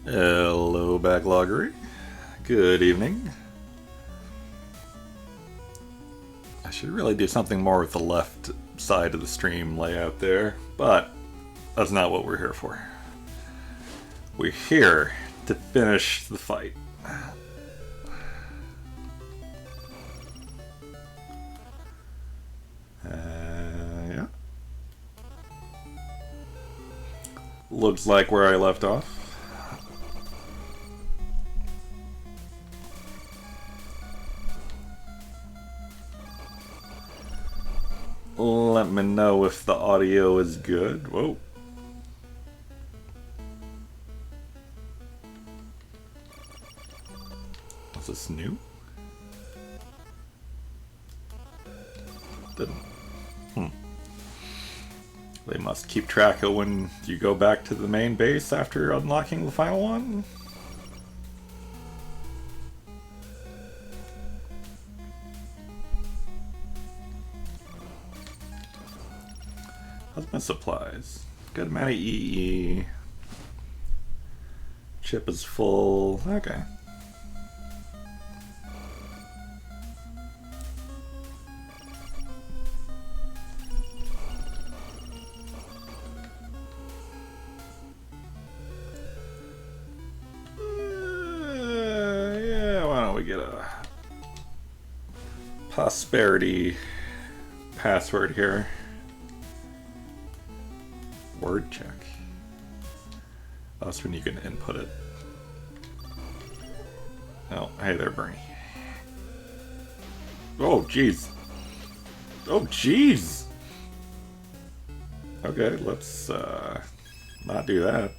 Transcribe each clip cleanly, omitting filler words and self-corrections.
Hello, Backloggery. Good evening. I should really do something more with the left side of the stream layout there, but that's not what we're here for. We're here to finish the fight. Yeah. Looks like where I left off. Let me know if the audio is good. Whoa. Is this new? Didn't. They must keep track of when you go back to the main base after unlocking the final one. How's my supplies? Good amount of EE. Chip is full. Okay. Yeah, why don't we get a prosperity password here? Word check. That's when you can input it. Oh, hey there, Bernie. Oh, jeez. Oh, jeez. Okay, let's not do that.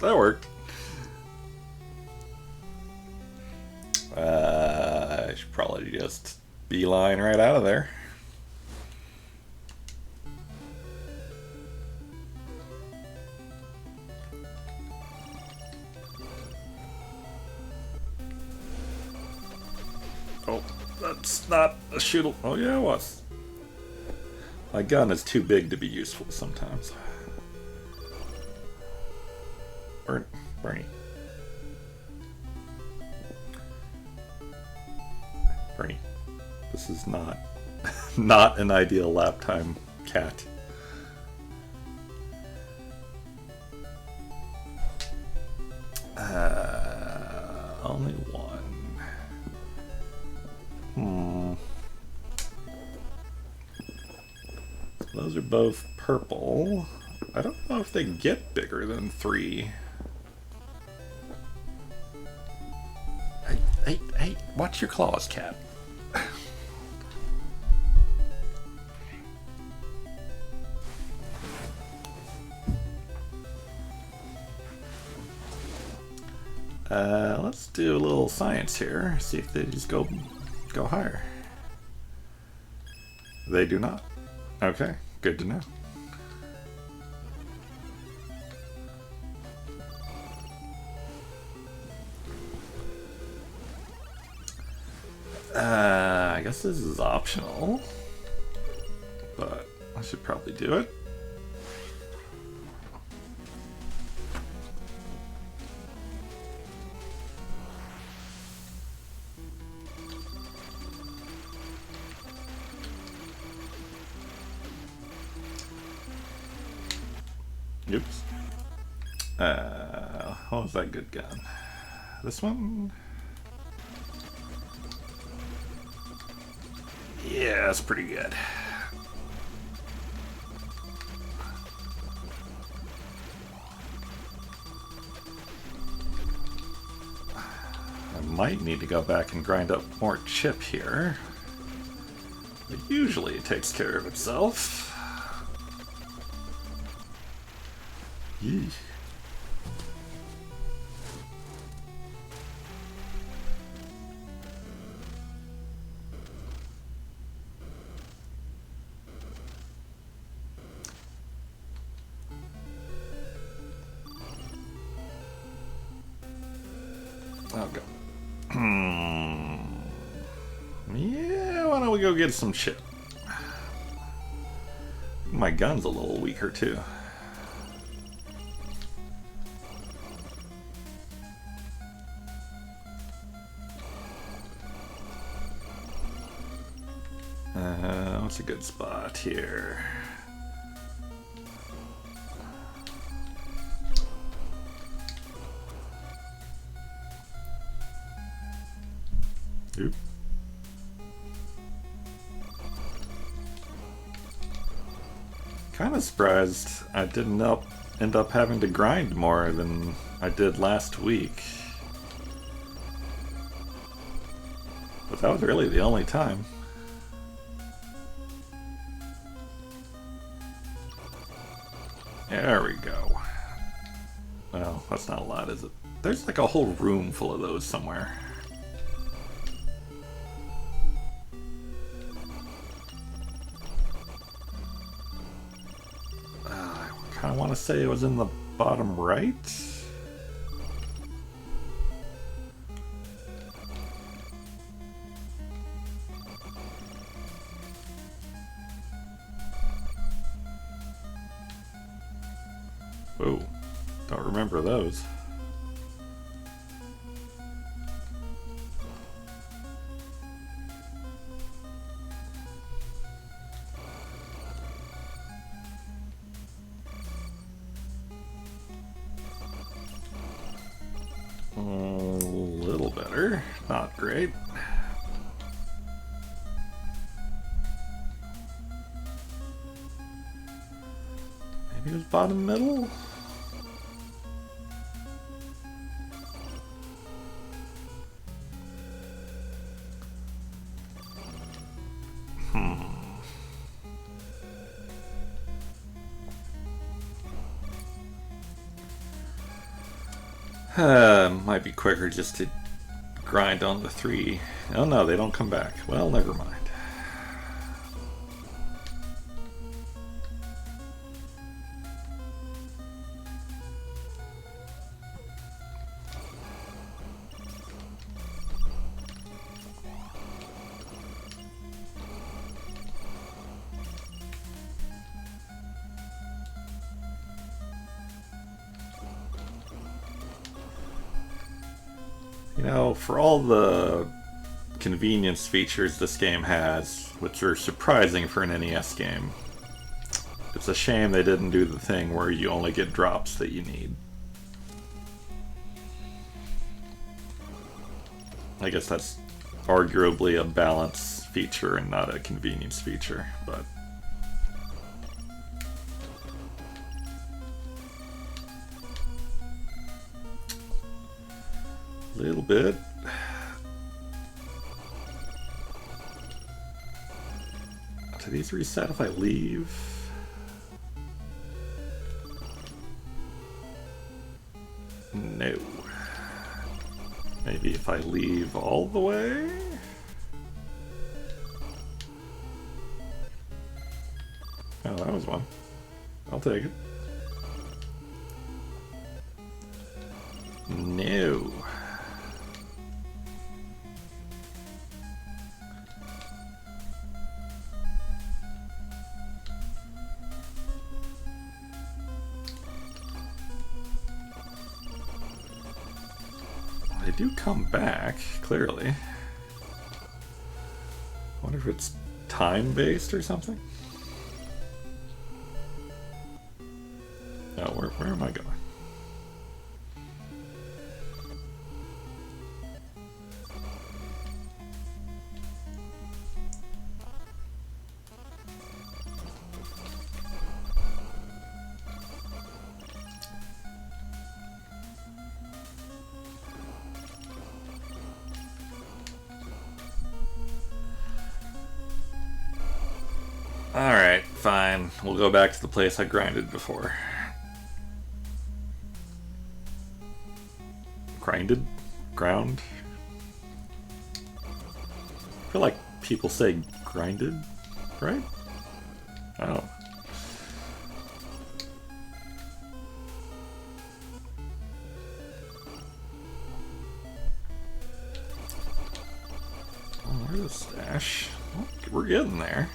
That worked. I should probably just beeline right out of there. Oh, that's not a shoot. Oh, yeah, it was. My gun is too big to be useful sometimes. Bernie. Bernie. This is not not an ideal lap time, cat. Only one. Those are both purple. I don't know if they get bigger than 3. Hey, watch your claws, cat. Let's do a little science here. See if they just go higher. They do not. Okay, good to know. I guess this is optional, but I should probably do it. Oops. What was that good gun? This one? Yeah, that's pretty good. I might need to go back and grind up more chip here. But usually it takes care of itself. Yeesh. I'll go. we go get some shit. My gun's a little weaker too. What's a good spot here? Oop. Kind of surprised I didn't end up having to grind more than I did last week. But that was really the only time. There we go. Well, that's not a lot, is it? There's like a whole room full of those somewhere. I want to say it was in the bottom right. Oh, don't remember those. A little better, not great. Maybe it was bottom middle? Might be quicker just to grind on the 3. Oh no, they don't come back. Well, never mind. You know, for all the convenience features this game has, which are surprising for an NES game, it's a shame they didn't do the thing where you only get drops that you need. I guess that's arguably a balance feature and not a convenience feature, but... little bit. Do these reset if I leave? No. Maybe if I leave all the way? Oh, that was one. I'll take it. No. They do come back, clearly. I wonder if it's time-based or something? Oh, where am I going? Alright, fine. We'll go back to the place I grinded before. Grinded? Ground? I feel like people say grinded, right? Oh. Oh, Where's the stash? Oh, we're getting there.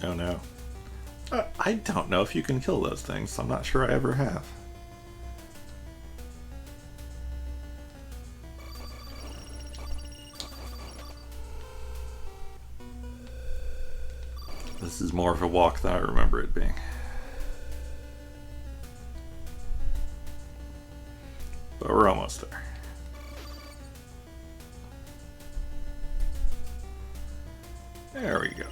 Oh no. I don't know if you can kill those things. I'm not sure I ever have. This is more of a walk than I remember it being. But we're almost there. There we go.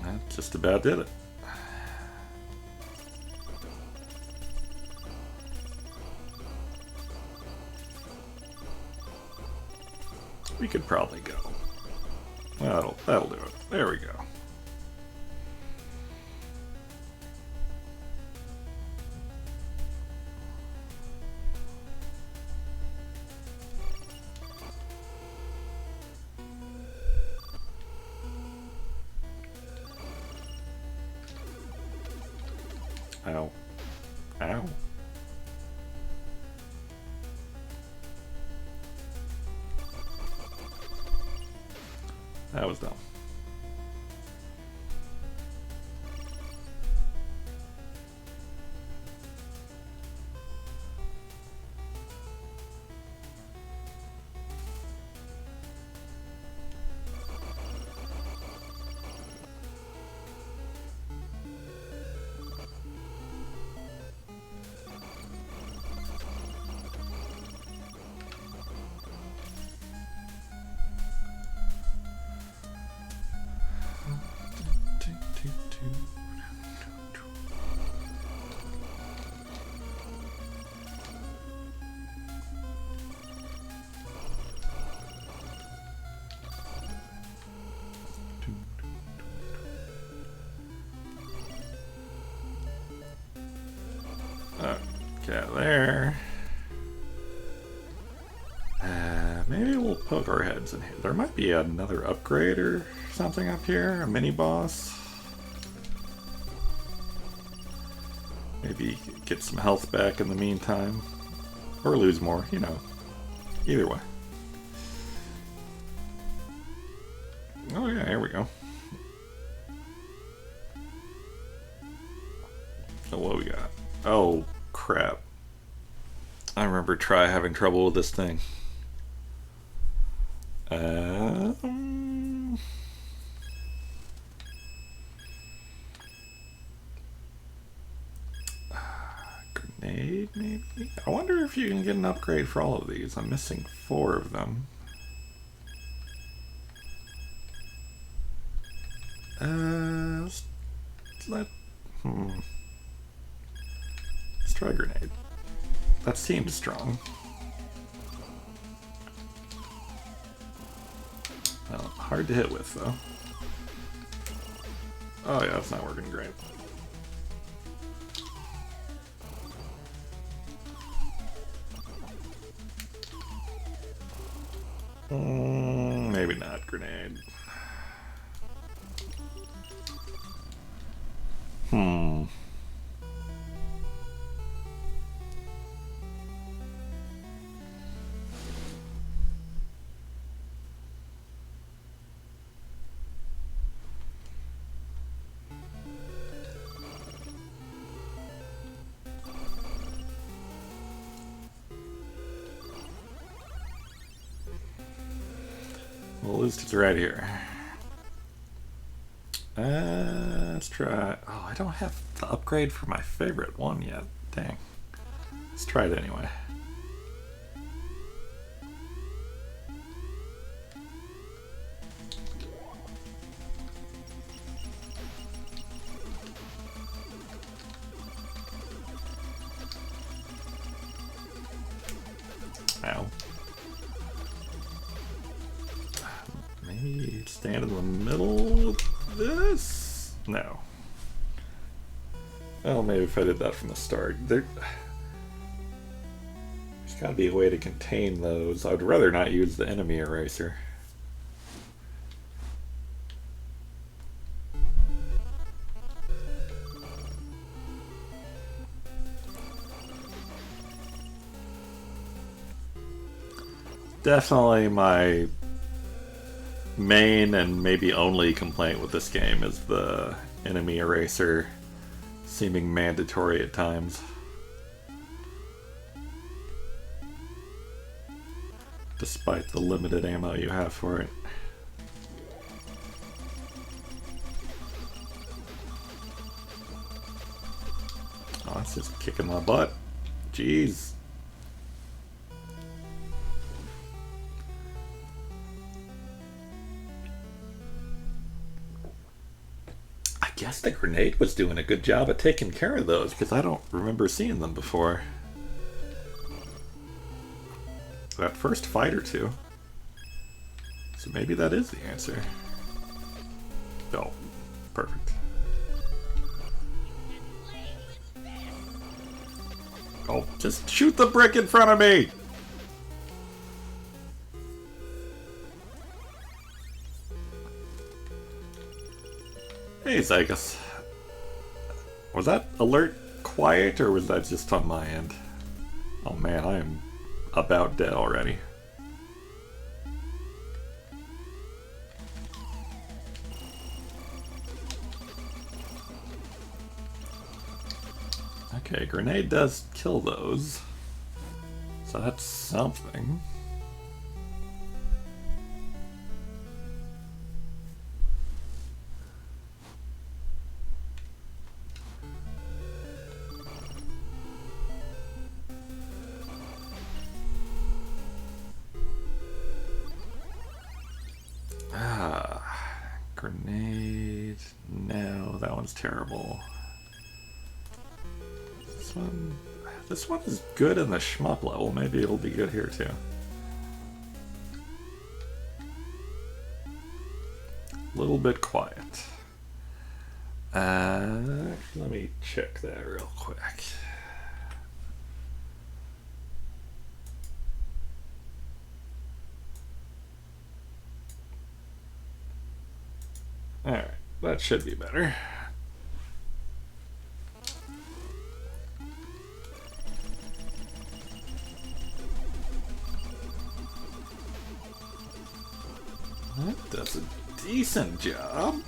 That just about did it. We could probably go. That'll do it. There we go. Ow. Ow. That was dumb. Okay, there. Maybe we'll poke our heads in here. There might be another upgrade or something up here, a mini boss. Maybe get some health back in the meantime. Or lose more, you know. Either way. Oh yeah, here we go. So what we got? Oh crap. I remember having trouble with this thing. Grenade, maybe? I wonder if you can get an upgrade for all of these. I'm missing 4 of them. Let's try a grenade. That seems strong. Well, hard to hit with, though. Oh yeah, that's not working great. Maybe not grenade. Well, at least it's right here. Let's try... Oh, I don't have the upgrade for my favorite one yet. Dang. Let's try it anyway. Ow. Maybe stand in the middle of this? No. Well, maybe if I did that from the start. There's gotta be a way to contain those. I'd rather not use the enemy eraser. Definitely my main and maybe only complaint with this game is the enemy eraser seeming mandatory at times. Despite the limited ammo you have for it. Oh, that's just kicking my butt. Jeez. I guess the grenade was doing a good job at taking care of those, because I don't remember seeing them before. That first fight or two. So maybe that is the answer. Oh, perfect. Oh, just shoot the brick in front of me! Hey, Zygus. Was that alert quiet, or was that just on my end? Oh man, I am about dead already. Okay, grenade does kill those. So that's something. Grenade. No, that one's terrible. This one is good in the shmup level. Maybe it'll be good here too. A little bit quiet. Let me check that real quick. Alright, that should be better. That does a decent job.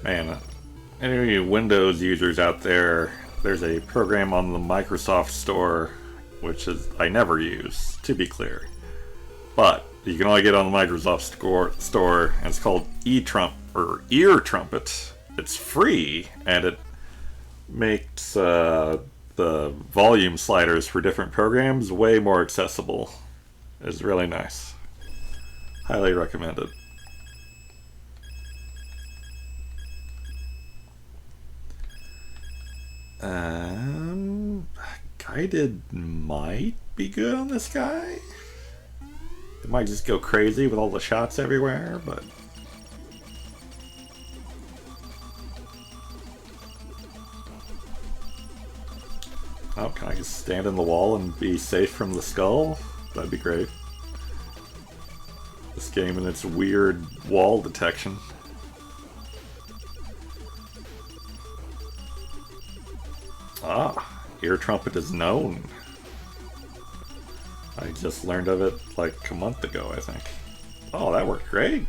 Man, any of you Windows users out there, there's a program on the Microsoft Store, which is I never use, to be clear. But you can only get it on the Microsoft Store, and it's called Ear Trumpet. It's free, and it makes the volume sliders for different programs way more accessible. It's really nice. Highly recommended. Guided might be good on this guy. It might just go crazy with all the shots everywhere, but... Oh, can I just stand in the wall and be safe from the skull? That'd be great. This game and its weird wall detection. Ah, Ear Trumpet is known. I just learned of it like a month ago, I think. Oh, that worked great.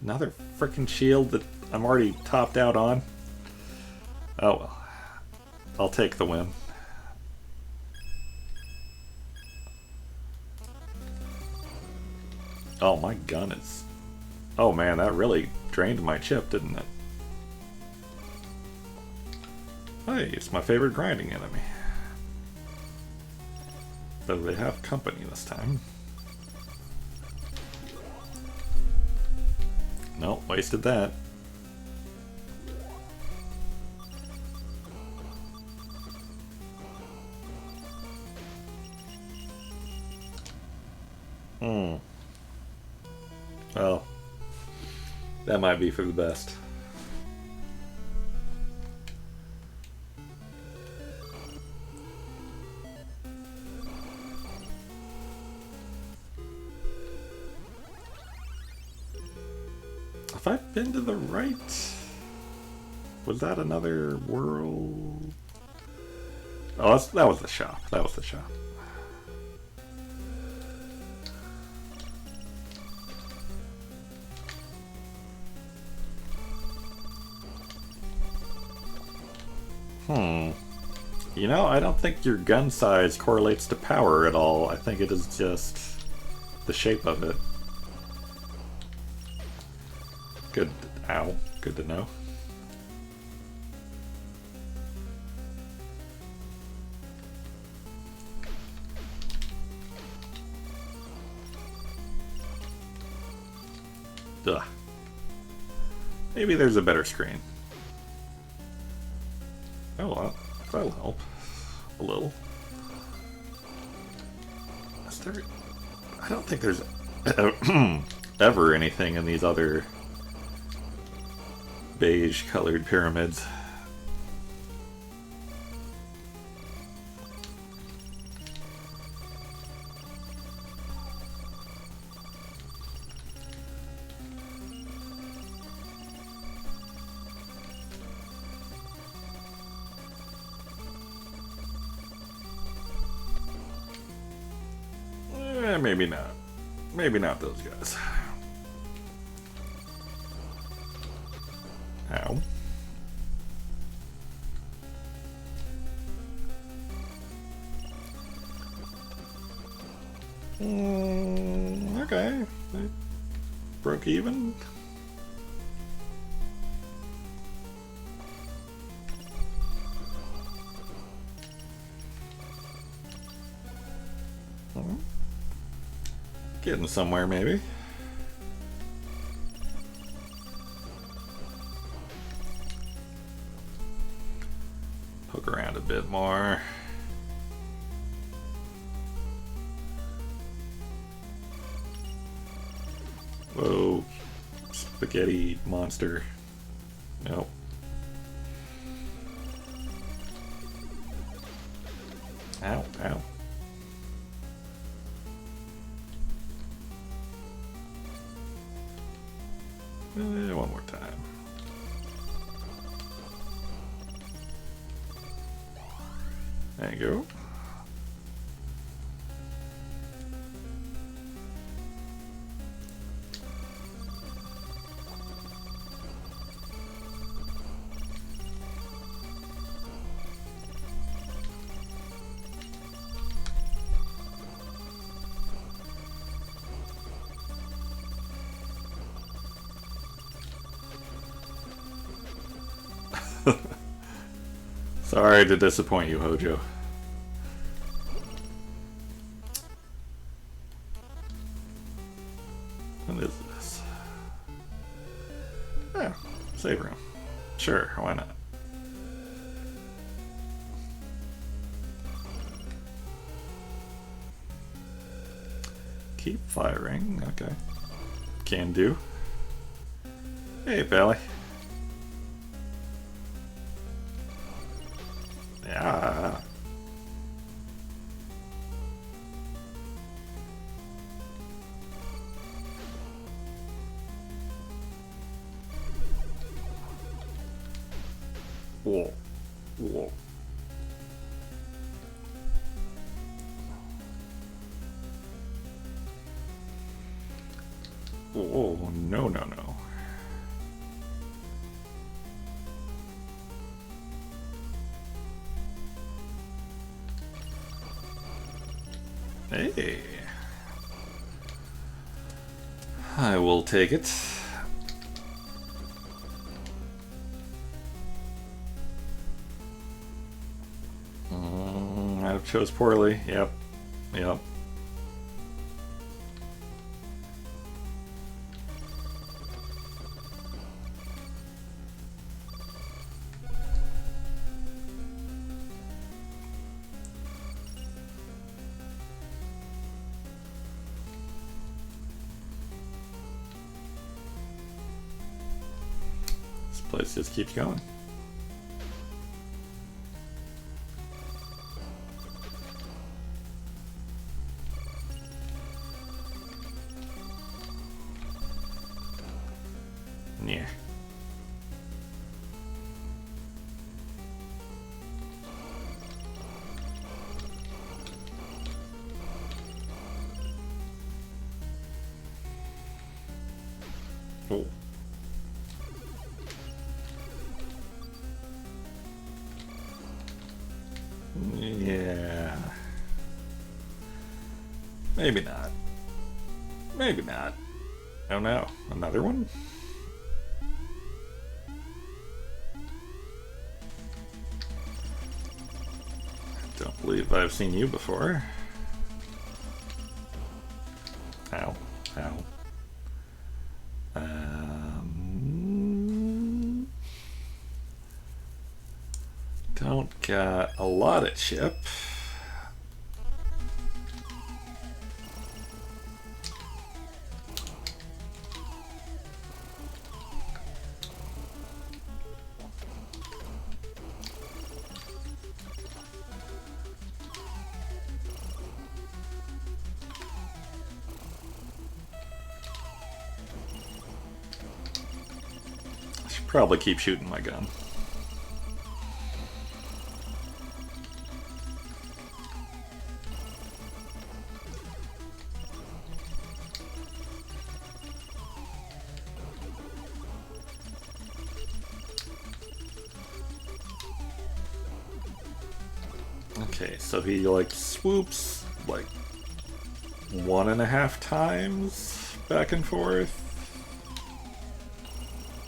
Another freaking shield that I'm already topped out on. Oh well. I'll take the win. Oh, my gun is... Oh man, that really drained my chip, didn't it? Hey, it's my favorite grinding enemy. Though they have company this time. Nope, wasted that. Well, that might be for the best. Have I been to the right? Was that another world? Oh, that was the shop. That was the shop. You know, I don't think your gun size correlates to power at all. I think it is just the shape of it. Good. Ow. Good to know. Ugh. Maybe there's a better screen. Oh, well, that'll help. A little. Is there... I don't think there's ever anything in these other beige-colored pyramids. Maybe not. Maybe not those guys. Ow. Okay. They broke even. Getting somewhere, maybe. Poke around a bit more. Whoa. Spaghetti monster. Nope. Ow, ow. One more time. There you go. Sorry to disappoint you, Hojo. What is this? Yeah, save room. Sure, why not? Keep firing, okay. Can do. Hey, Pally. Yeah. Whoa. Whoa. Oh, no, no, no. Hey. I will take it. I chose poorly. Yep. Yep. This place just keeps going. Yeah. Oh. Yeah. Maybe not. Maybe not. Oh no. Another one? Don't believe I've seen you before. Ow. Ow. Don't got a lot of chip. I should probably keep shooting my gun. Okay, so he like swoops like 1.5 times back and forth,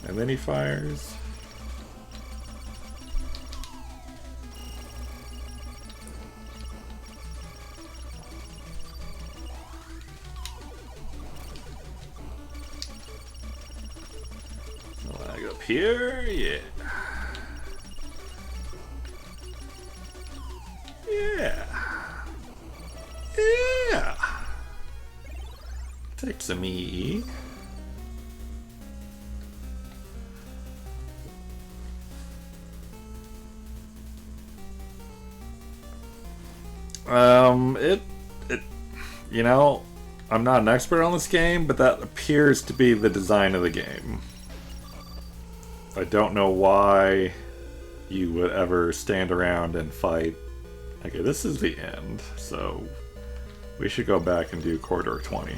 and then he fires. Flag up here, yeah. Yeah. Yeah. Take some E. You know, I'm not an expert on this game, but that appears to be the design of the game. I don't know why you would ever stand around and fight. Okay, this is the end, so we should go back and do Corridor 20.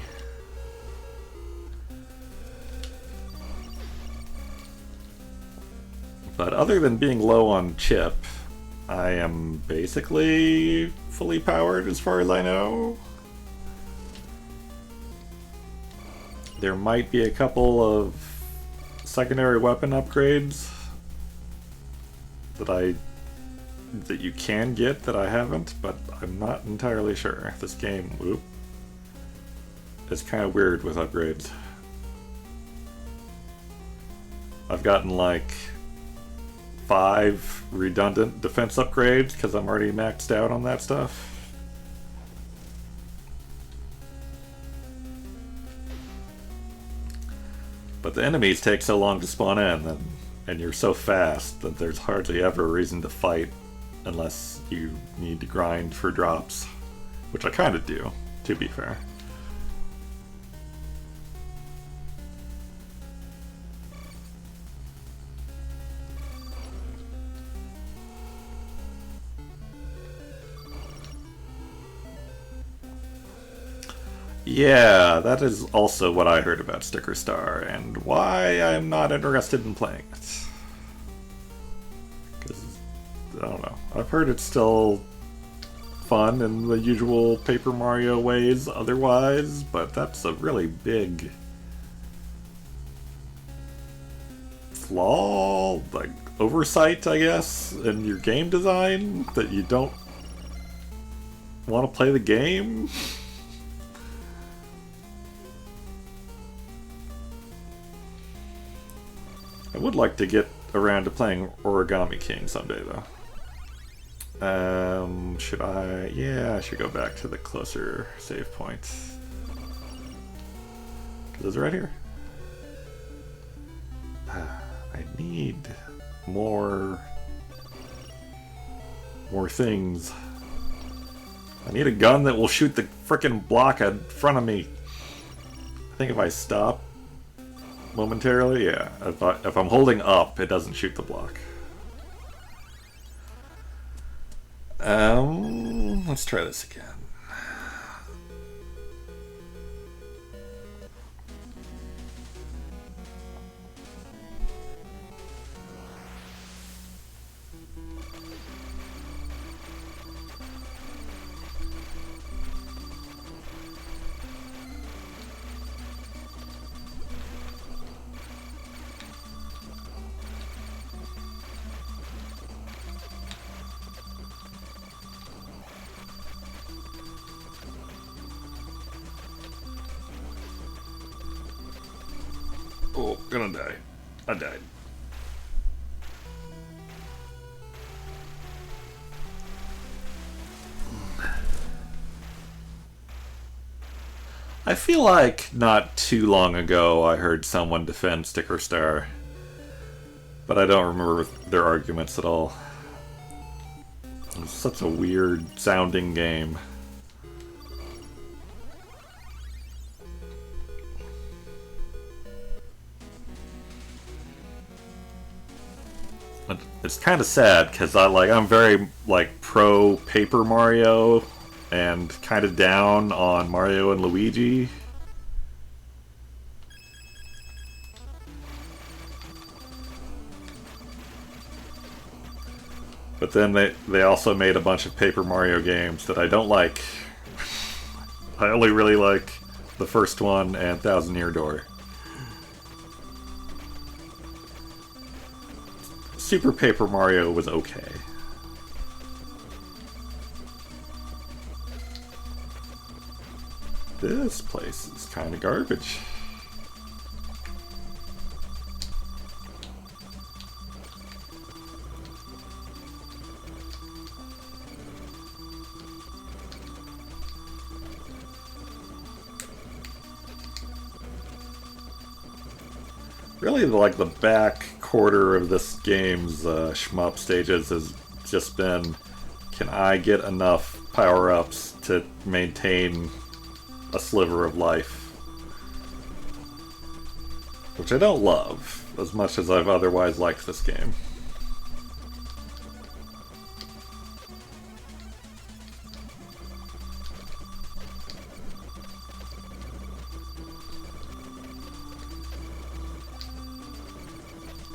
But other than being low on chip, I am basically fully powered as far as I know. There might be a couple of secondary weapon upgrades that you can get that I haven't, but I'm not entirely sure. This game, whoop, is kind of weird with upgrades. I've gotten like 5 redundant defense upgrades because I'm already maxed out on that stuff. But the enemies take so long to spawn in, and you're so fast that there's hardly ever a reason to fight unless you need to grind for drops, which I kind of do, to be fair. Yeah, that is also what I heard about Sticker Star, and why I'm not interested in playing it. Because, I don't know. I've heard it's still fun in the usual Paper Mario ways otherwise, but that's a really big flaw, like oversight, I guess, in your game design, that you don't want to play the game. I would like to get around to playing Origami King someday, though. Should I? Yeah, I should go back to the closer save points. Is it right here? I need more things. I need a gun that will shoot the frickin' block in front of me. I think if I stop momentarily, yeah. If I'm holding up, it doesn't shoot the block. Let's try this again. Oh, gonna die. I died. I feel like not too long ago I heard someone defend Sticker Star, but I don't remember their arguments at all. It's such a weird sounding game. It's kind of sad because I'm very pro Paper Mario and kind of down on Mario and Luigi. But then they also made a bunch of Paper Mario games that I don't like. I only really like the first one and Thousand Year Door. Super Paper Mario was okay. This place is kind of garbage. Really, the back quarter of this game's shmup stages has just been, can I get enough power-ups to maintain a sliver of life? Which I don't love, as much as I've otherwise liked this game.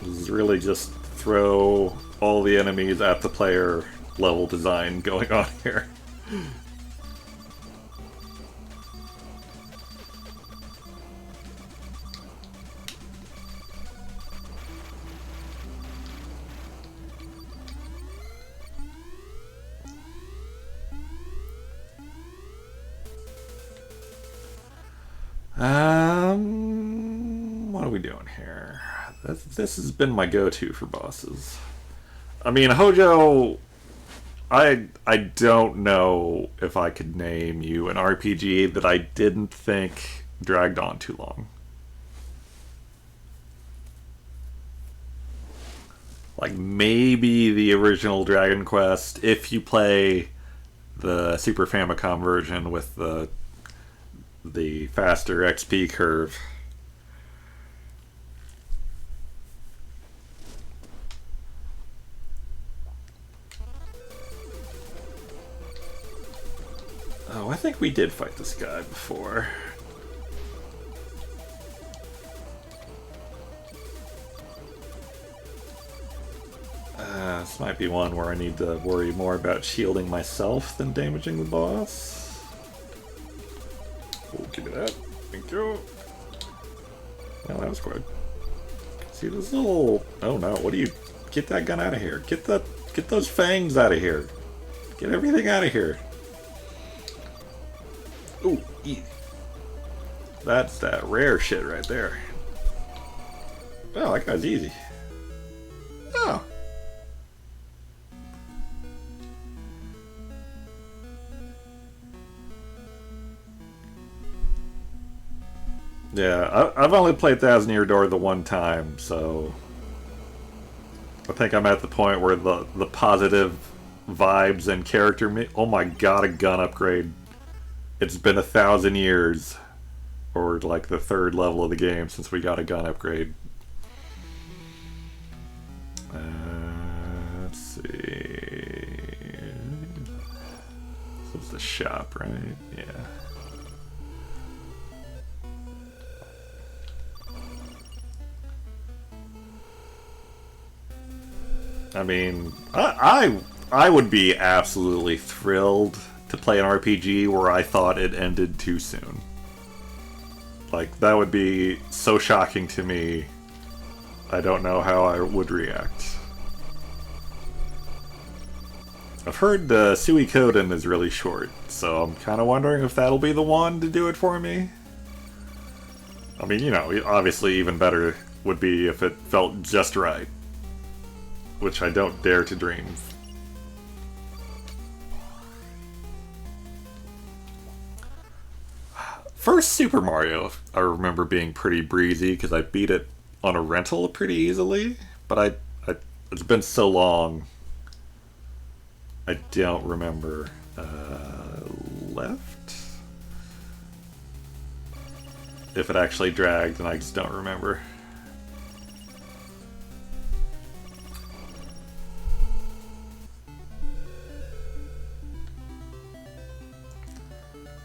This is really just throw all the enemies at the player level design going on here. What are we doing here? This has been my go-to for bosses. I mean, Hojo, I don't know if I could name you an RPG that I didn't think dragged on too long. Like maybe the original Dragon Quest, if you play the Super Famicom version with the faster XP curve. Oh, I think think we did fight this guy before. This might be one where I need to worry more about shielding myself than damaging the boss. Oh, give me that. Thank you. Well, that was good. See this little... Oh no, what do you... Get that gun out of here. Get those fangs out of here. Get everything out of here. Ooh, eat. That's that rare shit right there. Oh, that guy's easy. Oh. Yeah, I've only played Thousand Year Door the one time, so I think I'm at the point where the positive vibes and character... Oh my god, a gun upgrade. It's been 1,000 years, or like the 3rd level of the game since we got a gun upgrade. Let's see... This was the shop, right? Yeah. I mean, I would be absolutely thrilled to play an RPG where I thought it ended too soon. Like, that would be so shocking to me. I don't know how I would react. I've heard Suikoden is really short, so I'm kind of wondering if that'll be the one to do it for me. I mean, you know, obviously even better would be if it felt just right. Which I don't dare to dream. First Super Mario, I remember being pretty breezy because I beat it on a rental pretty easily, but it's been so long, I don't remember. Left? If it actually dragged, and I just don't remember.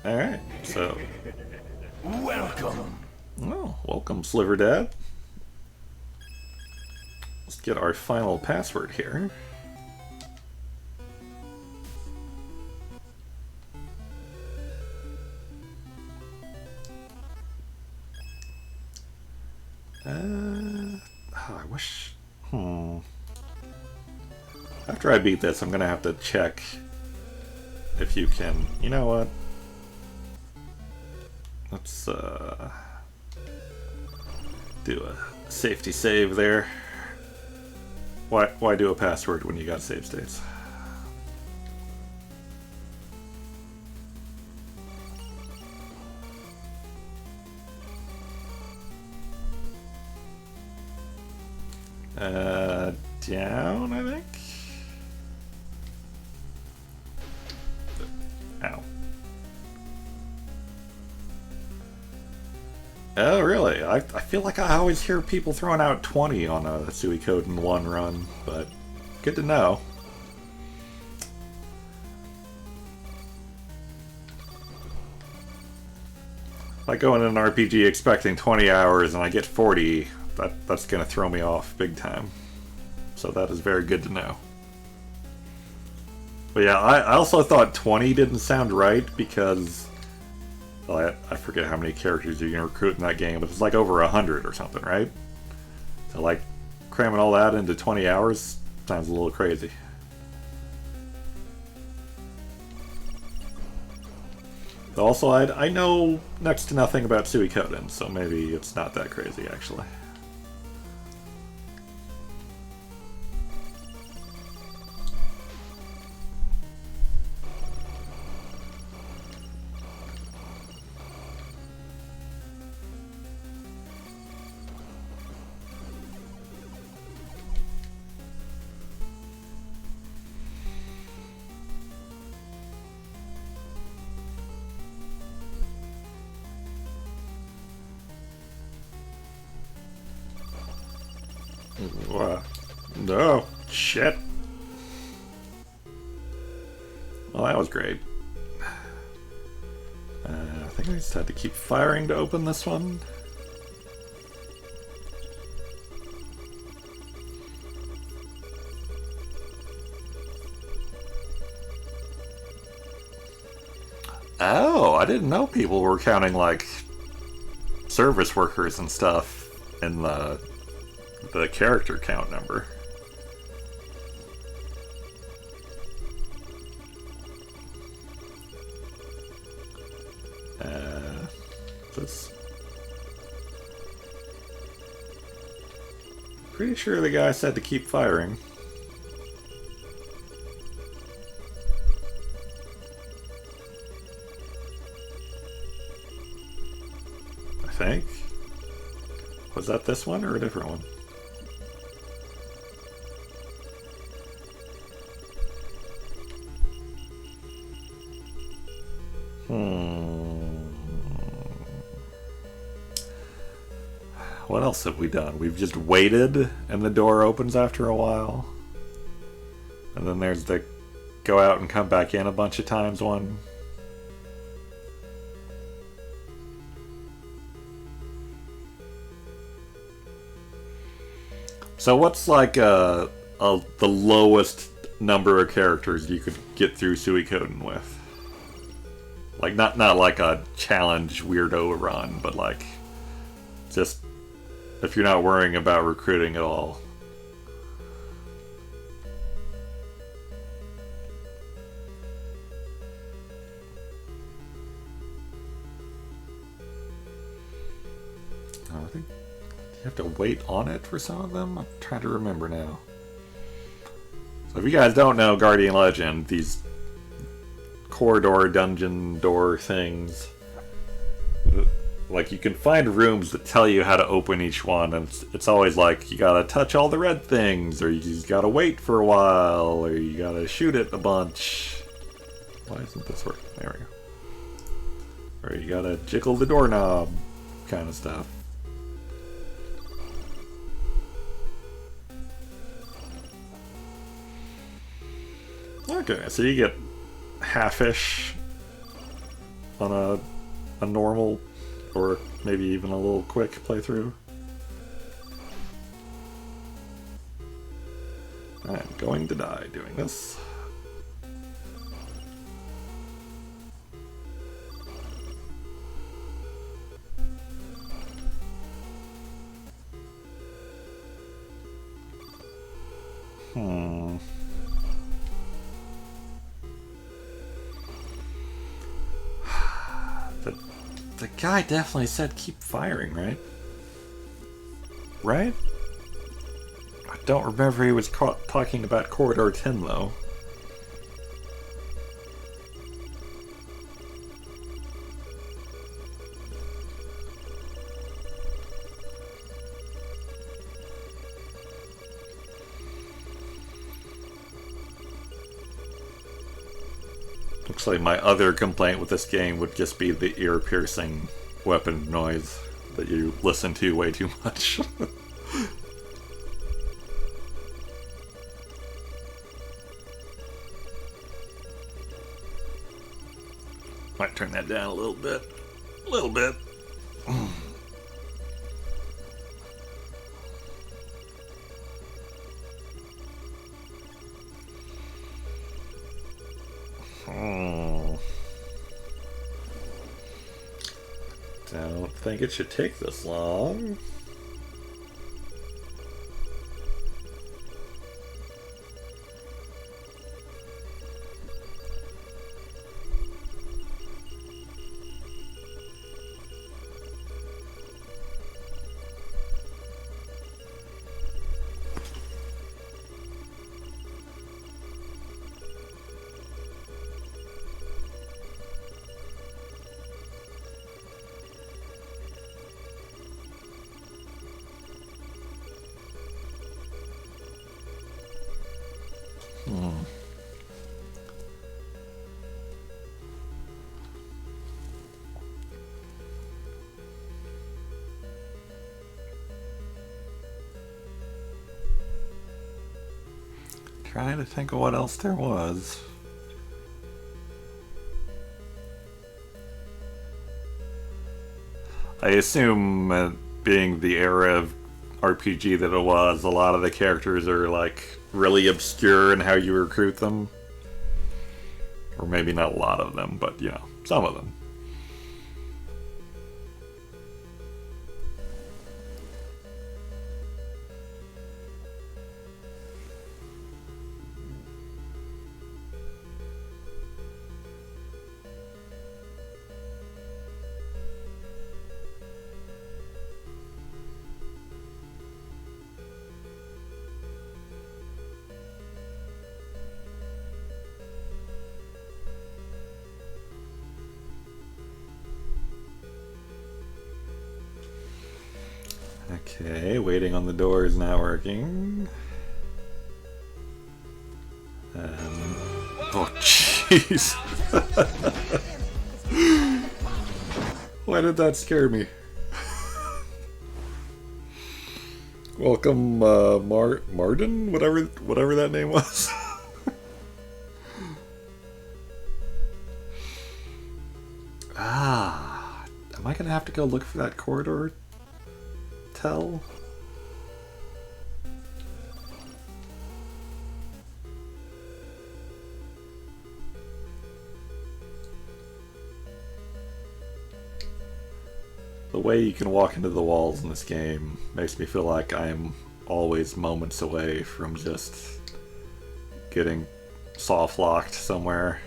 Alright, so... Welcome! Oh, welcome, Sliver Dad. Let's get our final password here. I wish... After I beat this, I'm gonna have to check if you can... You know what? Let's do a safety save there. Why do a password when you got save states? Down, I think? Ow. Oh, really? I feel like I always hear people throwing out 20 on a Suikoden 1 run, but good to know. If I go in an RPG expecting 20 hours and I get 40, that's going to throw me off big time. So that is very good to know. But yeah, I also thought 20 didn't sound right because... Well, I forget how many characters you can recruit in that game, but it's like over 100 or something, right? So like, cramming all that into 20 hours sounds a little crazy. Also, I know next to nothing about Suikoden, so maybe it's not that crazy, actually. No, shit. Well, that was great. think I just had to keep firing to open this one. Oh, I didn't know people were counting, like, service workers and stuff in the character count number. This. Pretty sure the guy said to keep firing. I think. Was that this one or a different one? What else have we done? We've just waited and the door opens after a while. And then there's the go out and come back in a bunch of times one. So what's like the lowest number of characters you could get through Suikoden with? Like not like a challenge weirdo run, but like just if you're not worrying about recruiting at all. I think you have to wait on it for some of them. I'm trying to remember now. So if you guys don't know Guardian Legend, these corridor dungeon door things, like you can find rooms that tell you how to open each one, and it's always like you gotta touch all the red things, or you just gotta wait for a while, or you gotta shoot it a bunch. Why isn't this working? There we go. Or you gotta jiggle the doorknob, kind of stuff. Okay, so you get half-ish on a normal, or maybe even a little quick playthrough. I'm going to die doing this. The guy definitely said keep firing, right? Right? I don't remember he was talking about Corridor 10, though. Looks like my other complaint with this game would just be the ear-piercing weapon noise that you listen to way too much. Might turn that down a little bit. A little bit. Don't think it should take this long. Trying to think of what else there was. I assume, being the era of RPG that it was, a lot of the characters are like really obscure in how you recruit them. Or maybe not a lot of them, but you know, some of them. Okay, waiting on the door is not working. Oh, jeez. Why did that scare me? Welcome, Martin? Whatever that name was. Am I gonna have to go look for that corridor? Tell? The way you can walk into the walls in this game makes me feel like I'm always moments away from just getting soft locked somewhere.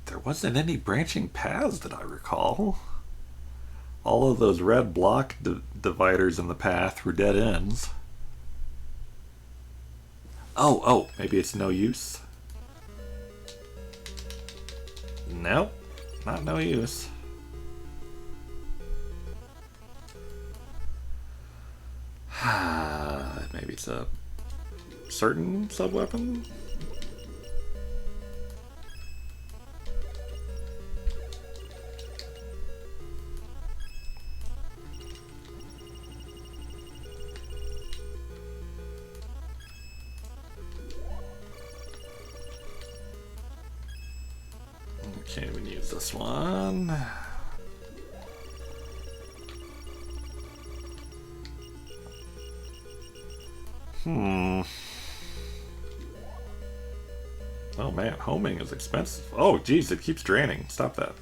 There wasn't any branching paths that I recall. All of those red block dividers in the path were dead ends. Oh, maybe it's no use. Nope, not no use. Maybe it's a certain sub-weapon? Can't even use this one. Oh man, homing is expensive. Oh geez, it keeps draining. Stop that.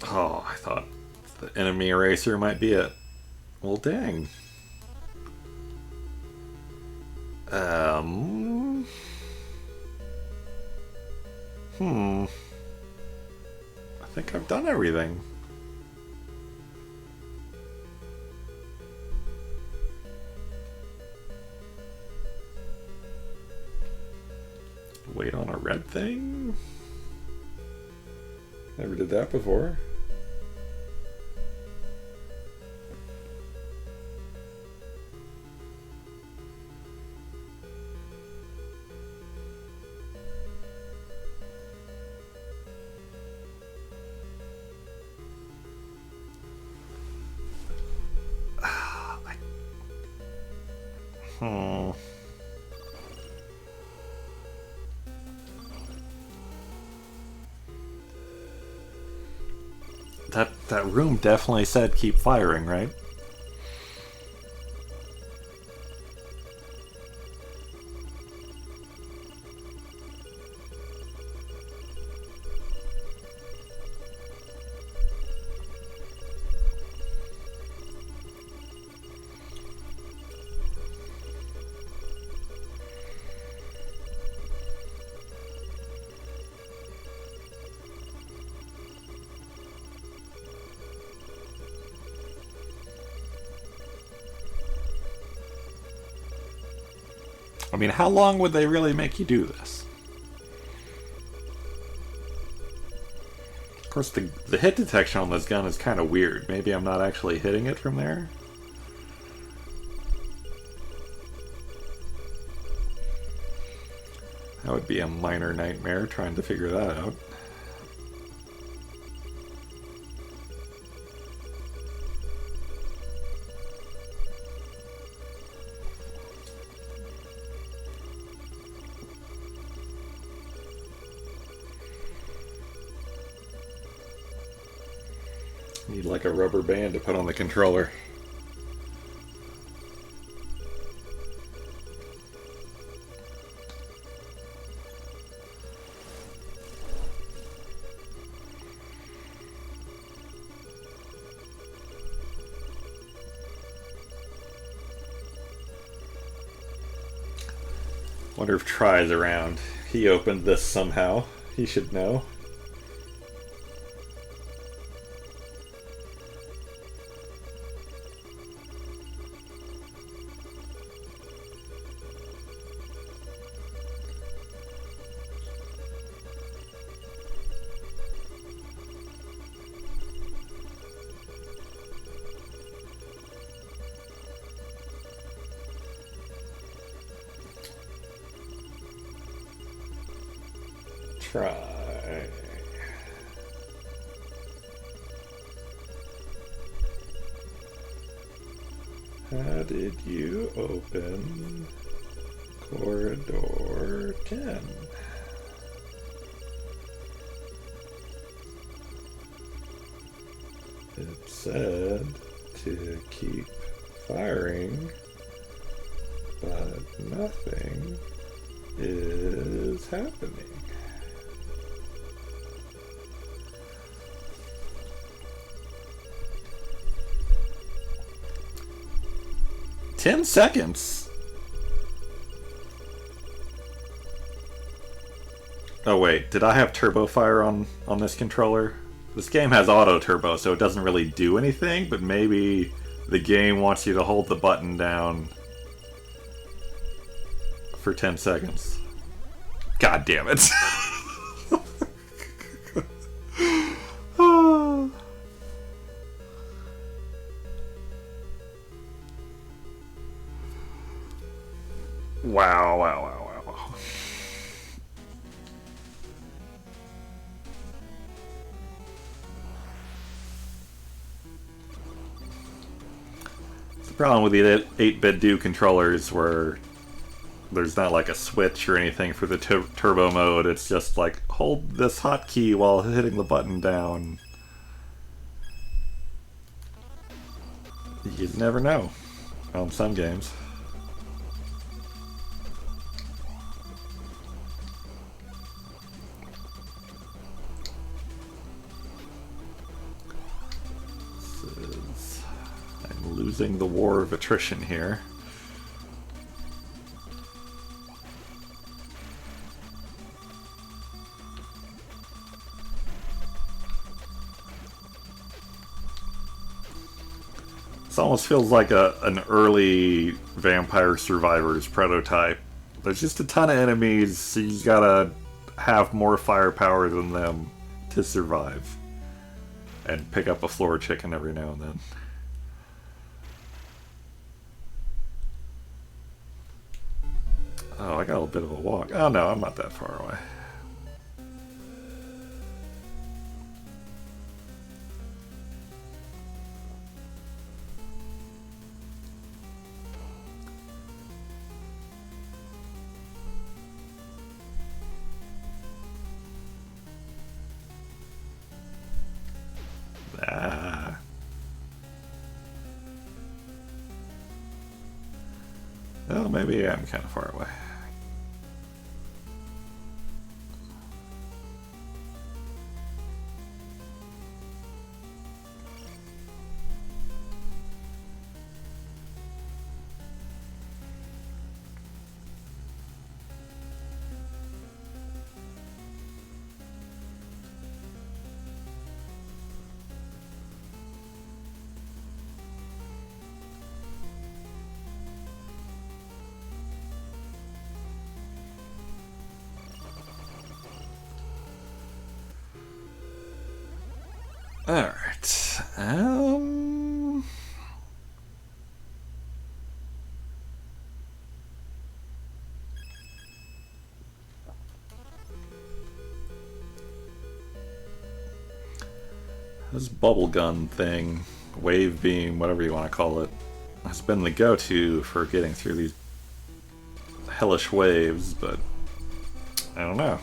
Oh, I thought the enemy eraser might be it. Well, dang. I think I've done everything. Wait on a red thing? Never did that before. That room definitely said keep firing, right? I mean, how long would they really make you do this? Of course, the hit detection on this gun is kind of weird. Maybe I'm not actually hitting it from there? That would be a minor nightmare trying to figure that out. Need like a rubber band to put on the controller. Wonder if Try's around. He opened this somehow. He should know. Try. How did you open corridor 10? It said to keep firing, but nothing is happening. "10 seconds? Oh wait, did I have turbo fire on this controller? This game has auto turbo, so it doesn't really do anything, but maybe the game wants you to hold the button down for 10 seconds. God damn it. Wow, wow, wow, wow. The problem with the 8-bit do controllers where there's not like a switch or anything for the turbo mode, it's just like hold this hotkey while hitting the button down. You never know on some games. I'm losing the war of attrition here. This almost feels like an early Vampire Survivors prototype. There's just a ton of enemies, so you gotta have more firepower than them to survive. And pick up a floor chicken every now and then. Oh, I got a bit of a walk. Oh no, I'm not that far away. Ah. Well, maybe I'm kind of far away. Alright. This bubble gun thing, wave beam, whatever you want to call it, has been the go-to for getting through these hellish waves, but I don't know.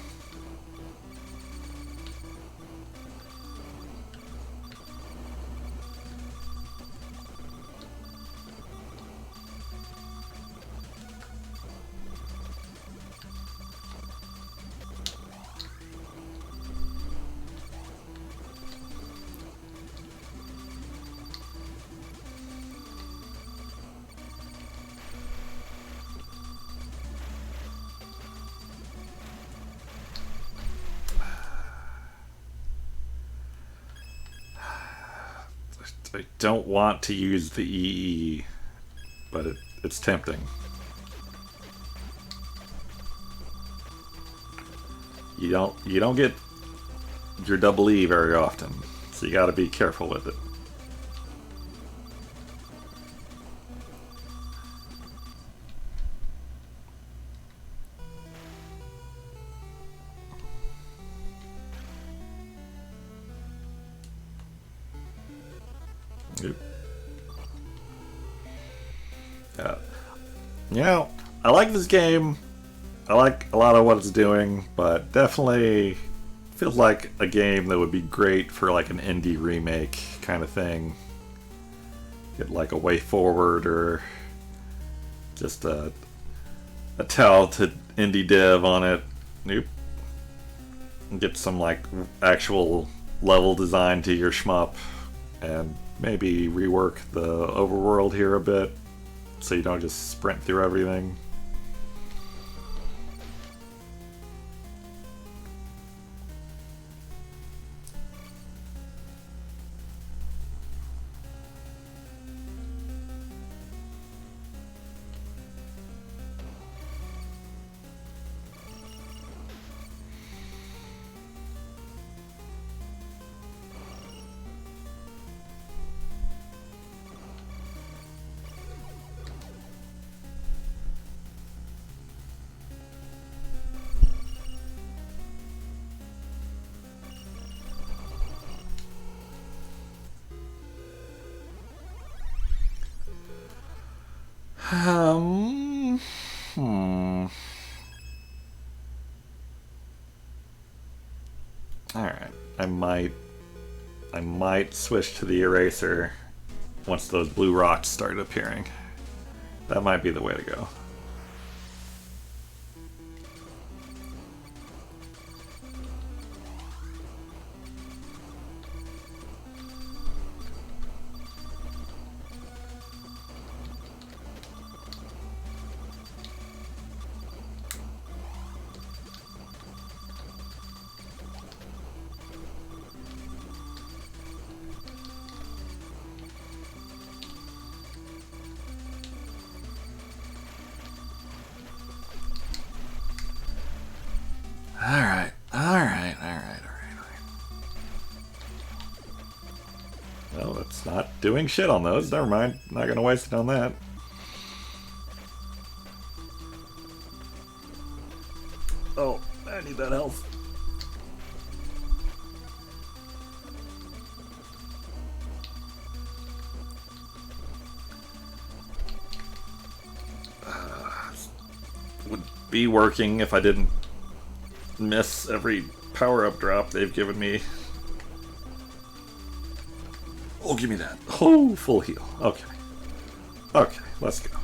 I don't want to use the EE, but it's tempting. You don't get your double E very often, so you got to be careful with it. Oop. You know, I like this game. I like a lot of what it's doing, but definitely feels like a game that would be great for like an indie remake kind of thing. Get like a way forward or just a talented indie dev on it. Nope. Get some like actual level design to your shmup and maybe rework the overworld here a bit so you don't just sprint through everything. Hmm. Alright. I might switch to the eraser once those blue rocks start appearing. That might be the way to go. Alright. Well, it's not doing shit on those. Never mind. Not gonna waste it on that. Oh, I need that health. Would be working if I didn't miss every power-up drop they've given me. Oh, give me that. Oh, full heal. Okay. Okay, let's go.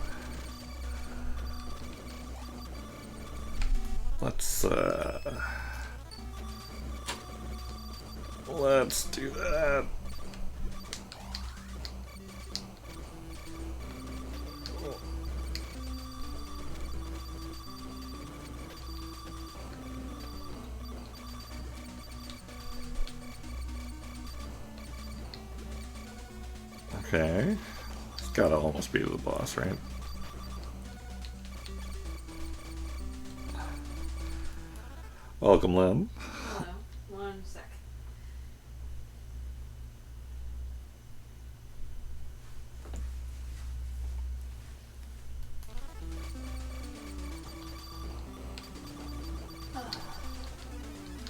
Let's do that. Okay. It's gotta almost be the boss, right? Welcome, Lynn. Hello. One sec.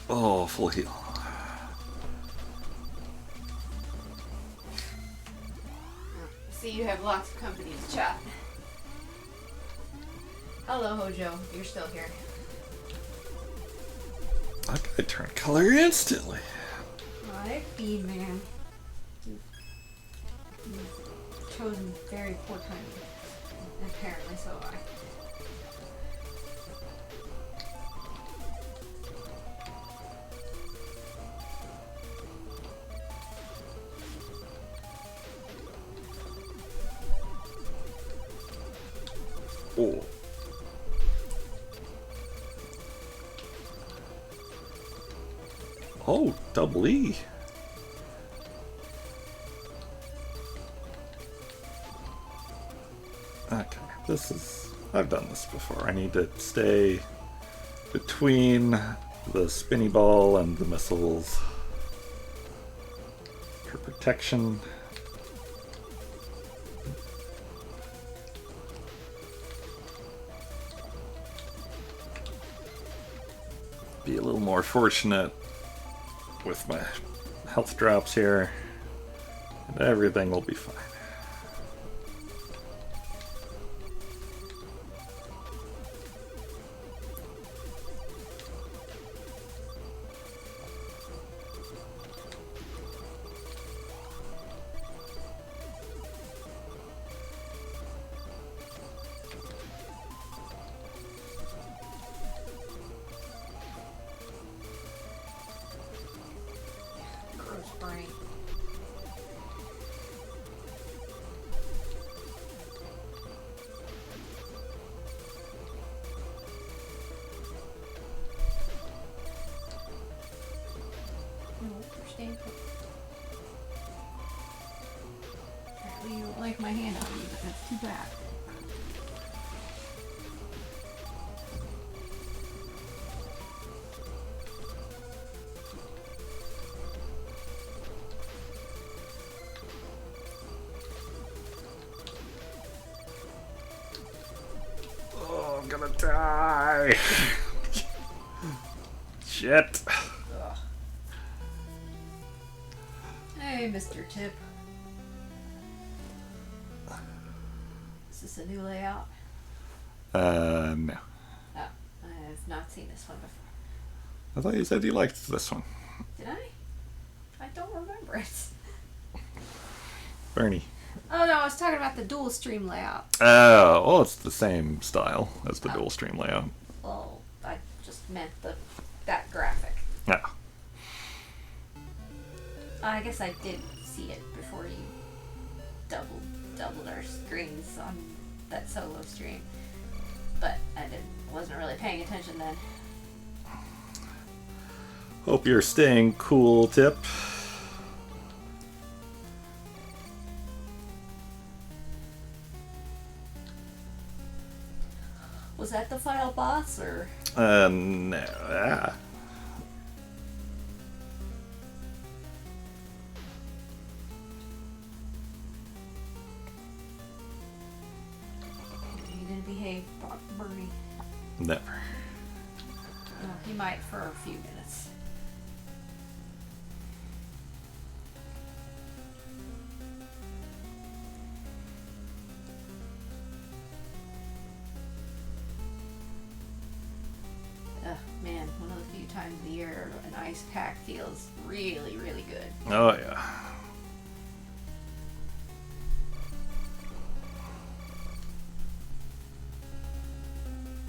Oh, full heal. See, you have lots of company to chat. Hello, Hojo. You're still here. That guy turned color instantly. I feed, man. You've chosen very poor timing. Apparently, so have I. Oh. Oh, double E. Okay, this is... I've done this before. I need to stay between the spinny ball and the missiles for protection. Be a little more fortunate with my health drops here, and everything will be fine. Apparently you don't like my hand on you, but that's too bad. Oh, I'm gonna die! Shit! Ugh. Hey, Mr. Tip. Is this a new layout? No. Oh, I've not seen this one before. I thought you said you liked this one. Did I? I don't remember it. Bernie. Oh no, I was talking about the dual stream layout. Oh, well, it's the same style as the dual stream layout. Well, I just meant that graphic. Yeah. I guess I did see it before you doubled our screens on that solo stream, but I wasn't really paying attention then. Hope you're staying cool, Tip. Was that the final boss, or? No. He didn't behave, Bernie. Never. Well, he might for a few minutes. Man, one of the few times a year an ice pack feels really, really good. Oh, yeah.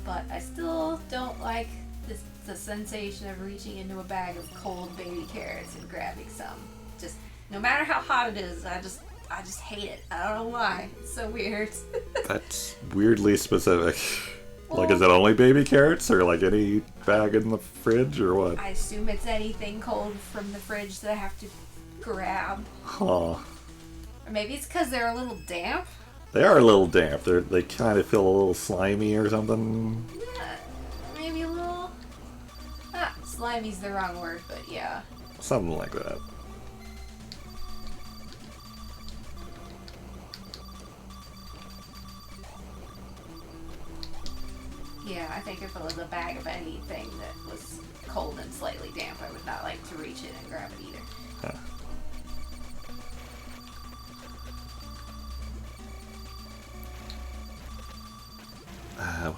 But I still don't like the sensation of reaching into a bag of cold baby carrots and grabbing some. Just no matter how hot it is, I just hate it. I don't know why. It's so weird. That's weirdly specific. Like, Well, is it only baby carrots, or like any bag in the fridge, or what? I assume it's anything cold from the fridge that I have to grab. Huh. Or maybe it's because they're a little damp. They are a little damp. They kind of feel a little slimy or something. Yeah, maybe a little. Slimy's the wrong word, but yeah. Something like that. Yeah, I think if it was a bag of anything that was cold and slightly damp,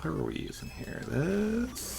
what are we using here? This.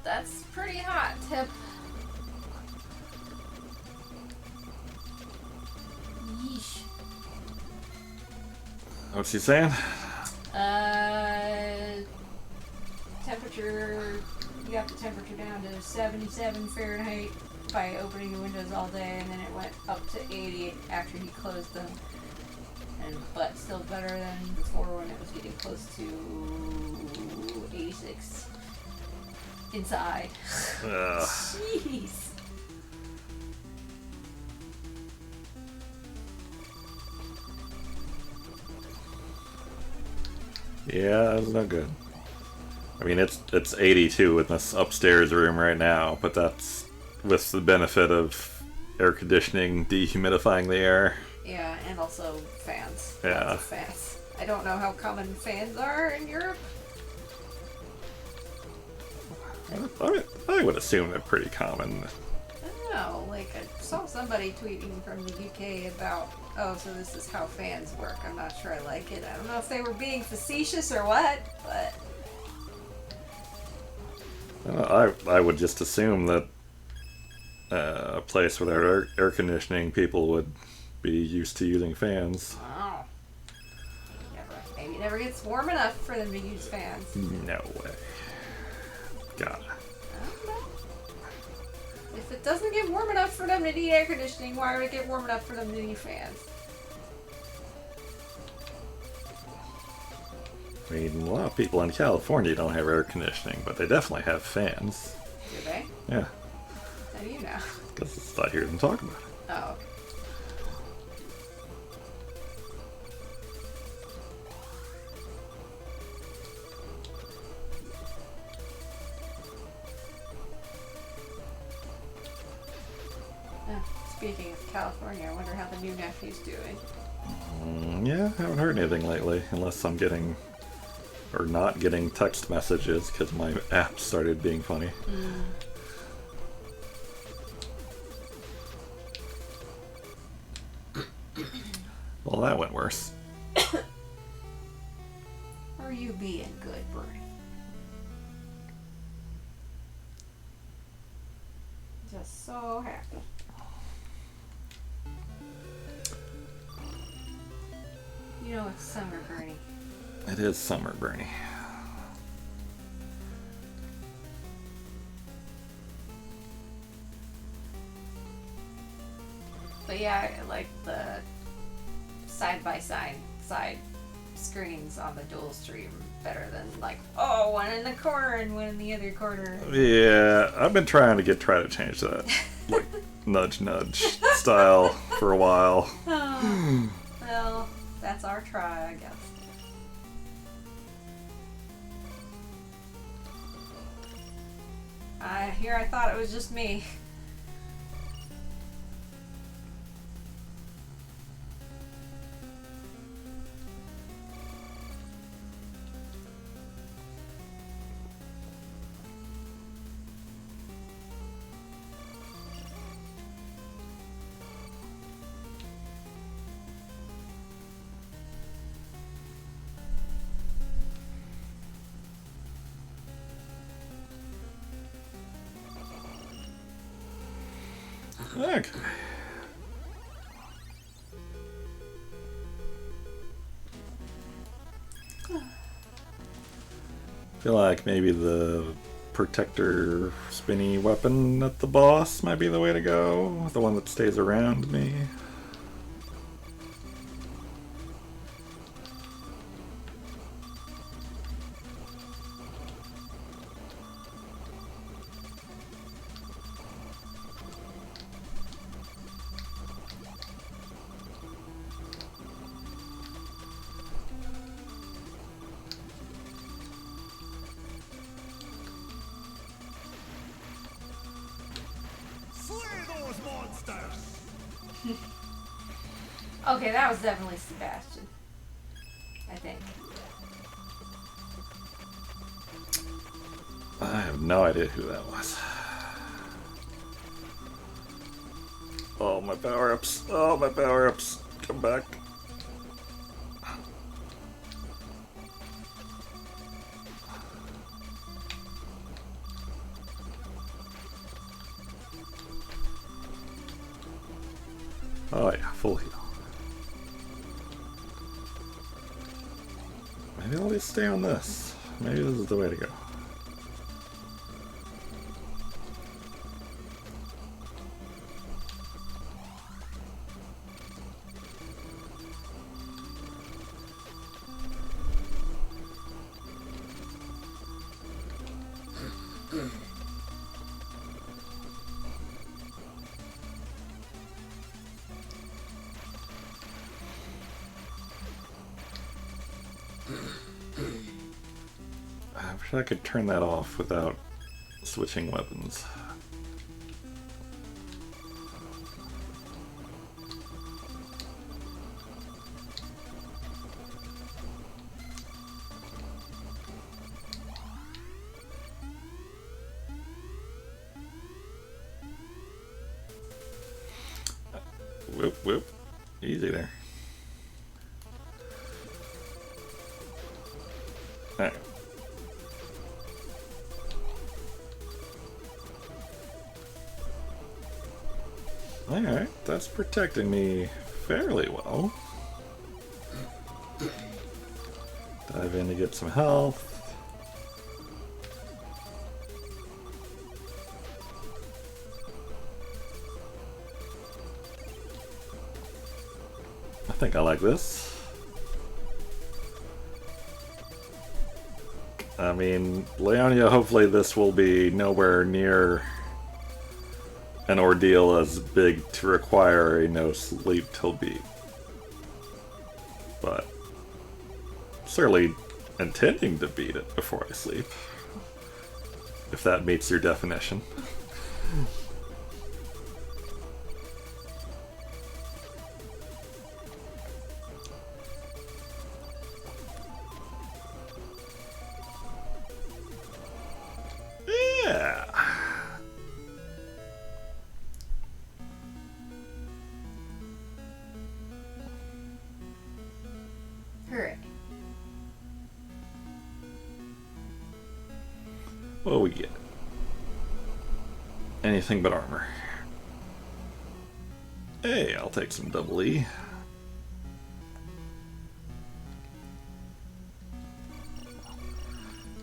That's pretty hot, Tip. Yeesh. What's he saying? Temperature. You got the temperature down to 77 Fahrenheit by opening the windows all day, and then it went up to 80 after he closed them. But still better than before when it was getting close to 86 inside. Jeez. Yeah, that's not good. I mean, it's 82 in this upstairs room right now, but that's with the benefit of air conditioning dehumidifying the air. Yeah, and also fans. Yeah. Lots of fans. I don't know how common fans are in Europe. I would assume they're pretty common. I don't know. Like, I saw somebody tweeting from the UK about, oh, so this is how fans work. I'm not sure I like it. I don't know if they were being facetious or what, but... I would just assume that a place without air conditioning, people would be used to using fans. Oh. Maybe it never gets warm enough for them to use fans. No way. God. I don't know. If it doesn't get warm enough for them to need air conditioning, why would it get warm enough for them to need fans? I mean, a lot of people in California don't have air conditioning, but they definitely have fans. Do they? Yeah. How do you know? Because I hear them talk about it. Oh, okay. Speaking of California, I wonder how the new nephew's doing. Yeah, I haven't heard anything lately, unless I'm getting, or not getting text messages, because my app started being funny. Well, that went worse. Are you being good, Bernie? Just so happy. You know it's summer, Bernie. It is summer, Bernie. But yeah, I like the side screens on the dual stream better than like, oh, one in the corner and one in the other corner. Yeah, I've been trying to try to change that, like nudge style for a while. Oh, well, that's our try, I guess. I thought it was just me. Okay. Feel like maybe the protector spinny weapon at the boss might be the way to go. The one that stays around me. Okay, that was definitely Sebastian. I think. I have no idea who that was. Oh, my power-ups. Oh, my power-ups. Come back. Oh yeah, full heal. Maybe I'll just stay on this. Maybe this is the way to go. I wish I could turn that off without switching weapons. Whoop, whoop. Easy there. Alright. Alright, that's protecting me fairly well. Dive in to get some health. I think I like this. I mean, Leonia, hopefully this will be nowhere near an ordeal as big to require a no sleep till beat. But certainly intending to beat it before I sleep. If that meets your definition. Yeah. Hooray. What do we get? Anything but armor. Hey, I'll take some double E.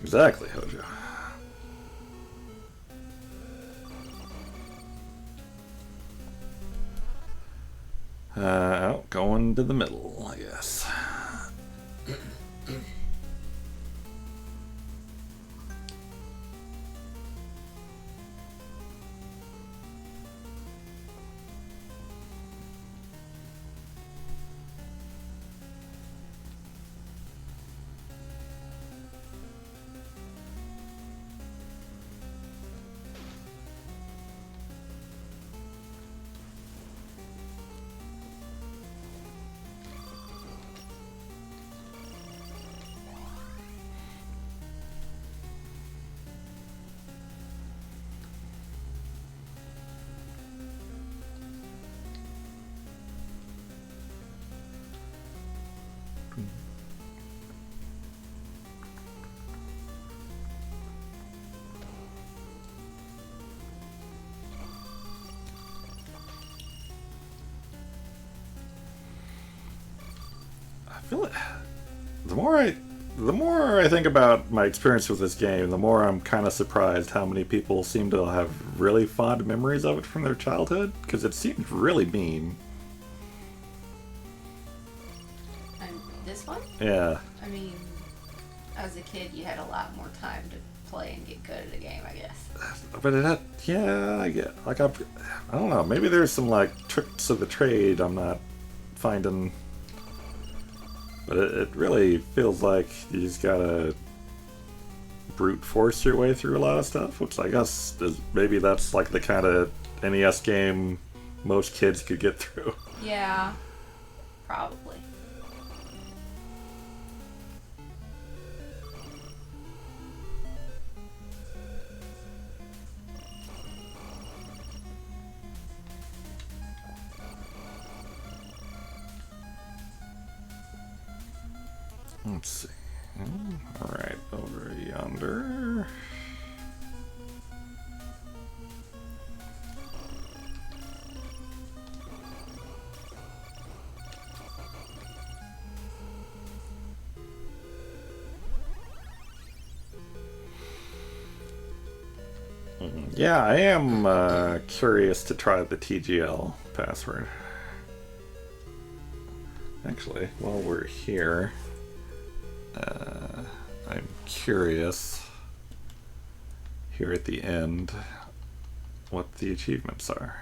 Exactly, Hojo. Going to the middle, I guess. I feel it. The more I think about my experience with this game, the more I'm kind of surprised how many people seem to have really fond memories of it from their childhood, because it seems really mean. And this one? Yeah. I mean, as a kid, you had a lot more time to play and get good at a game, I guess. But it had, yeah, I get, like, I don't know, maybe there's some, like, tricks of the trade I'm not finding. But it really feels like you just gotta brute force your way through a lot of stuff, which I guess is, maybe that's like the kind of NES game most kids could get through. Yeah, probably. Let's see. Alright, over yonder. Yeah, I am curious to try the TGL password. Actually, while we're here, I'm curious here at the end what the achievements are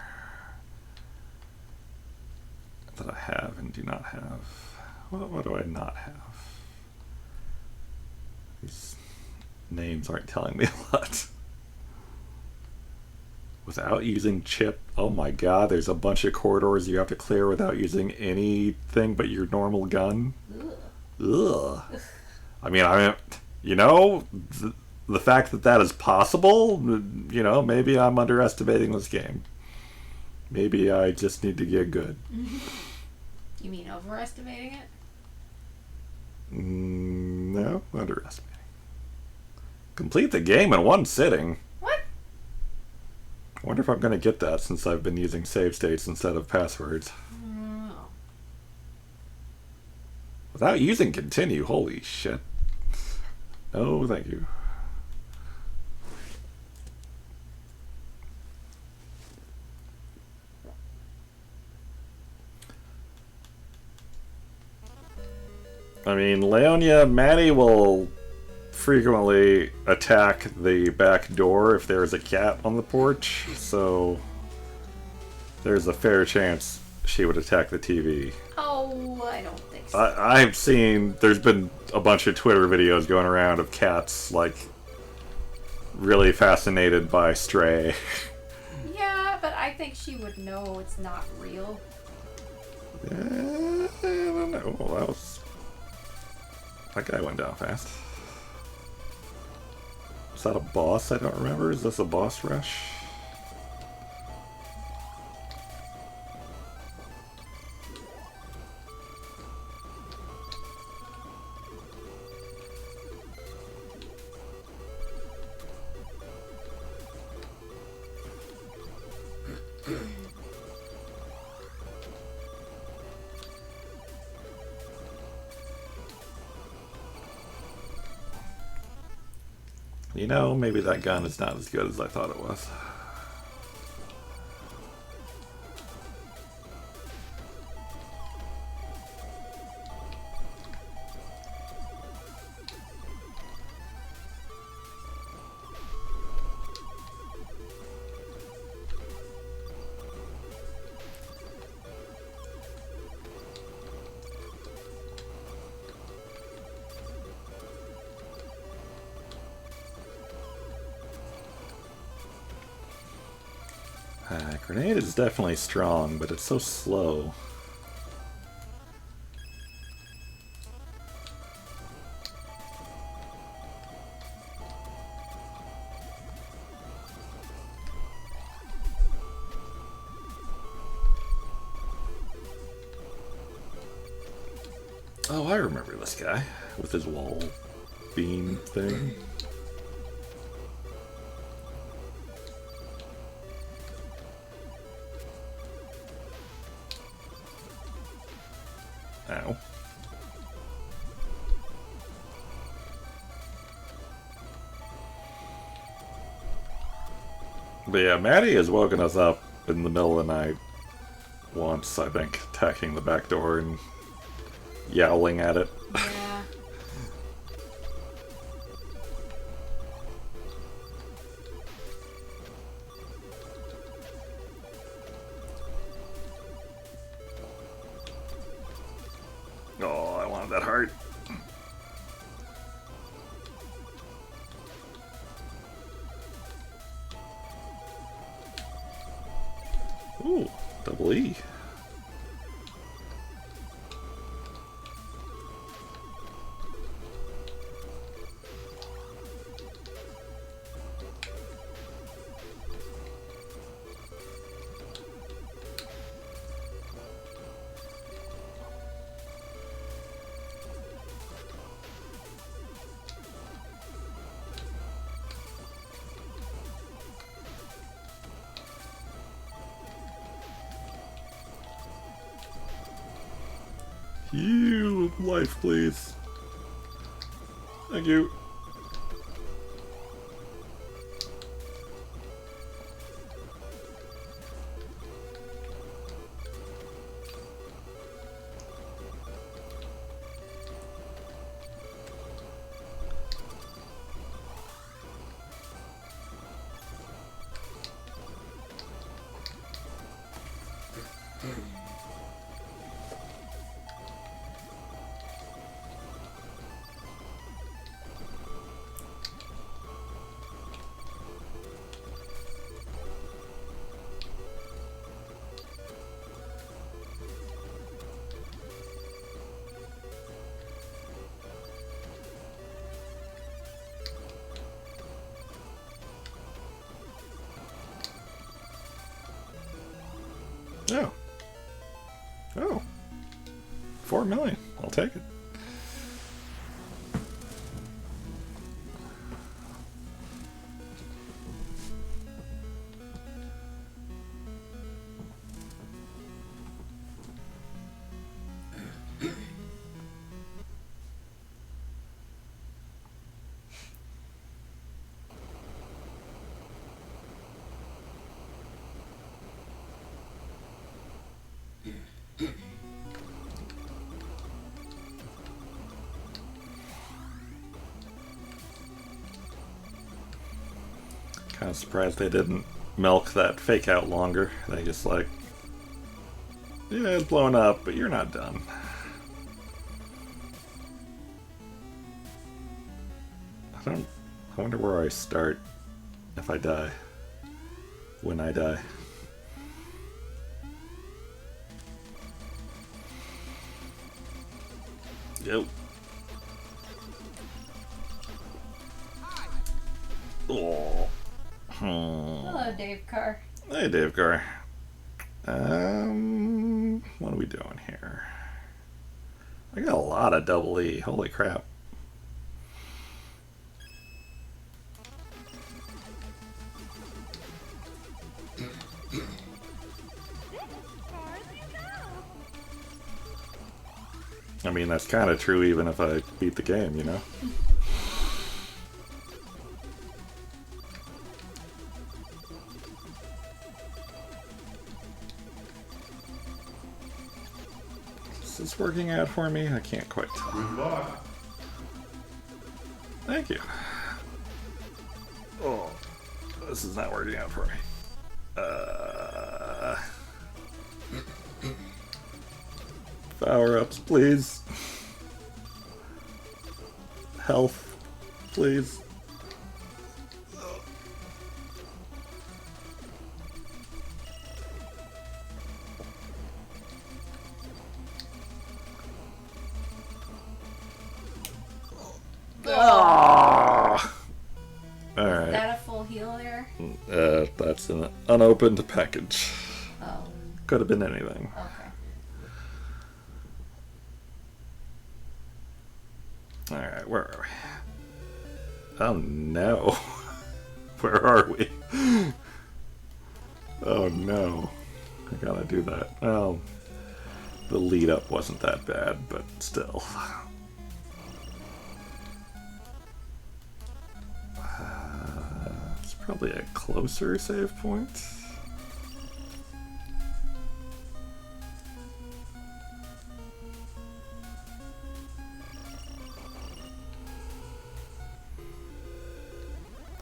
that I have and do not have. What do I not have? These names aren't telling me a lot. Without using chip, oh my god, there's a bunch of corridors you have to clear without using anything but your normal gun. Ugh. I mean, you know, the fact that that is possible, you know, maybe I'm underestimating this game. Maybe I just need to get good. You mean overestimating it? No, underestimating. Complete the game in one sitting. What? I wonder if I'm going to get that since I've been using save states instead of passwords. Oh. Without using continue, holy shit. No, thank you. I mean, Leonia, Maddie will frequently attack the back door if there's a cat on the porch, so there's a fair chance she would attack the TV. Oh, I don't think so. I've seen, there's been a bunch of Twitter videos going around of cats, like, really fascinated by Stray. Yeah, but I think she would know it's not real. I don't know. Well, that guy went down fast. Is that a boss? I don't remember. Is this a boss rush? You know, maybe that gun is not as good as I thought it was. Grenade is definitely strong, but it's so slow. Oh, I remember this guy with his wall beam thing. Ow. But yeah, Maddie has woken us up in the middle of the night once, I think, attacking the back door and yowling at it. Yeah. Oh, I wanted that heart. Ooh, Double E. You life, please. Thank you. Oh. Oh. 4 million. I'll take it. Kind of surprised they didn't milk that fake out longer. They just like, yeah, it's blown up, but you're not done. I wonder where I start if I die. When I die. Yep. Oh. Hello, Dave Carr. Hey, Dave Carr. What are we doing here? I got a lot of double E. Holy crap. I mean, that's kind of true even if I beat the game, you know? Is this working out for me? I can't quite tell. Good luck. Thank you. Oh, this is not working out for me. Power-ups, please. Health, please. Oh. All right. Is that a full heal there? That's an unopened package. Oh, Could have been anything. okay. Alright, where are we? Oh no. Where are we? Oh no. I gotta do that. Well, the lead up wasn't that bad, but still. It's probably a closer save point.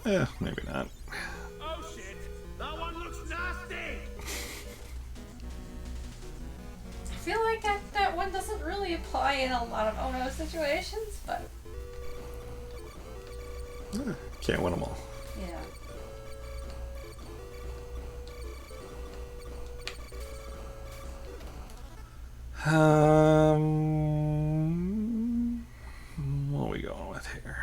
Yeah, maybe not. Oh shit! That one looks nasty! I feel like that one doesn't really apply in a lot of oh no situations, but Can't win them all. yeah. What are we going with here?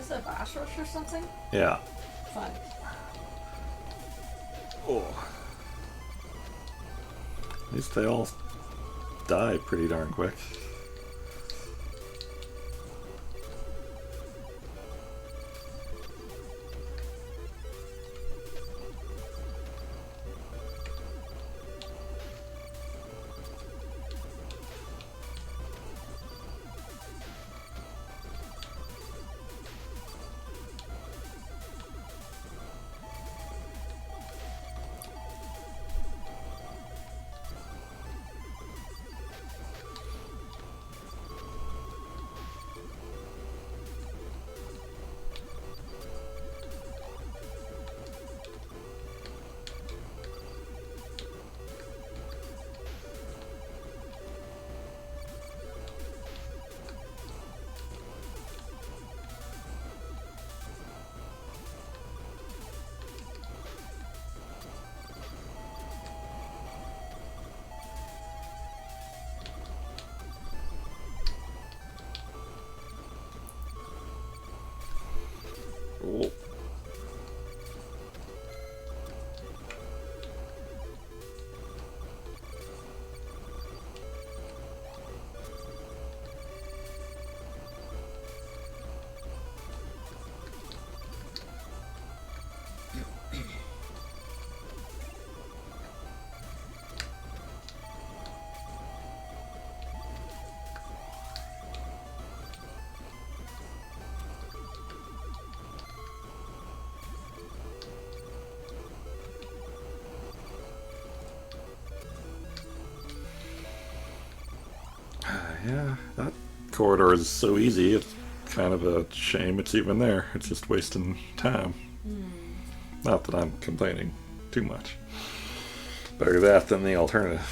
Is this a boss rush or something? Yeah. Fun. Oh. At least they all die pretty darn quick. Oh. Yeah, that corridor is so easy. It's kind of a shame it's even there. It's just wasting time. Not that I'm complaining too much. Better that than the alternative.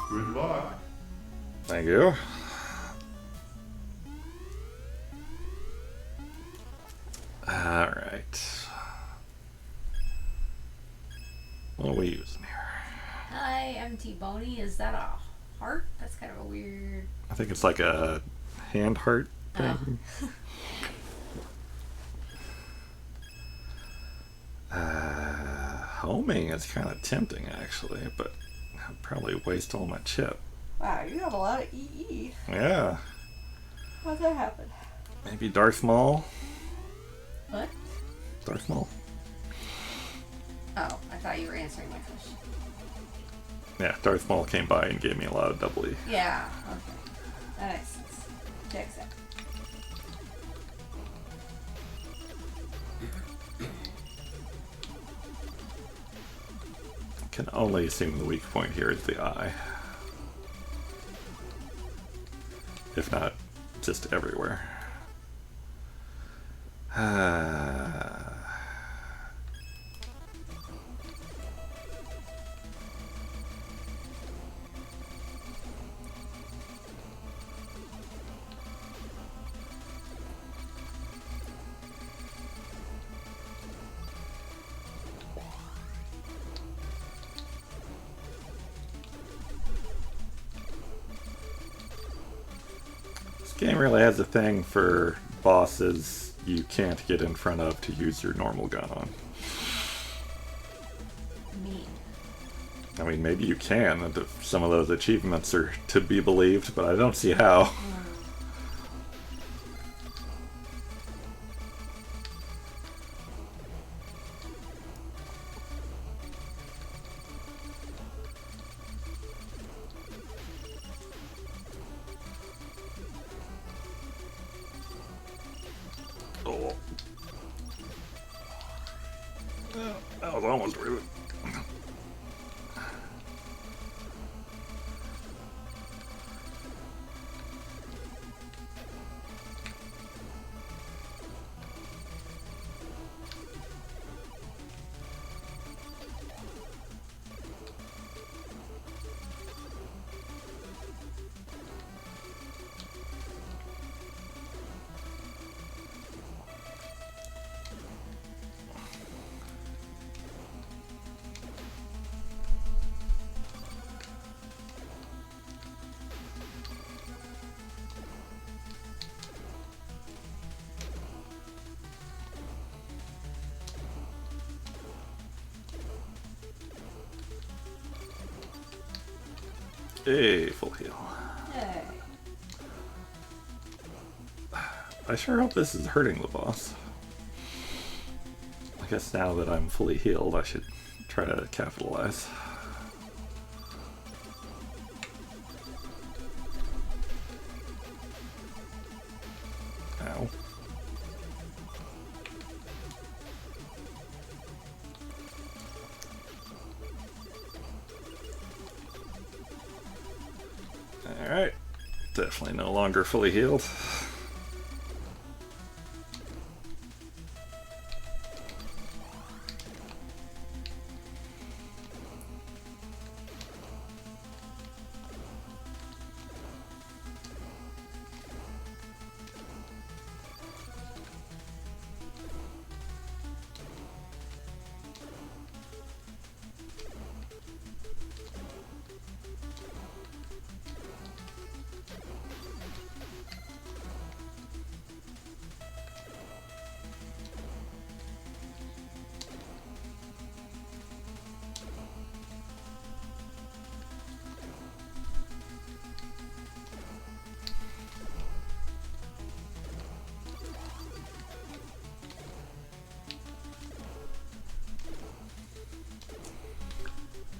Good luck. Thank you. Alright. What are we using here? Hi, I'm T-Boney. Is that a heart? That's kind of a weird... I think it's like a hand heart thing. Homing is kind of tempting, actually, but I'd probably waste all my chip. Wow, you have a lot of EE. Yeah. How'd that happen? Maybe Darth Maul? What? Darth Maul? Oh, I thought you were answering my question. Yeah, Darth Maul came by and gave me a lot of double E. Yeah, okay. That makes sense. Checks out. Can only assume the weak point here is the eye. If not, just everywhere. This game really has a thing for bosses you can't get in front of to use your normal gun on. Mean. I mean, maybe you can, and if some of those achievements are to be believed, but I don't see how. Oh. That was almost rude. Hey, full heal. Hey. I sure hope this is hurting the boss. I guess now that I'm fully healed, I should try to capitalize. Ow. Alright. Definitely no longer fully healed.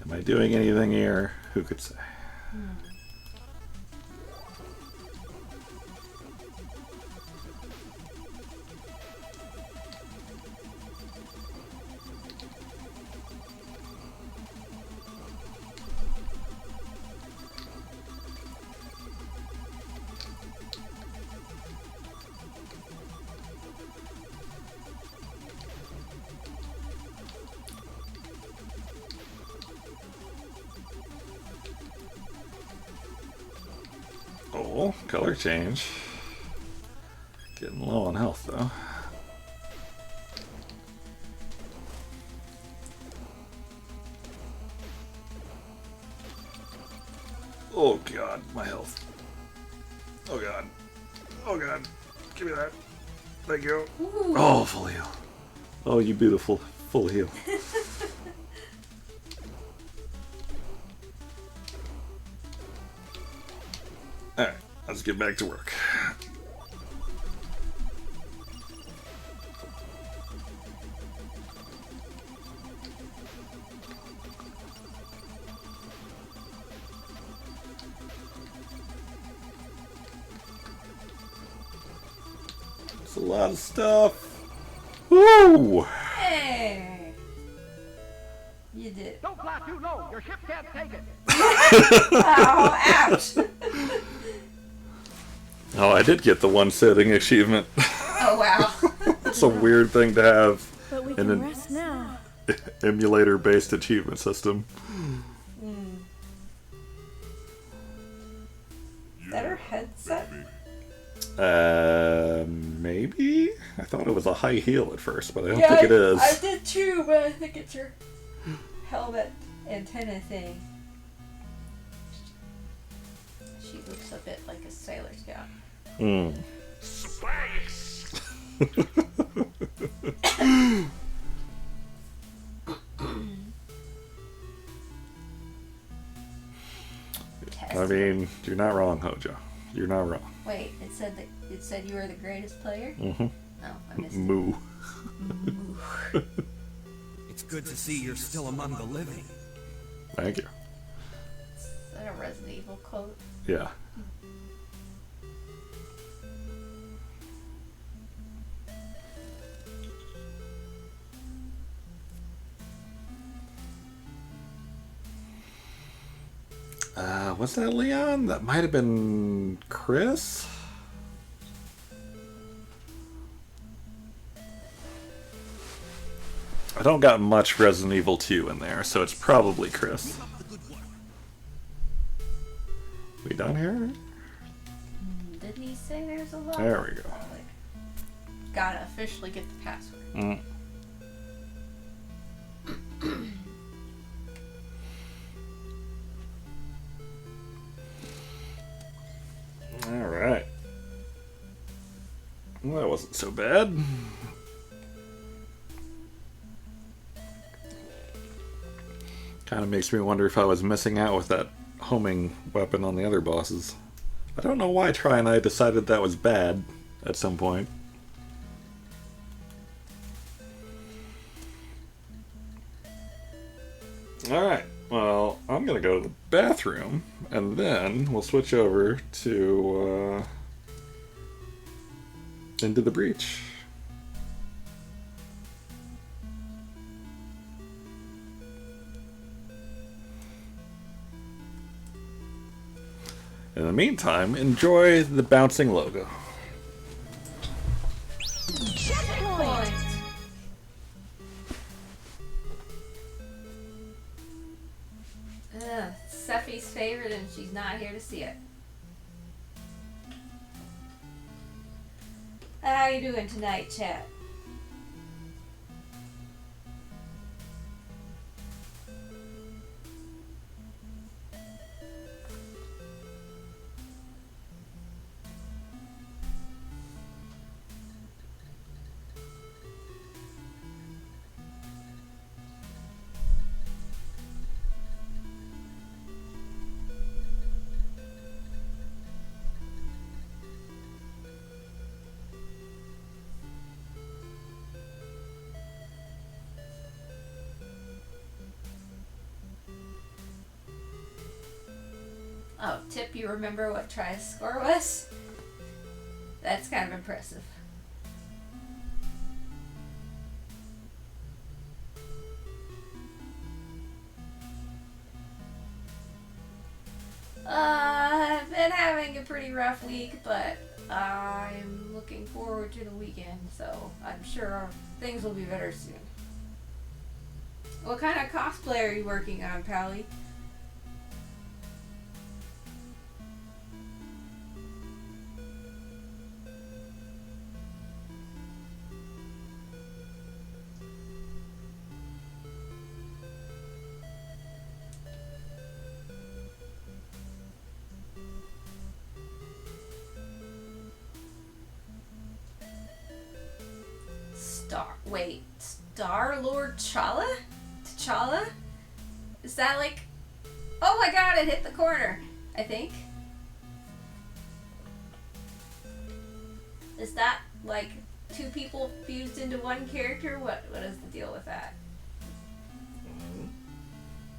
Am I doing anything here? Who could say? Oh, color change. Getting low on health though. Oh god, my health. Oh god. Oh god. Give me that. Thank you. Ooh. Oh, full heal. Oh, you beautiful. Full heal. Alright, let's get back to work. It's a lot of stuff. Woo! Hey. You did. Don't fly too low. Your ship can't take it. Oh, ouch! Oh, I did get the one sitting achievement. Oh, wow. That's a weird thing to have But we in can an rest now. emulator-based achievement system. Is that her headset? Maybe? I thought it was a high heel at first, but I don't think it is. I did too, but I think it's her helmet antenna thing. She looks a bit like a Sailor Scout. Space. I mean, you're not wrong, Hojo. You're not wrong. Wait, it said you were the greatest player? Mm-hmm. Oh, I missed it. Moo. It's good to see you're still among the living. Thank you. Is that a Resident Evil quote? Yeah. Was that Leon? That might have been Chris? I don't got much Resident Evil 2 in there, so it's probably Chris. We done here? Didn't he say there's a lot? There we go. Gotta officially get the password. Alright. Well, that wasn't so bad. Kind of makes me wonder if I was missing out with that homing weapon on the other bosses. I don't know why Try and I decided that was bad at some point. Alright, well, I'm gonna go to the bathroom, and then we'll switch over to, Into the Breach. In the meantime, enjoy the bouncing logo. Checkpoint! Ugh, Seffi's favorite and she's not here to see it. How you doing tonight, chat? Oh, Tip, you remember what Try's score was? That's kind of impressive. I've been having a pretty rough week, but I'm looking forward to the weekend, so I'm sure things will be better soon. What kind of cosplay are you working on, Pally? Wait, Star Lord T'Challa? T'Challa? Is that like... Oh my god, it hit the corner, I think. Is that like two people fused into one character? What is the deal with that?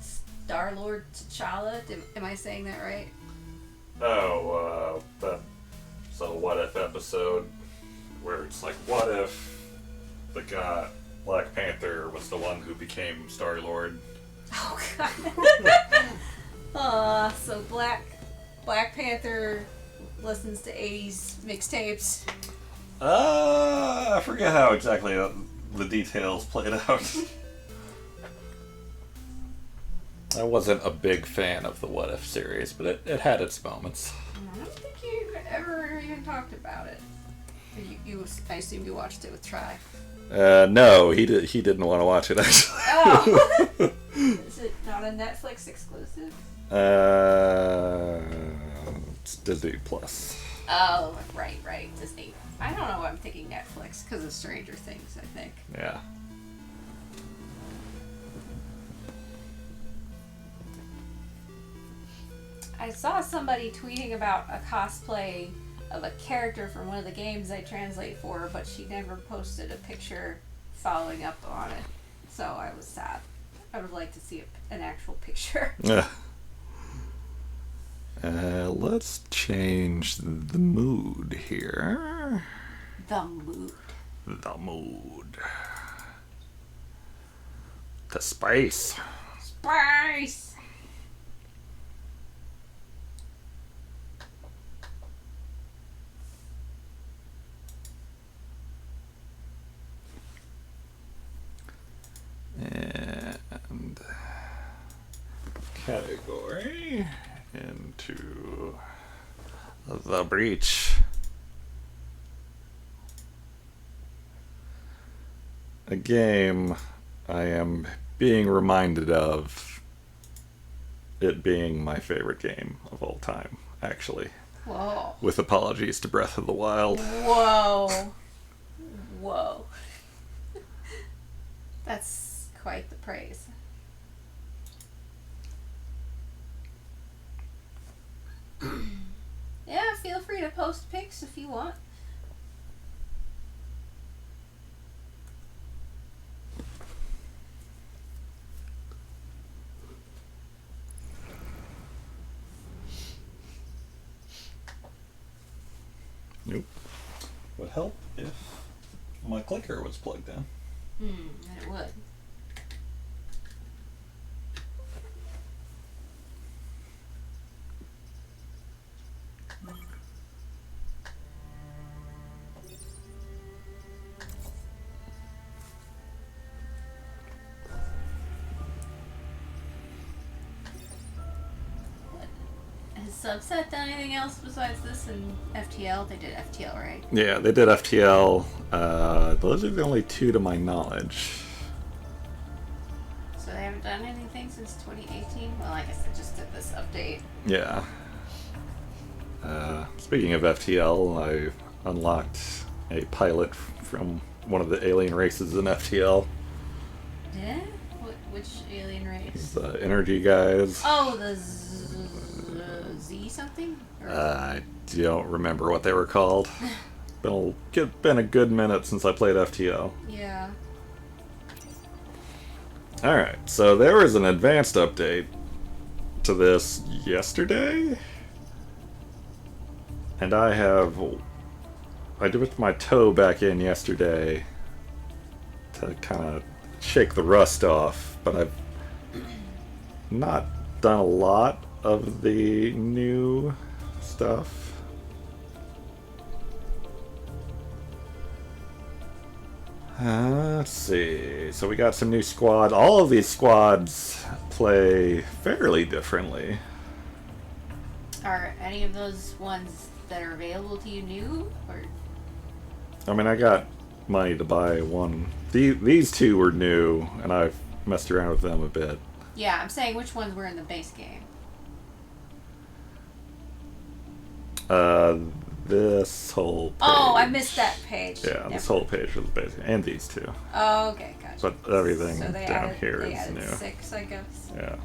Star Lord T'Challa? Am I saying that right? Oh, that's a what if episode where it's like, what if the guy Black Panther was the one who became Star-Lord? Oh god. So Black Panther listens to 80s mixtapes. I forget how exactly the details played out. I wasn't a big fan of the What If series, but it had its moments. I don't think you ever even talked about it. I assume you watched it with Try. No, he didn't want to watch it, actually. Oh! Is it not a Netflix exclusive? It's Disney Plus. Oh, right, Disney. I don't know why I'm thinking Netflix, because of Stranger Things, I think. Yeah. I saw somebody tweeting about a cosplay of a character from one of the games I translate for, but she never posted a picture following up on it. So I was sad. I would like to see an actual picture. Let's change the mood here. The mood. The mood. To space. Space! And category into the breach. A game I am being reminded of it being my favorite game of all time, actually. Whoa. With apologies to Breath of the Wild. Whoa. Whoa. That's quite the praise. Yeah, feel free to post pics if you want. Nope. Would help if my clicker was plugged in. It would. Has Subset done anything else besides this and FTL? They did FTL, right? Yeah, they did FTL. Those are the only two to my knowledge. So they haven't done anything since 2018? Well, I guess they just did this update. Yeah. Speaking of FTL, I unlocked a pilot from one of the alien races in FTL. Yeah? Which alien race? The energy guys. Oh, the Z something? Or I don't remember what they were called. Been a good minute since I played FTL. yeah. Alright, so there was an advanced update to this yesterday. And I dipped my toe back in yesterday to kind of shake the rust off, but I've not done a lot of the new stuff. Let's see. So we got some new squads. All of these squads play fairly differently. Are any of those ones that are available to you new? Or I mean, I got money to buy one. These two were new, and I've messed around with them a bit. yeah, I'm saying which ones were in the base game. This whole page. Oh, I missed that page. Yeah, this whole page was basic, and these two. Oh, okay, gotcha. But everything so they down added, here they is added new. 6, I guess. Yeah.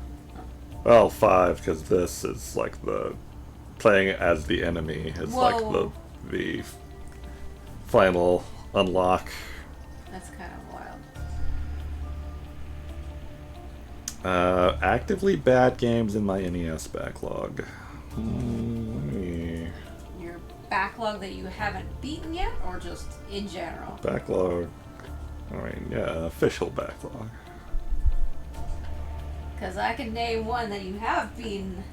Well, 5, because this is like the playing as the enemy is like Whoa. the final unlock. That's kind of wild. Actively bad games in my NES backlog. Your backlog that you haven't beaten yet, or just in general? Backlog. I mean, yeah, official backlog. Because I can name one that you have been.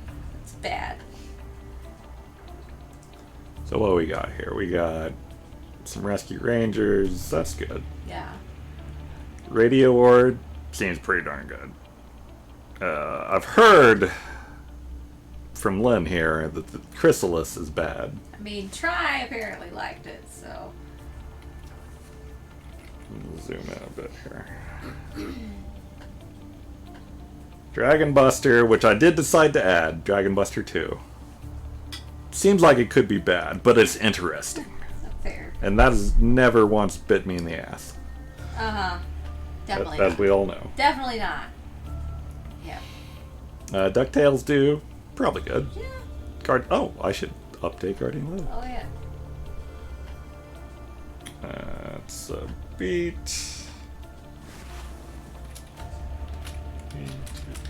It's bad. So what we got here? We got some rescue rangers. That's good. Yeah. Radio ward seems pretty darn good. I've heard from Lynn here that the chrysalis is bad. I mean, Try apparently liked it, so. Zoom in a bit here. Dragon Buster, which I did decide to add, Dragon Buster 2. Seems like it could be bad, but it's interesting. Fair. And that has never once bit me in the ass. Uh-huh. Definitely As not. we all know. Definitely not. Yeah. DuckTales do. Probably good. Yeah. Oh, I should update Guardian Live. Oh, yeah. That's a beat.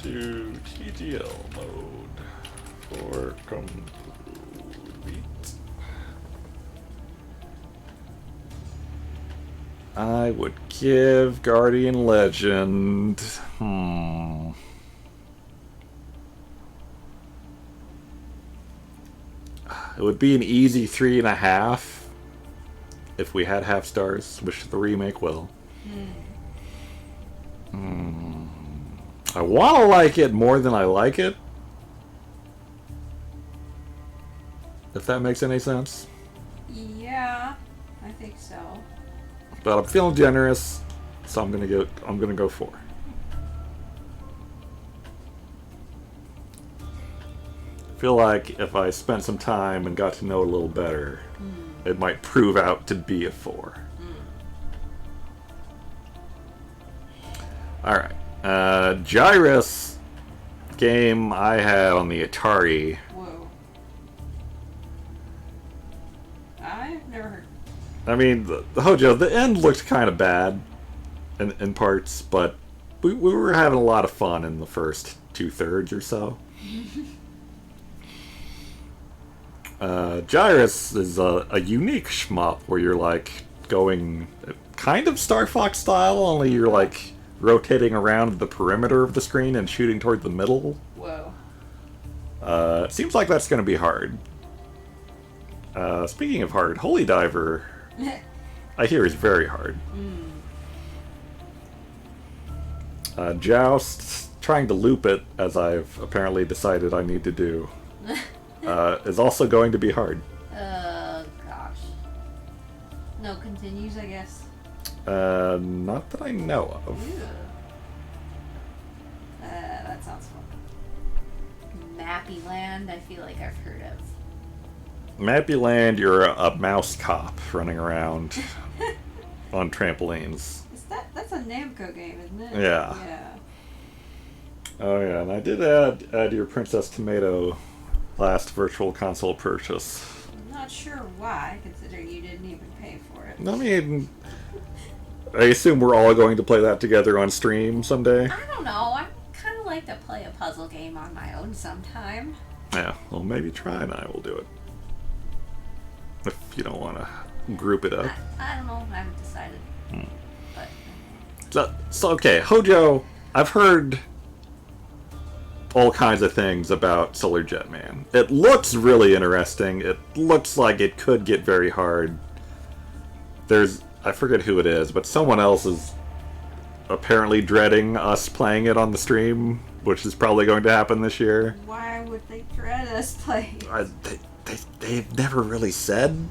To TGL mode for complete. I would give Guardian Legend. It would be an easy 3.5 if we had half stars, which the remake will. I want to like it more than I like it. If that makes any sense. Yeah, I think so. But I'm feeling generous, so I'm gonna go 4. I feel like if I spent some time and got to know it a little better, it might prove out to be a 4. Alright. Gyrus game I had on the Atari. Whoa. I've never heard. I mean, the Hojo, the end looked kind of bad in parts, but we were having a lot of fun in the first 2/3 or so. Gyrus is a unique shmup where you're like going kind of Star Fox style, only you're like rotating around the perimeter of the screen and shooting toward the middle. Whoa. It seems like that's going to be hard. Speaking of hard, Holy Diver, I hear is very hard. Joust, trying to loop it, as I've apparently decided I need to do, is also going to be hard. Gosh. No continues, I guess. Not that I know of. Ew. That sounds fun. Mappy Land, I feel like I've heard of. Mappy Land, you're a mouse cop running around on trampolines. That's a Namco game, isn't it? Yeah. Yeah. Oh yeah, and I did add your Princess Tomato last virtual console purchase. I'm not sure why, considering you didn't even pay for it. I mean, I assume we're all going to play that together on stream someday. I don't know. I kind of like to play a puzzle game on my own sometime. Yeah, well, maybe Try and I will do it. If you don't want to group it up. I don't know. I haven't decided. But So okay, Hojo, I've heard all kinds of things about Solar Jet Man. It looks really interesting. It looks like it could get very hard. I forget who it is, but someone else is apparently dreading us playing it on the stream, which is probably going to happen this year. why would they dread us playing? They've never really said.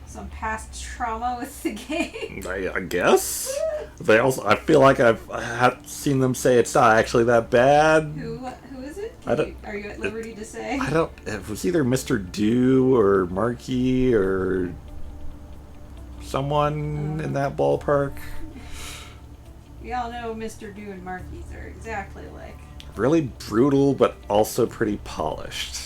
Some past trauma with the game. I guess. I feel like I've seen them say it's not actually that bad. Who is it? Are you at liberty to say? It was either Mr. Dew or Marky or someone in that ballpark. We all know Mr. Dew and Marky's are exactly like. Really brutal, but also pretty polished.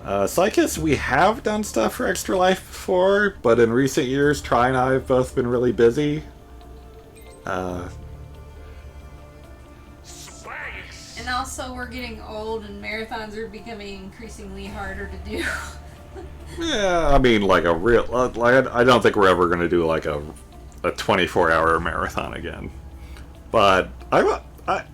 Psychus, we have done stuff for Extra Life before, but in recent years, Try and I have both been really busy. And also, we're getting old, and marathons are becoming increasingly harder to do. Yeah, I mean, like a real. Like, I don't think we're ever going to do like a 24-hour marathon again. But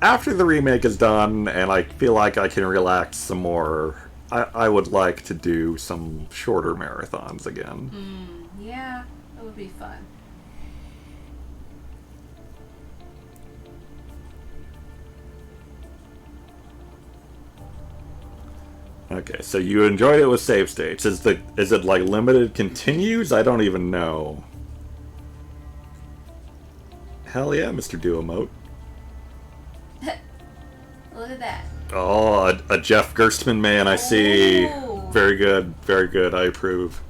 after the remake is done and I feel like I can relax some more, I would like to do some shorter marathons again. Yeah, that would be fun. Okay, so you enjoyed it with save states. Is it like limited continues? I don't even know. Hell yeah, Mr. Do emote. Look at that. Oh, a Jeff Gerstmann man, I see. Ooh. Very good, very good. I approve.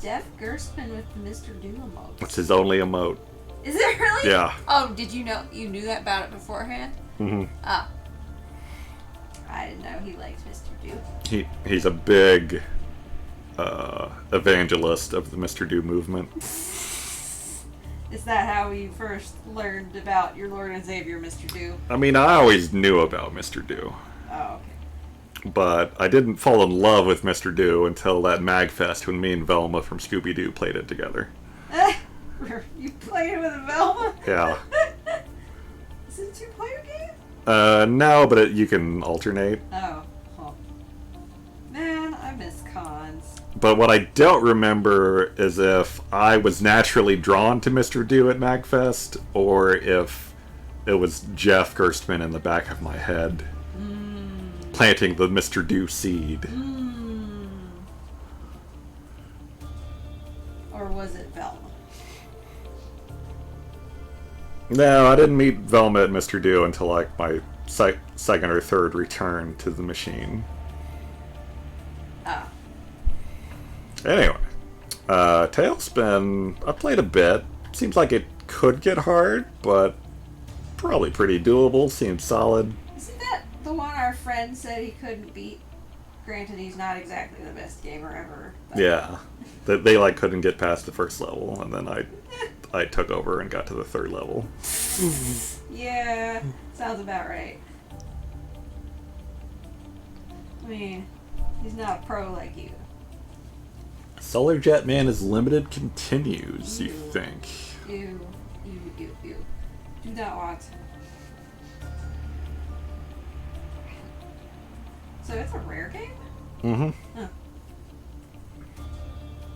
Jeff Gerstmann with the Mr. Do emote. It's his only emote. Is it really? Yeah. Oh, did you know you knew that about it beforehand? Hmm. Oh. I didn't know he liked Mr. Do. He's a big evangelist of the Mr. Do movement. Is that how you first learned about your Lord and Savior, Mr. Do? I mean, I always knew about Mr. Do, Oh, okay. but I didn't fall in love with Mr. Do until that MagFest when me and Velma from Scooby-Doo played it together. You played with Velma? Yeah. Is it a two-player game? No, but you can alternate. Oh. Huh. Man, I miss cons. But what I don't remember is if I was naturally drawn to Mr. Do at MagFest, or if it was Jeff Gerstmann in the back of my head planting the Mr. Do seed. Or was it Velma? No, I didn't meet Velma at Mr. Do until like my second or third return to the machine. Ah. Anyway, Tailspin, I played a bit. Seems like it could get hard, but probably pretty doable. Seems solid. Isn't that the one our friend said he couldn't beat? Granted, he's not exactly the best gamer ever. But... Yeah, they like couldn't get past the first level, and then I took over and got to the third level. Yeah, sounds about right. I mean, he's not a pro like you. Solar Jet Man is limited continues, you Ew. think? Ew. Do not want. So it's a rare game? Mm-hmm. Huh.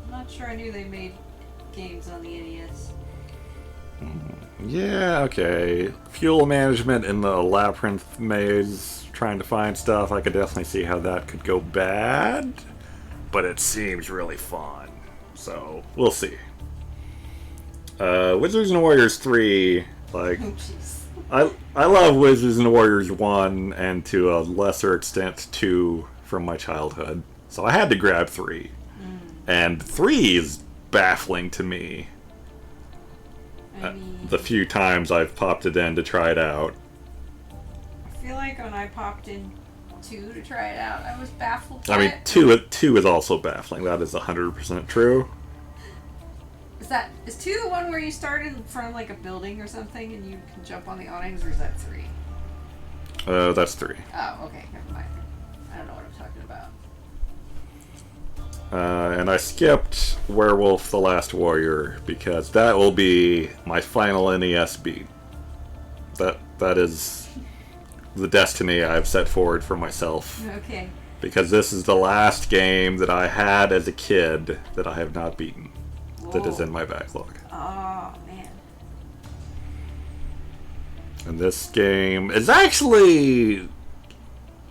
I'm not sure I knew they made games on the NES. Yeah, okay. Fuel management in the labyrinth maze, trying to find stuff, I could definitely see how that could go bad. But it seems really fun. So, we'll see. Wizards and Warriors 3, like, Oh, jeez. I love Wizards and Warriors 1 and to a lesser extent 2 from my childhood. So I had to grab 3. And 3 is baffling to me. I mean, The few times I've popped it in to try it out. I feel like when I popped in 2 to try it out, I was baffled by I mean, it. 2 is also baffling. That is 100% true. Is 2 the one where you start in front of like a building or something and you can jump on the awnings, or is that 3? That's 3. Oh, okay, never mind. I don't know what I'm talking about. And I skipped Werewolf the Last Warrior because that will be my final NES beat. That is the destiny I've set forward for myself. Okay. Because this is the last game that I had as a kid that I have not beaten. That is Whoa. in my backlog. Oh, man. And this game is actually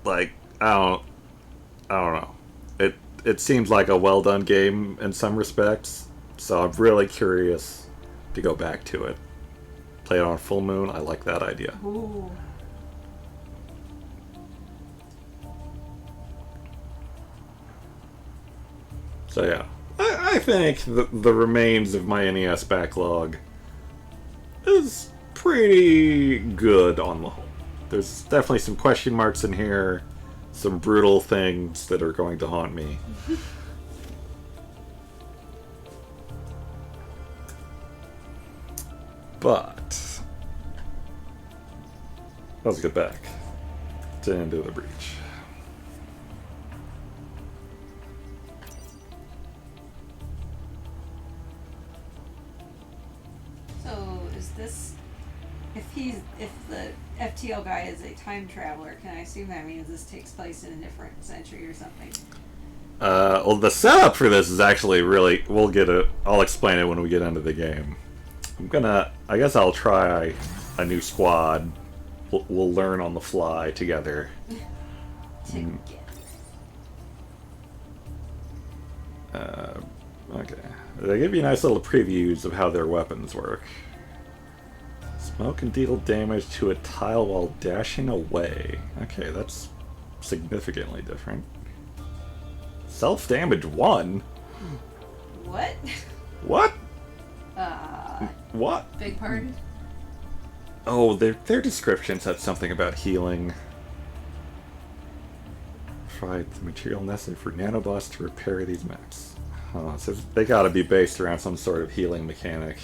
like I don't know. It seems like a well done game in some respects. So I'm really curious to go back to it. Play it on full moon. I like that idea. Ooh. So yeah, I think the remains of my NES backlog is pretty good on the whole. There's definitely some question marks in here, some brutal things that are going to haunt me. But let's get back to Into the Breach. if the FTL guy is a time traveler, can I assume that means this takes place in a different century or something? Well, the setup for this is actually really. I'll explain it when we get into the game. I guess I'll try a new squad. We'll learn on the fly together. Together. Okay. They give you nice little previews of how their weapons work. Smoke can deal damage to a tile while dashing away. Okay, that's significantly different. Self-damage 1? What? What? Uh, What? big pardon? Oh, their description said something about healing. Provide the material necessary for nanobots to repair these maps. Huh, so they gotta be based around some sort of healing mechanic.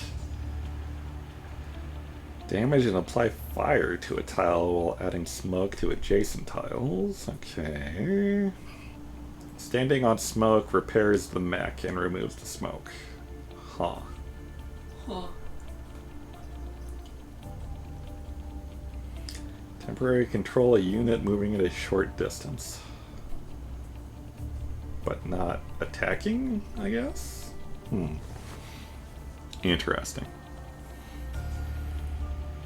Damage and apply fire to a tile while adding smoke to adjacent tiles. Okay. Standing on smoke repairs the mech and removes the smoke. Huh. Huh. Temporary control a unit moving at a short distance. But not attacking, I guess? Interesting.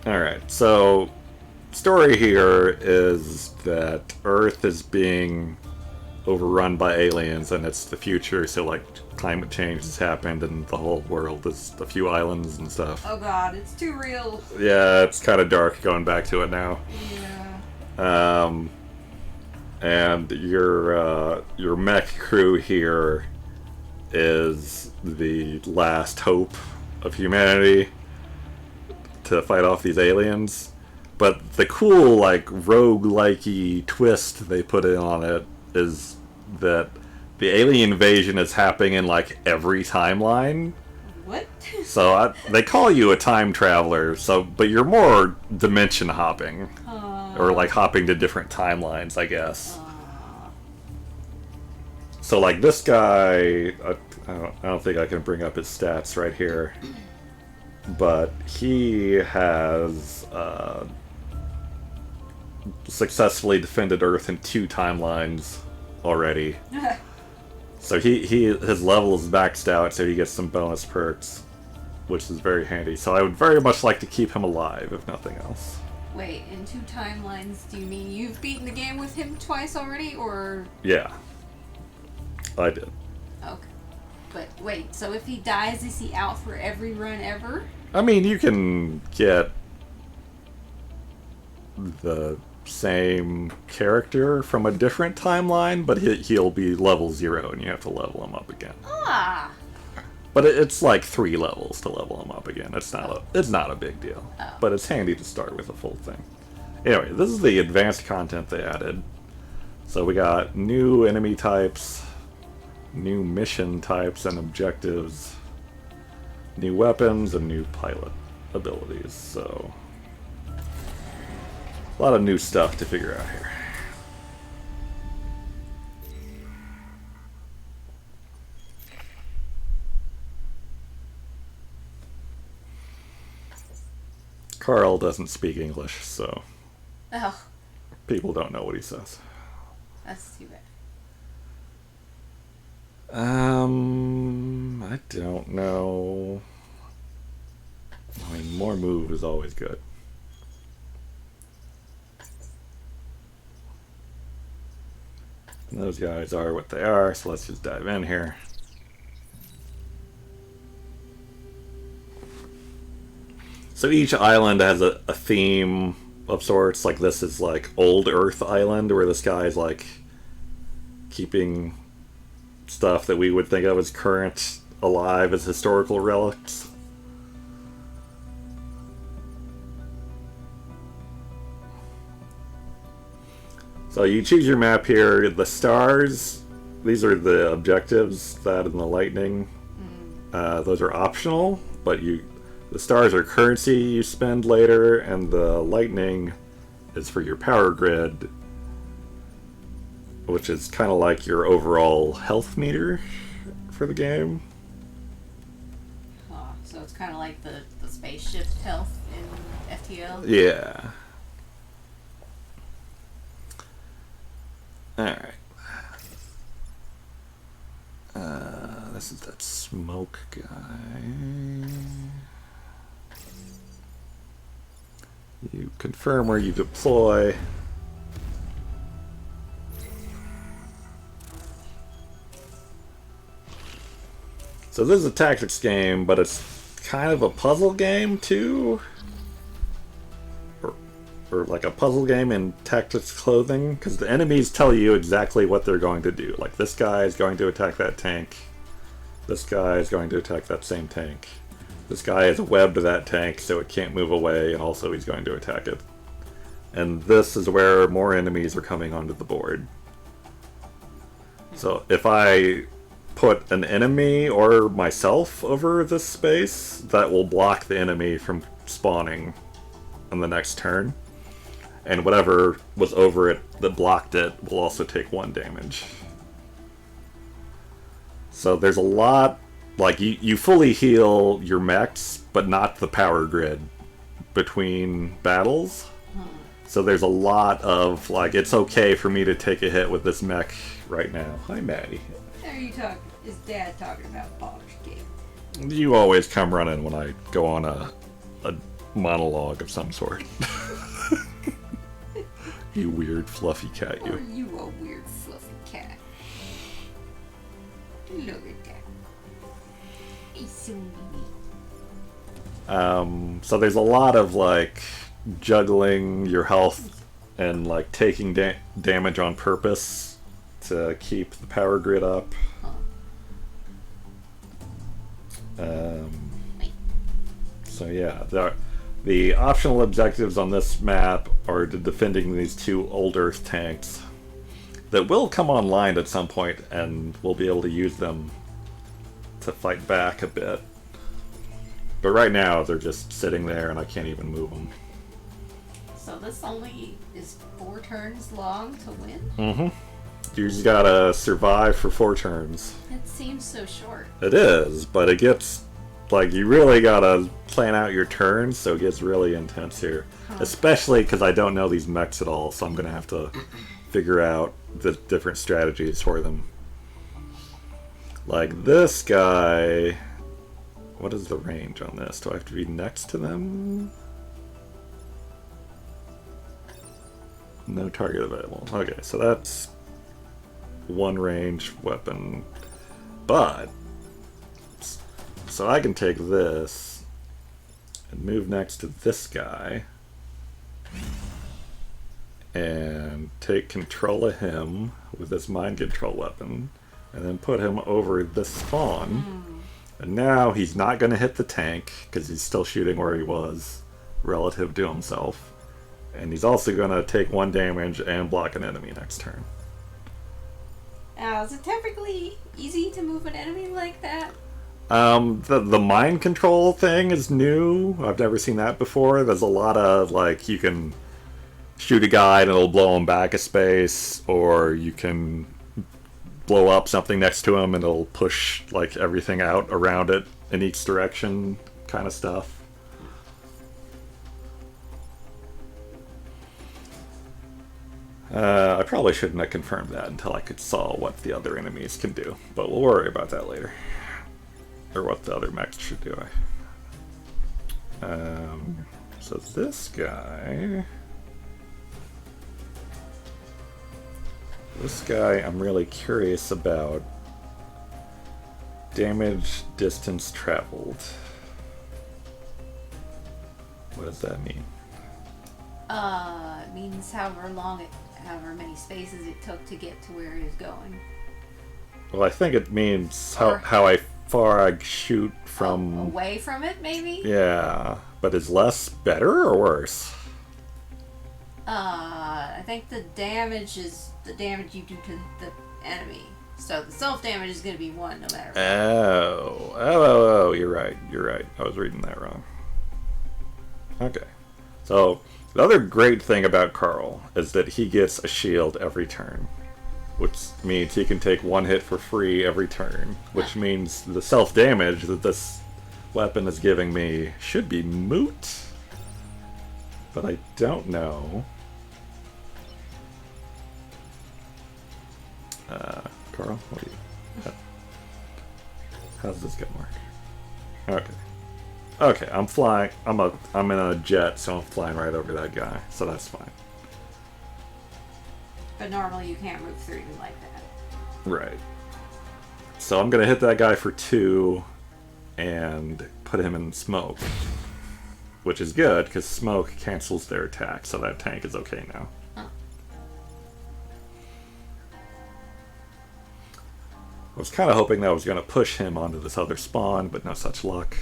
Alright, so story here is that Earth is being overrun by aliens and it's the future, so like climate change has happened and the whole world is a few islands and stuff. Oh god, it's too real. Yeah, it's kind of dark going back to it now. Yeah. And your mech crew here is the last hope of humanity to fight off these aliens. But the cool, like, rogue-likey twist they put in on it is that the alien invasion is happening in, like, every timeline. What? So they call you a time traveler, but you're more dimension hopping. Or, like, hopping to different timelines, I guess. So, like, this guy, I don't think I can bring up his stats right here. But he has successfully defended Earth in 2 timelines already. So his level is maxed out, so he gets some bonus perks, which is very handy. So I would very much like to keep him alive, if nothing else. Wait, in 2 timelines, do you mean you've beaten the game with him twice already, or...? Yeah. I did. Okay. But wait, so if he dies, is he out for every run ever? I mean, you can get the same character from a different timeline, but he'll be level 0 and you have to level him up again. Ah! But it's like 3 levels to level him up again. It's not a big deal. Oh. But it's handy to start with a full thing. Anyway, this is the advanced content they added. So we got new enemy types, new mission types and objectives, new weapons, and new pilot abilities. So a lot of new stuff to figure out here. Carl doesn't speak English, so Oh, people don't know what he says. that's too bad. I don't know. I mean, more move is always good. And those guys are what they are, so let's just dive in here. So each island has a theme of sorts. Like this is like Old Earth Island, where this guy's like keeping stuff that we would think of as current alive as historical relics. So you choose your map here. The stars, these are the objectives. That and the lightning, those are optional, but the stars are currency you spend later, and the lightning is for your power grid, which is kind of like your overall health meter for the game. So it's kind of like the spaceship health in FTL. Yeah. Alright. This is that smoke guy. You confirm where you deploy. So this is a tactics game, but it's kind of a puzzle game too. Or like a puzzle game in tactics clothing, because the enemies tell you exactly what they're going to do. Like, this guy is going to attack that tank. This guy is going to attack that same tank. This guy is webbed to that tank, so it can't move away, and also he's going to attack it. And this is where more enemies are coming onto the board. So if I put an enemy or myself over this space, that will block the enemy from spawning on the next turn. And whatever was over it that blocked it will also take 1 damage. So there's a lot, like, you fully heal your mechs, but not the power grid between battles. So there's a lot of, like, it's okay for me to take a hit with this mech right now. Hi, Maddie. Are you talking? Is Dad talking about Baldur's Gate? You always come running when I go on a monologue of some sort. You weird fluffy cat, you. Or you a weird fluffy cat. Look at that. He's so wee. So there's a lot of, like, juggling your health and, like, taking damage on purpose to keep the power grid up. So yeah, the optional objectives on this map are defending these 2 old Earth tanks that will come online at some point, and we'll be able to use them to fight back a bit. But right now, they're just sitting there, and I can't even move them. So this only is 4 turns long to win? Mm-hmm. You just gotta survive for 4 turns. It seems so short. It is, but it gets, like, you really gotta plan out your turns, so it gets really intense here. Especially because I don't know these mechs at all, so I'm gonna have to figure out the different strategies for them. Like, this guy... What is the range on this? Do I have to be next to them? No target available. Okay, so that's 1 range weapon. But... So I can take this and move next to this guy and take control of him with this mind control weapon, and then put him over this spawn. And now he's not going to hit the tank because he's still shooting where he was relative to himself. And he's also going to take 1 damage and block an enemy next turn. Is it typically easy to move an enemy like that? The mind control thing is new. I've never seen that before. There's a lot of, like, you can shoot a guy and it'll blow him back a space, or you can blow up something next to him and it'll push, like, everything out around it in each direction kind of stuff. I probably shouldn't have confirmed that until I saw what the other enemies can do, but we'll worry about that later. Or what the other mechs should do. So this guy... I'm really curious about. Damage distance traveled. What does that mean? It means however many spaces it took to get to where he was going. Well, I think it means how far I shoot from... Away from it, maybe? Yeah, but is less better or worse? I think the damage is the damage you do to the enemy. So the self-damage is going to be 1 no matter what. Oh, you're right. I was reading that wrong. Okay. So, the other great thing about Carl is that he gets a shield every turn. Which means he can take 1 hit for free every turn. Which means the self-damage that this weapon is giving me should be moot. But I don't know. Carl, what do you... How's this gonna work? Okay. Okay, I'm flying. I'm in a jet, so I'm flying right over that guy, so that's fine. But normally you can't move through them like that. Right. So I'm gonna hit that guy for 2 and put him in smoke. Which is good, because smoke cancels their attack, so that tank is okay now. Huh. I was kind of hoping that was going to push him onto this other spawn, but no such luck.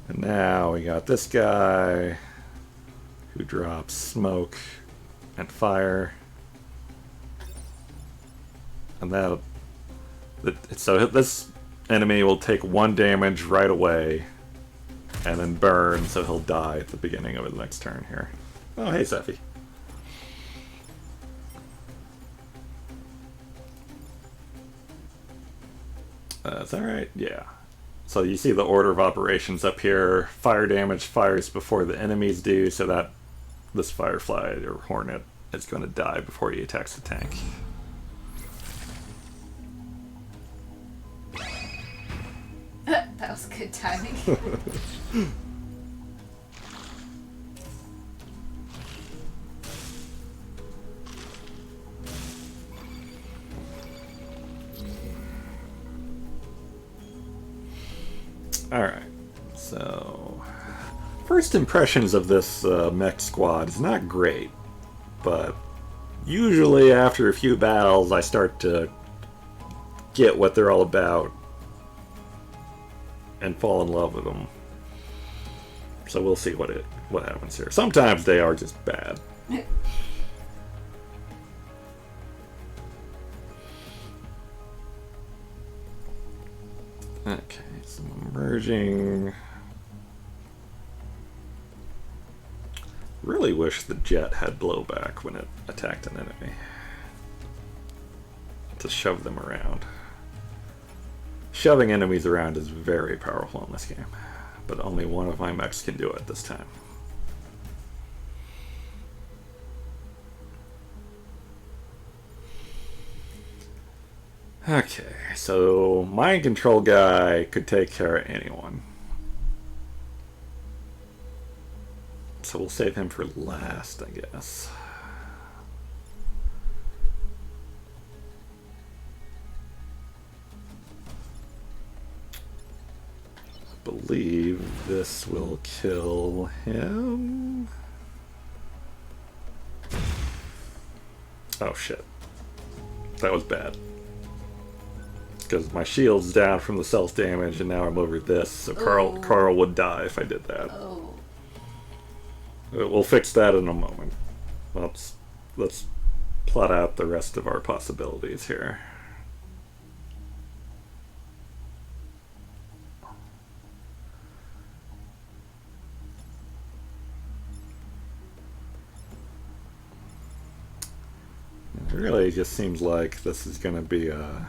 And now we got this guy who drops smoke and fire. And so this enemy will take 1 damage right away and then burn, so he'll die at the beginning of the next turn here. Oh, hey, Sephi. Is that right? Yeah. So you see the order of operations up here. Fire damage fires before the enemies do, so that this Firefly or Hornet is going to die before he attacks the tank. That was good timing. Alright, so... First impressions of this mech squad is not great, but usually after a few battles I start to get what they're all about and fall in love with them. So we'll see what happens here. Sometimes they are just bad. Okay, so merging. Really wish the jet had blowback when it attacked an enemy. To shove them around. Shoving enemies around is very powerful in this game, but only one of my mechs can do it this time. Okay, so mind control guy could take care of anyone. So we'll save him for last, I guess. I believe this will kill him. Oh shit. That was bad. Because my shield's down from the self damage and now I'm over this, so Carl would die if I did that. Oh. We'll fix that in a moment. Let's plot out the rest of our possibilities here. It really just seems like this is going to be a...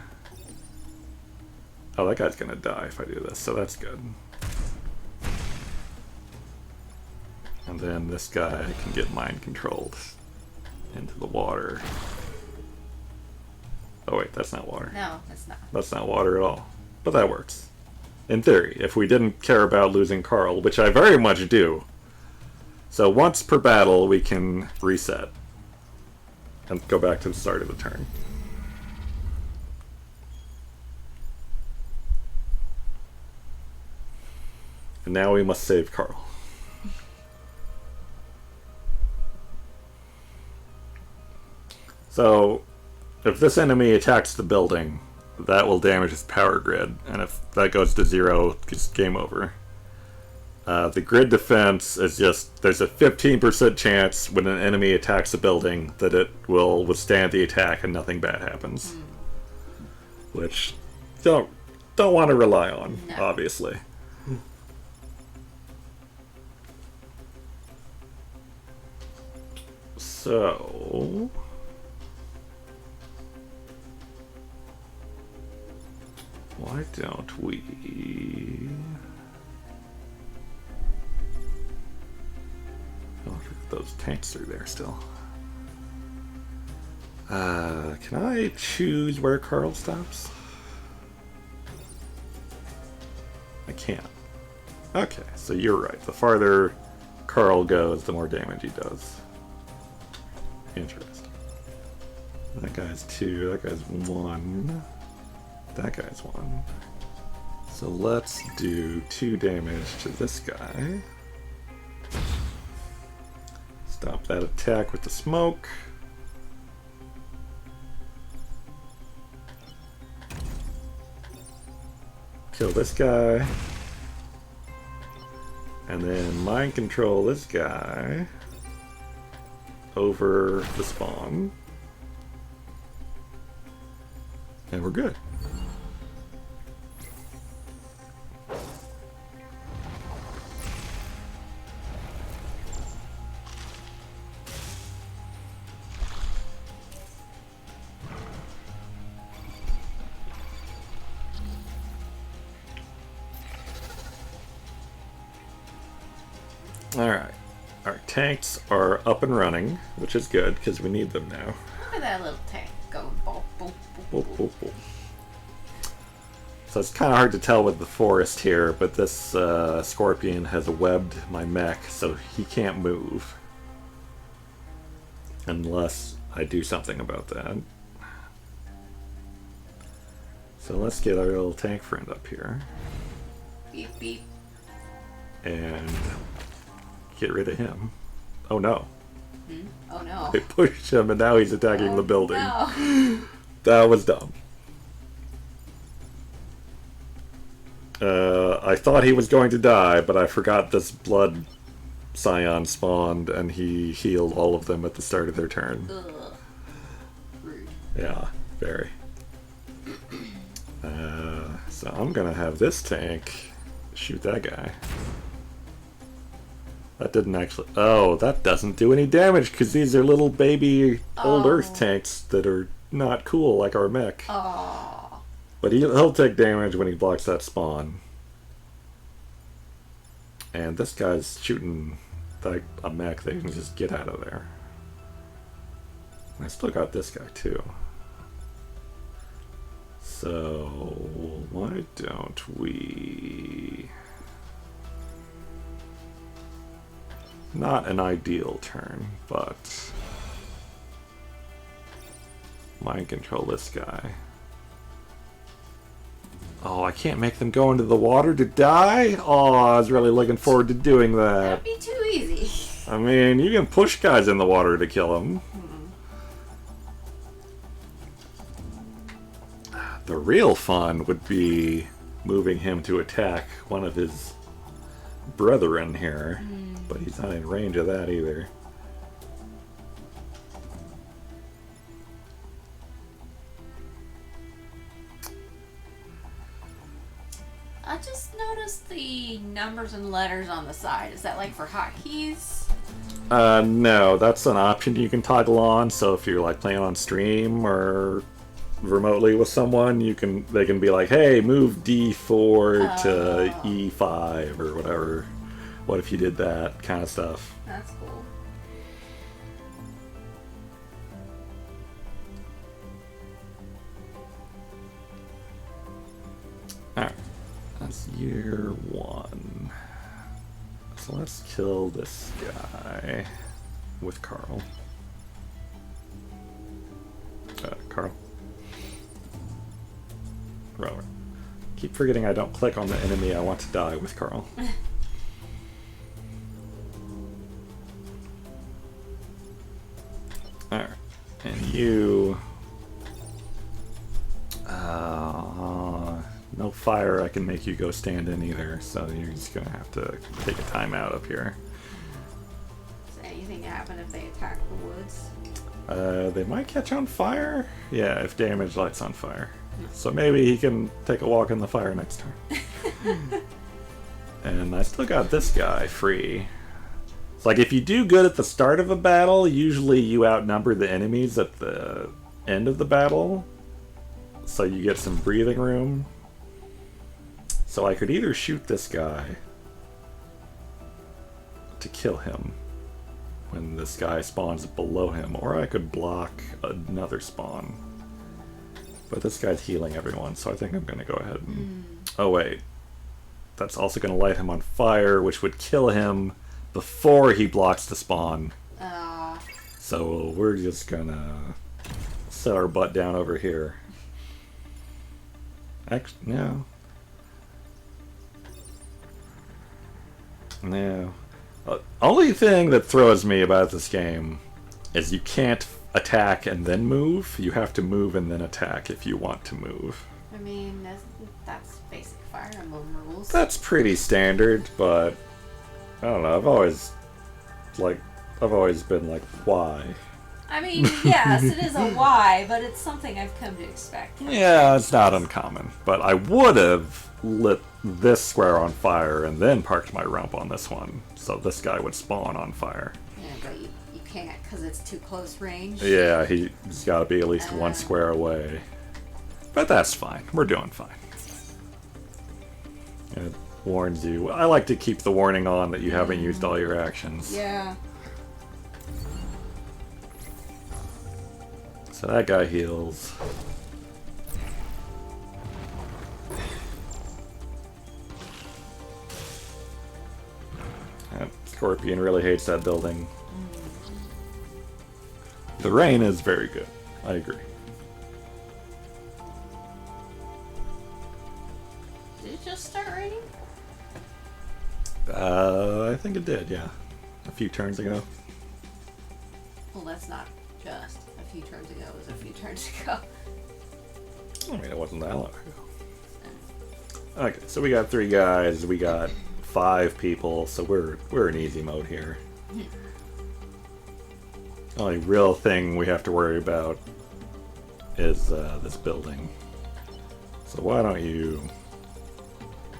Oh, that guy's going to die if I do this, so that's good. And then this guy can get mind controlled into the water. Oh wait, that's not water. No, that's not. That's not water at all. But that works. In theory, if we didn't care about losing Carl, which I very much do. So once per battle, we can reset. And go back to the start of the turn. And now we must save Carl. So, if this enemy attacks the building, that will damage its power grid, and if that goes to 0, it's game over. The grid defense is just, there's a 15% chance when an enemy attacks a building that it will withstand the attack and nothing bad happens. Which, don't want to rely on, No. obviously. So... why don't we... those tanks through there still. Can I choose where Carl stops? I can't. Okay, so you're right. The farther Carl goes, the more damage he does. Interesting. That guy's 2, that guy's 1. That guy's 1. So let's do 2 damage to this guy. Stop that attack with the smoke. Kill this guy. And then mind control this guy over the spawn. And we're good. Alright, our tanks are up and running, which is good because we need them now. Look at that little tank going boom, boom, boom, Boop, boop, boop. So it's kind of hard to tell with the forest here, but this scorpion has webbed my mech, so he can't move. Unless I do something about that. So let's get our little tank friend up here. Beep, beep. And get rid of him. Oh no. Oh no. I pushed him and now he's attacking the building. No. That was dumb. I thought he was going to die, but I forgot this blood scion spawned and he healed all of them at the start of their turn. Ugh. Rude. Yeah, very. So I'm gonna have this tank shoot that guy. That didn't actually... Oh, that doesn't do any damage because these are little baby old Earth tanks that are not cool like our mech. Oh. But he'll take damage when he blocks that spawn. And this guy's shooting like a mech that can just get out of there. And I still got this guy too. So why don't we... Not an ideal turn, but mind control this guy. Oh, I can't make them go into the water to die? Oh, I was really looking forward to doing that. That'd be too easy. I mean, you can push guys in the water to kill them. The real fun would be moving him to attack one of his brethren here, but he's not in range of that either. I just noticed the numbers and letters on the side. Is that like for hotkeys? No, that's an option you can toggle on, so if you're like playing on stream or remotely with someone, they can be like, hey, move D4 to E5 or whatever. What if you did that kind of stuff? That's cool. Alright, that's year 1. So let's kill this guy with Carl. Carl. Rower. Keep forgetting I don't click on the enemy I want to die with Carl. Alright, and you... no fire I can make you go stand in either, so you're just gonna have to take a time out up here. Does anything happen if they attack the woods? They might catch on fire? Yeah, if damage lights on fire. So maybe he can take a walk in the fire next turn. And I still got this guy free. It's like if you do good at the start of a battle, usually you outnumber the enemies at the end of the battle. So you get some breathing room. So I could either shoot this guy to kill him, when this guy spawns below him, or I could block another spawn. But this guy's healing everyone, so I think I'm going to go ahead and... Oh, wait. That's also going to light him on fire, which would kill him before he blocks the spawn. So we're just going to set our butt down over here. Actually, no. No. Only thing that throws me about this game is you can't attack and then move. You have to move and then attack if you want to move. I mean, that's basic Fire Emblem rules. That's pretty standard, but I don't know. I've always been like, why? I mean, yes, it is a why, but it's something I've come to expect. Yeah, it's not uncommon. But I would have lit this square on fire and then parked my rump on this one, so this guy would spawn on fire. Yeah, but you can't because it's too close range. Yeah, he's got to be at least one square away. But that's fine. We're doing fine. It warns you. I like to keep the warning on that you haven't used all your actions. Yeah. So that guy heals. That Scorpion really hates that building. The rain is very good. I agree. Did it just start raining? I think it did, yeah. A few turns ago. Well, that's not just a few turns ago. It was a few turns ago. I mean, it wasn't that long ago. Okay, so we got 3 guys. We got 5 people, so we're in easy mode here. The only real thing we have to worry about is this building. So why don't you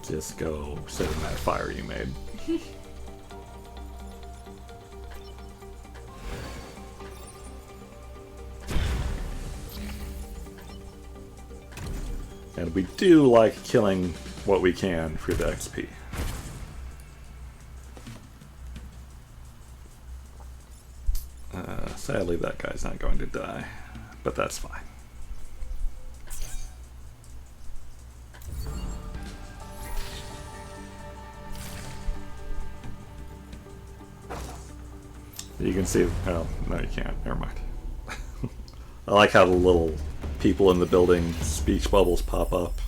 just go sit in that fire you made? And we do like killing what we can for the XP. Sadly, that guy's not going to die, but that's fine. You can see, oh, no you can't, never mind. I like how the little people in the building speech bubbles pop up.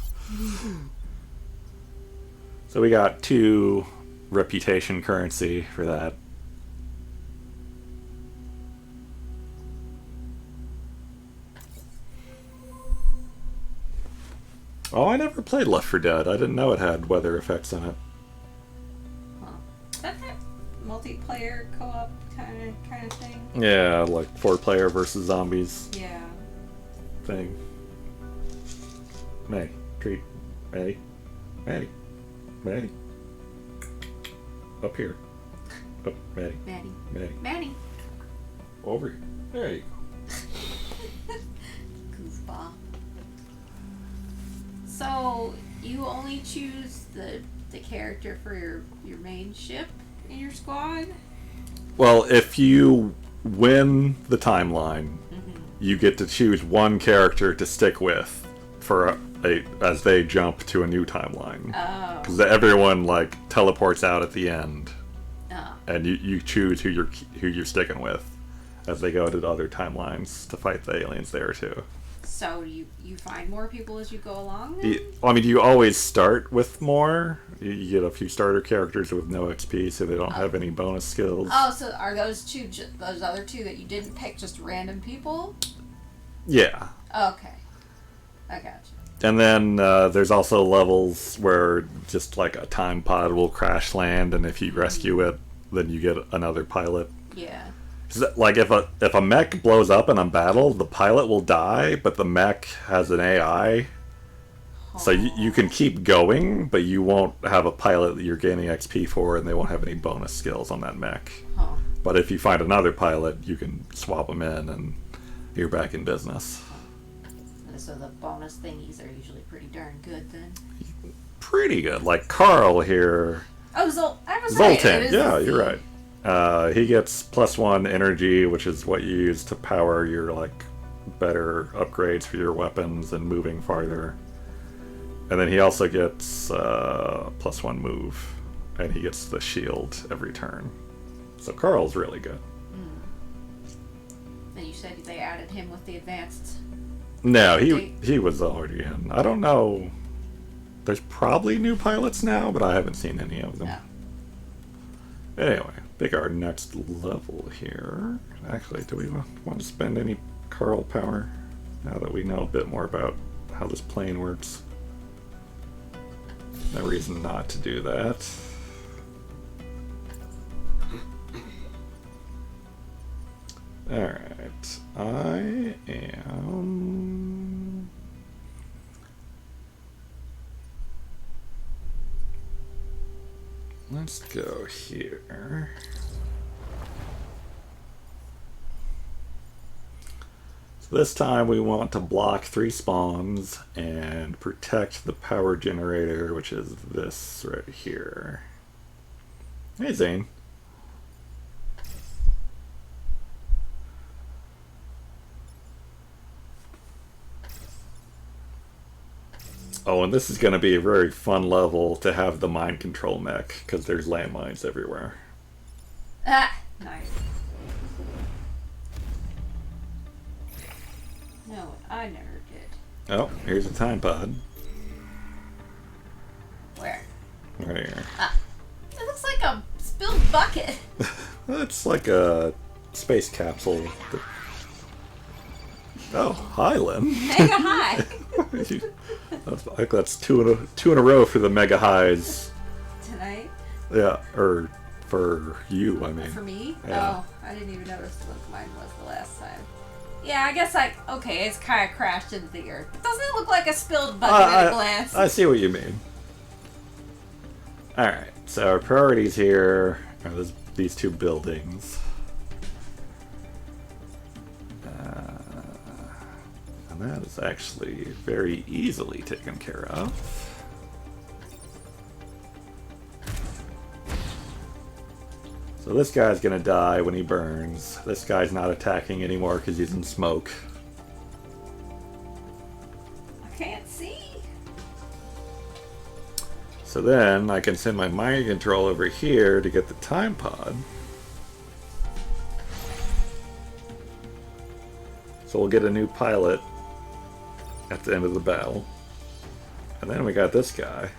So we got 2 reputation currency for that. Oh, I never played Left 4 Dead. I didn't know it had weather effects in it. Huh. Is that multiplayer co-op kind of thing? Yeah, like 4-player versus zombies Yeah. thing. Maddie, treat. Maddie. Maddie. Maddie. Up here. Up, Maddie. Maddie. Maddie. Maddie. Over here. There you go. Goofball. So you only choose the character for your main ship in your squad? Well, if you win the timeline, you get to choose one character to stick with for as they jump to a new timeline. Oh. Because everyone like teleports out at the end, Oh. and you choose who you're sticking with as they go to the other timelines to fight the aliens there too. So you find more people as you go along then? I mean, you always start with more. You get a few starter characters with no XP, so they don't have any bonus skills. Oh, so are those those other 2 that you didn't pick just random people? Yeah. Okay. I gotcha. And then there's also levels where just like a time pod will crash land, and if you rescue it, then you get another pilot. Yeah. Like if a mech blows up in a battle, the pilot will die, but the mech has an AI. So you can keep going, but you won't have a pilot that you're gaining XP for, and they won't have any bonus skills on that mech. Huh. But if you find another pilot, you can swap them in, and you're back in business. So the bonus thingies are usually pretty darn good then. Pretty good. Like Carl here. Oh, I was right. Zoltan. It is Yeah, the you're Z. right. He gets +1 energy, which is what you use to power your like better upgrades for your weapons and moving farther. And then he also gets +1 move, and he gets the shield every turn. So Carl's really good. And you said they added him with the advanced. No, update? he was already in. I don't know. There's probably new pilots now, but I haven't seen any of them. No. Anyway, pick our next level here. Actually, do we want to spend any Carl power now that we know a bit more about how this plane works? No reason not to do that. Alright, I am... Let's go here. So this time we want to block 3 spawns and protect the power generator, which is this right here. Hey Zane. Oh, and this is going to be a very fun level to have the mind control mech, because there's landmines everywhere. Ah, nice. No, I never did. Oh, here's a time pod. Where? Right here. Ah, it looks like a spilled bucket. It's like a space capsule. Oh, hi, Lynn. Mega high. I think that's two in a row for the mega highs. Tonight? Yeah, or for you, I mean. For me? Yeah. Oh, I didn't even notice what mine was the last time. Yeah, I guess okay, it's kind of crashed into the earth. Doesn't it look like a spilled bucket at a glance? I see what you mean. Alright, so our priorities here are these 2 buildings. And that is actually very easily taken care of. So this guy's gonna die when he burns. This guy's not attacking anymore because he's in smoke. I can't see. So then I can send my mind control over here to get the time pod. So we'll get a new pilot at the end of the battle. And then we got this guy.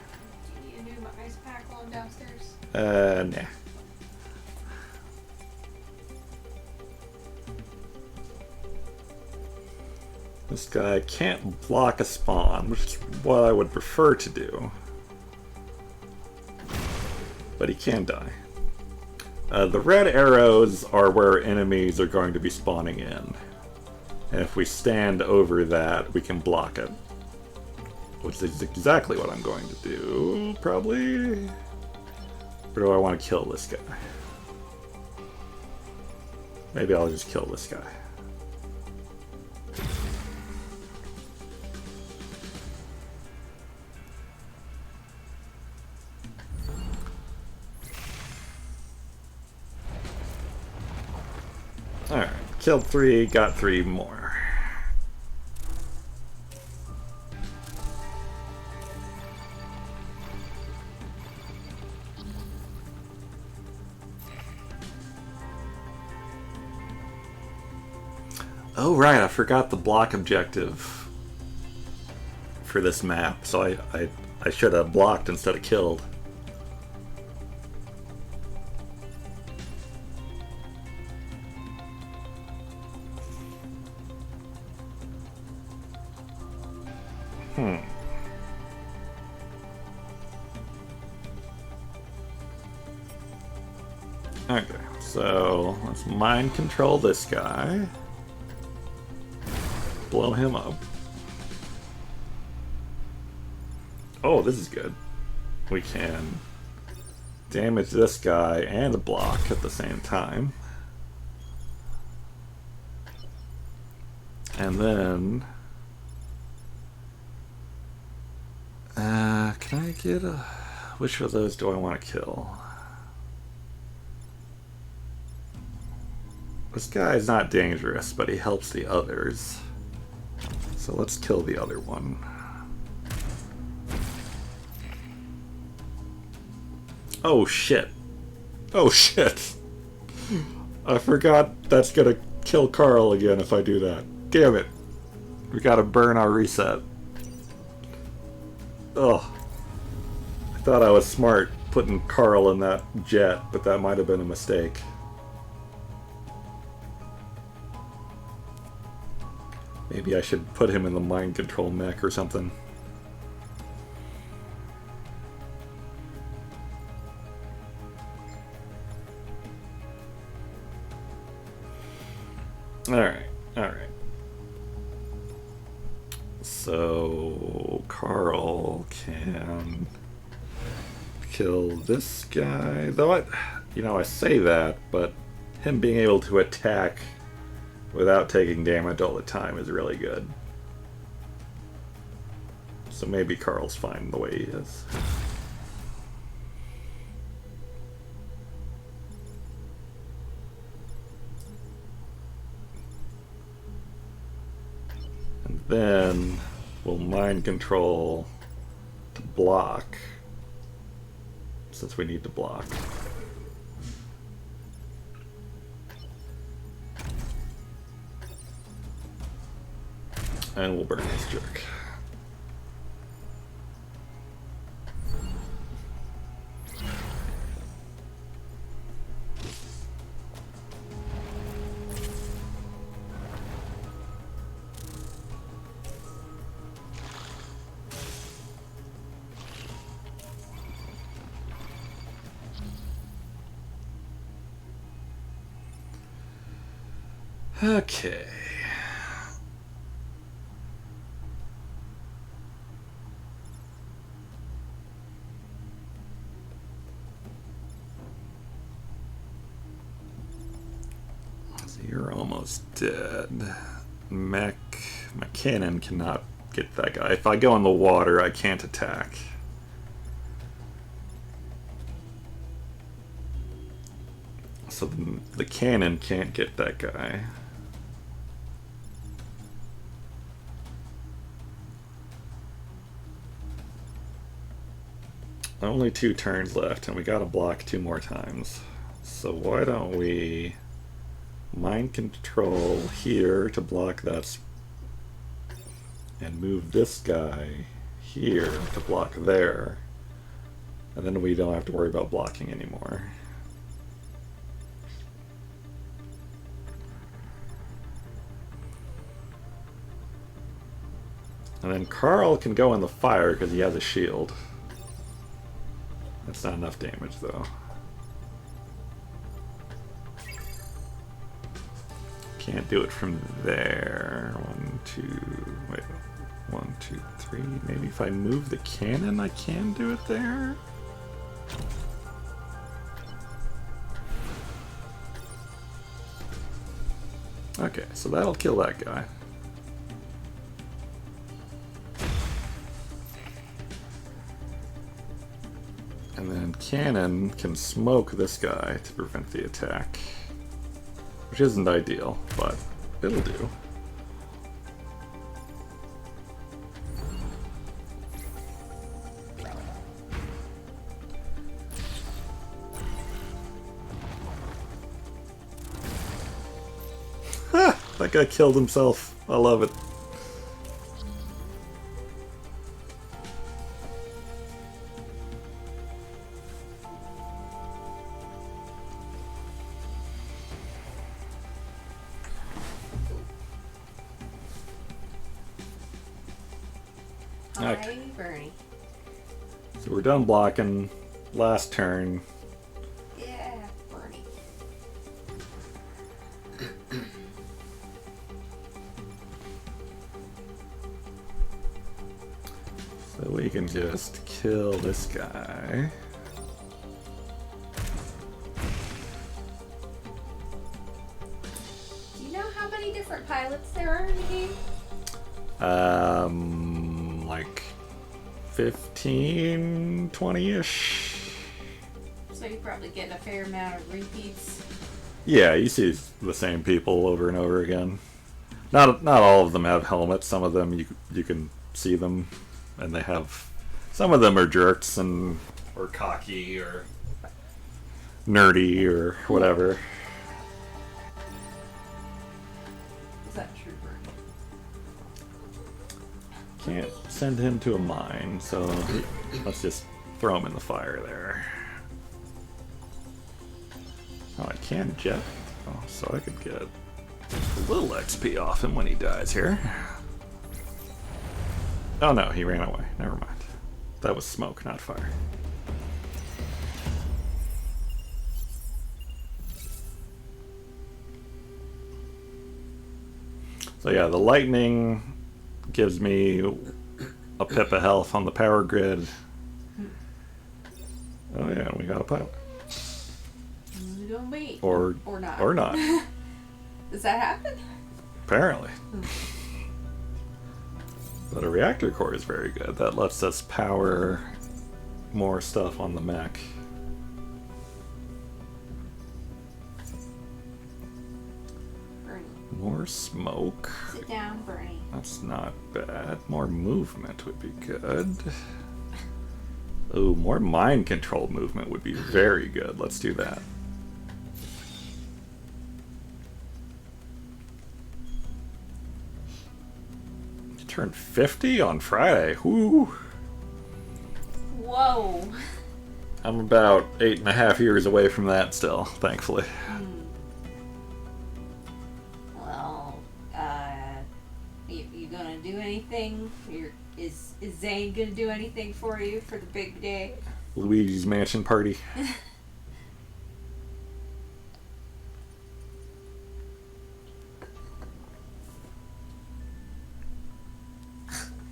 Do you need a new ice pack while I'm downstairs? Nah. This guy can't block a spawn, which is what I would prefer to do. But he can die. The red arrows are where enemies are going to be spawning in. And if we stand over that, we can block it. Which is exactly what I'm going to do, probably. Or do I want to kill this guy? Maybe I'll just kill this guy. Alright, killed 3, got 3 more. Oh right, I forgot the block objective for this map, so I should have blocked instead of killed. Okay, so let's mind control this guy. Blow him up. Oh, this is good. We can damage this guy and block at the same time. And then... can I get a... Which of those do I want to kill? This guy's not dangerous, but he helps the others. So let's kill the other one. Oh shit. Oh shit. I forgot that's gonna kill Carl again if I do that. Damn it. We gotta burn our reset. Ugh. I thought I was smart putting Carl in that jet, but that might have been a mistake. Maybe I should put him in the mind control mech or something. Alright, alright. So Carl can kill this guy. Though I say that, but him being able to attack without taking damage all the time is really good. So maybe Carl's fine the way he is. And then we'll mind control to block, since we need to block. And we'll burn this jerk. Okay. So you're almost dead. My cannon cannot get that guy. If I go in the water, I can't attack. So the cannon can't get that guy. Only 2 turns left, and we gotta block 2 more times. So why don't we mind control here to block that, and move this guy here to block there, and then we don't have to worry about blocking anymore. And then Carl can go in the fire because he has a shield. That's not enough damage, though. Can't do it from there. 1, 2, wait. 1, 2, 3. Maybe if I move the cannon, I can do it there? Okay, so that'll kill that guy. And then cannon can smoke this guy to prevent the attack. Which isn't ideal, but it'll do. Ha! That guy killed himself. I love it. Hi, Bernie. So we're done blocking. Last turn. Yeah, Bernie. So we can just kill this guy. Do you know how many different pilots there are in the game? Like 15, 20-ish. So you're probably getting a fair amount of repeats. Yeah, you see the same people over and over again. Not all of them have helmets. Some of them you can see them, and they have. Some of them are jerks and or cocky or nerdy or whatever. Is that trooper? Can't send him to a mine, so let's just throw him in the fire there. Oh, I can jet. Oh, so I could get a little XP off him when he dies here. Oh no, he ran away. Never mind. That was smoke, not fire. So yeah, the lightning gives me a pip of health on the power grid. Oh yeah, we got a pilot. Don't wait. Or not. Or not. Does that happen? Apparently. But a reactor core is very good. That lets us power more stuff on the mech. Bernie. More smoke. Sit down, Bernie. That's not bad. More movement would be good. Oh, more mind control movement would be very good. Let's do that. You turned 50 on Friday. Whoo! Whoa. I'm about 8.5 years away from that still, thankfully. Well, you gonna do anything? Is Zane gonna do anything for you for the big day? Luigi's Mansion Party.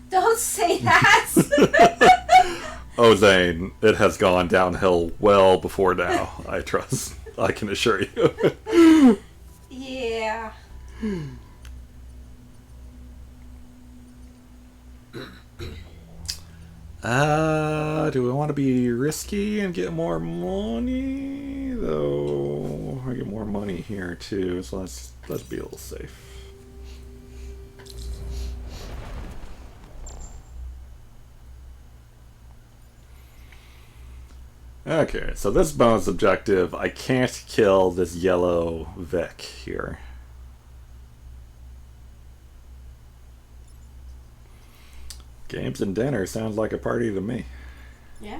Don't say that! Oh, Zane, it has gone downhill well before now, I trust. I can assure you. Yeah. Do we want to be risky and get more money? Though I get more money here too, so let's be a little safe. Okay, so this bonus objective, I can't kill this yellow Vic here. Games and dinner sounds like a party to me. Yeah.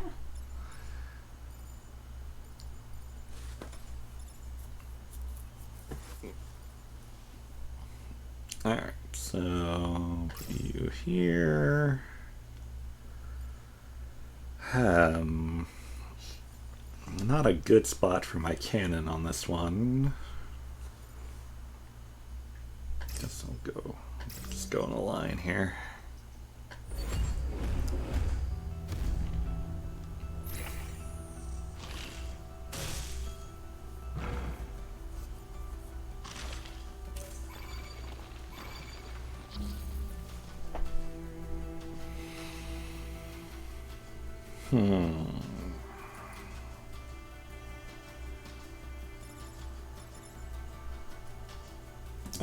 Alright, so put you here. Not a good spot for my cannon on this one. Guess I'll go. Just go in a line here.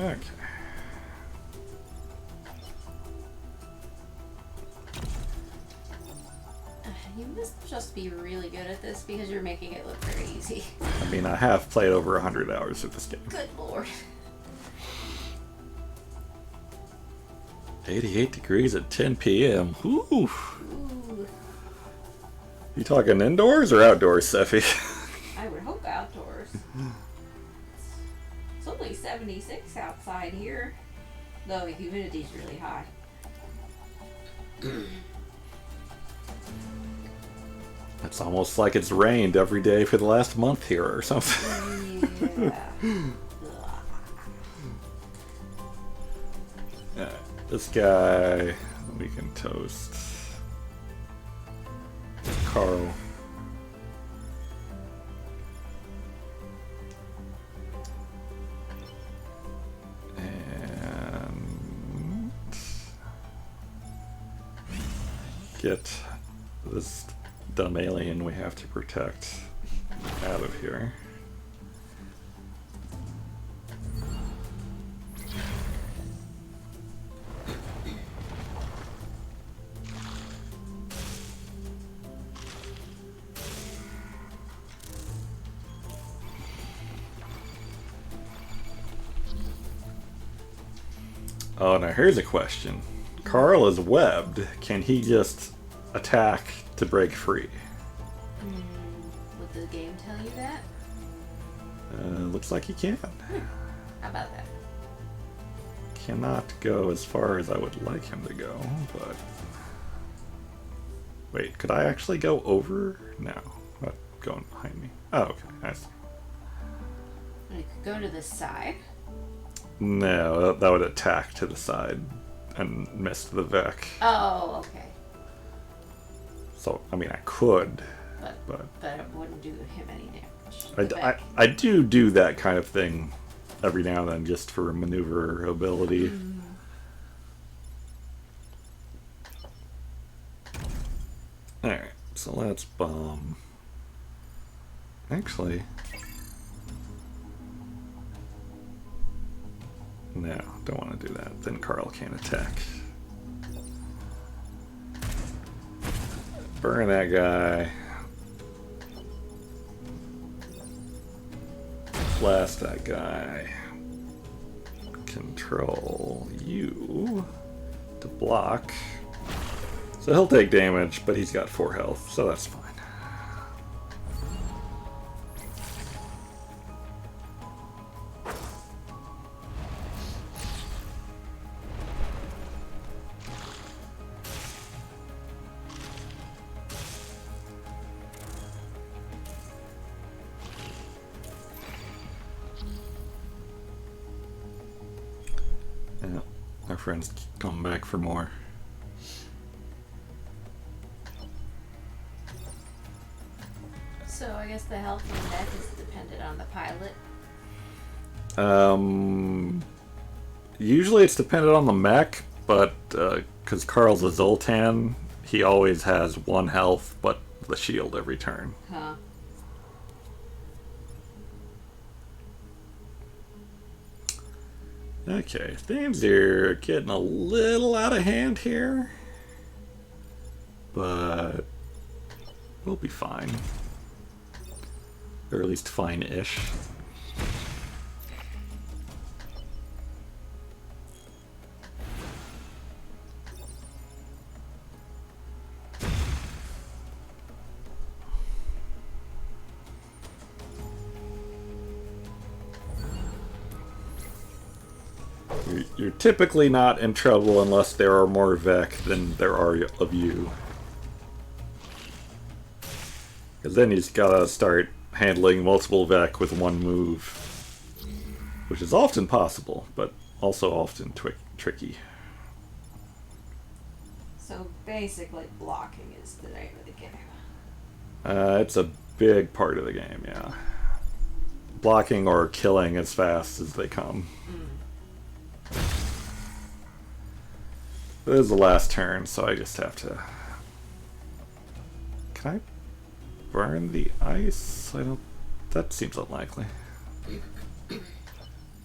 Okay. You must just be really good at this because you're making it look very easy. I mean, I have played over 100 hours of this game. Good lord. 88 degrees at 10 p.m. Ooh. Ooh. You talking indoors or outdoors, Seffi? I would hope outdoors. It's only 76 outside here, though the humidity's really high. It's almost like it's rained every day for the last month here or something. Yeah. Yeah, this guy we can toast. Carl. And get this dumb alien we have to protect out of here. Oh, now here's a question. Carl is webbed. Can he just attack to break free? Would the game tell you that? Looks like he can. How about that? Cannot go as far as I would like him to go, but... Wait, could I actually go over? No. Not going behind me. Oh, okay. I see. You could go to the side. No, that would attack to the side and miss the Vec. Oh, okay. So, I mean, I could, But it wouldn't do him any damage. I do that kind of thing every now and then just for maneuverability. Alright, so let's bomb. Actually... No, don't want to do that. Then Carl can't attack. Burn that guy. Blast that guy. Control you to block. So he'll take damage, but he's got 4 health, so that's fine. Yeah, our friends come back for more. So I guess the health and death is dependent on the pilot. Usually it's dependent on the mech, but because Carl's a Zoltan, he always has 1 health, but the shield every turn. Huh. Okay, things are getting a little out of hand here, but we'll be fine. Or at least fine-ish. You're typically not in trouble unless there are more Vec than there are of you. Because then you just gotta start handling multiple Vec with 1 move. Which is often possible, but also often tricky. So basically blocking is the name of the game. It's a big part of the game, yeah. Blocking or killing as fast as they come. This is the last turn, so I just have to... Can I burn the ice? I don't... That seems unlikely.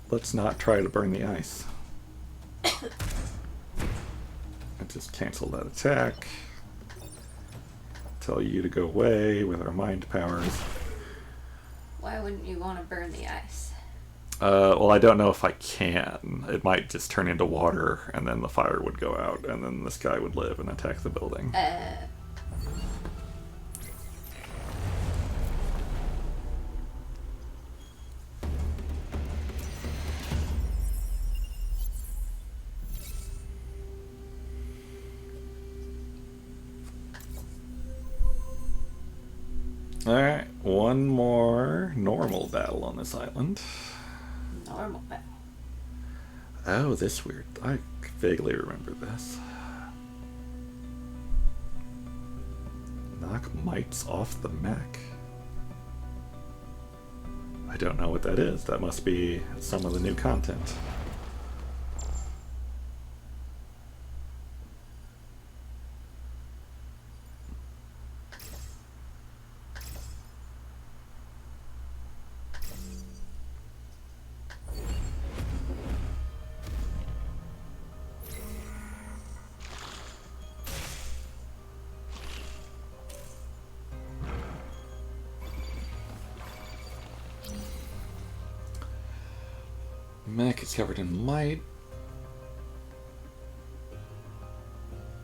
Let's not try to burn the ice. I just cancel that attack. Tell you to go away with our mind powers. Why wouldn't you want to burn the ice? Well, I don't know if I can. It might just turn into water, and then the fire would go out, and then this guy would live and attack the building. Alright, 1 more normal battle on this island. Normal battle. Oh, this weird. I vaguely remember this. Knock mites off the mech. I don't know what that is. That must be some of the new content. Mech is covered in mite.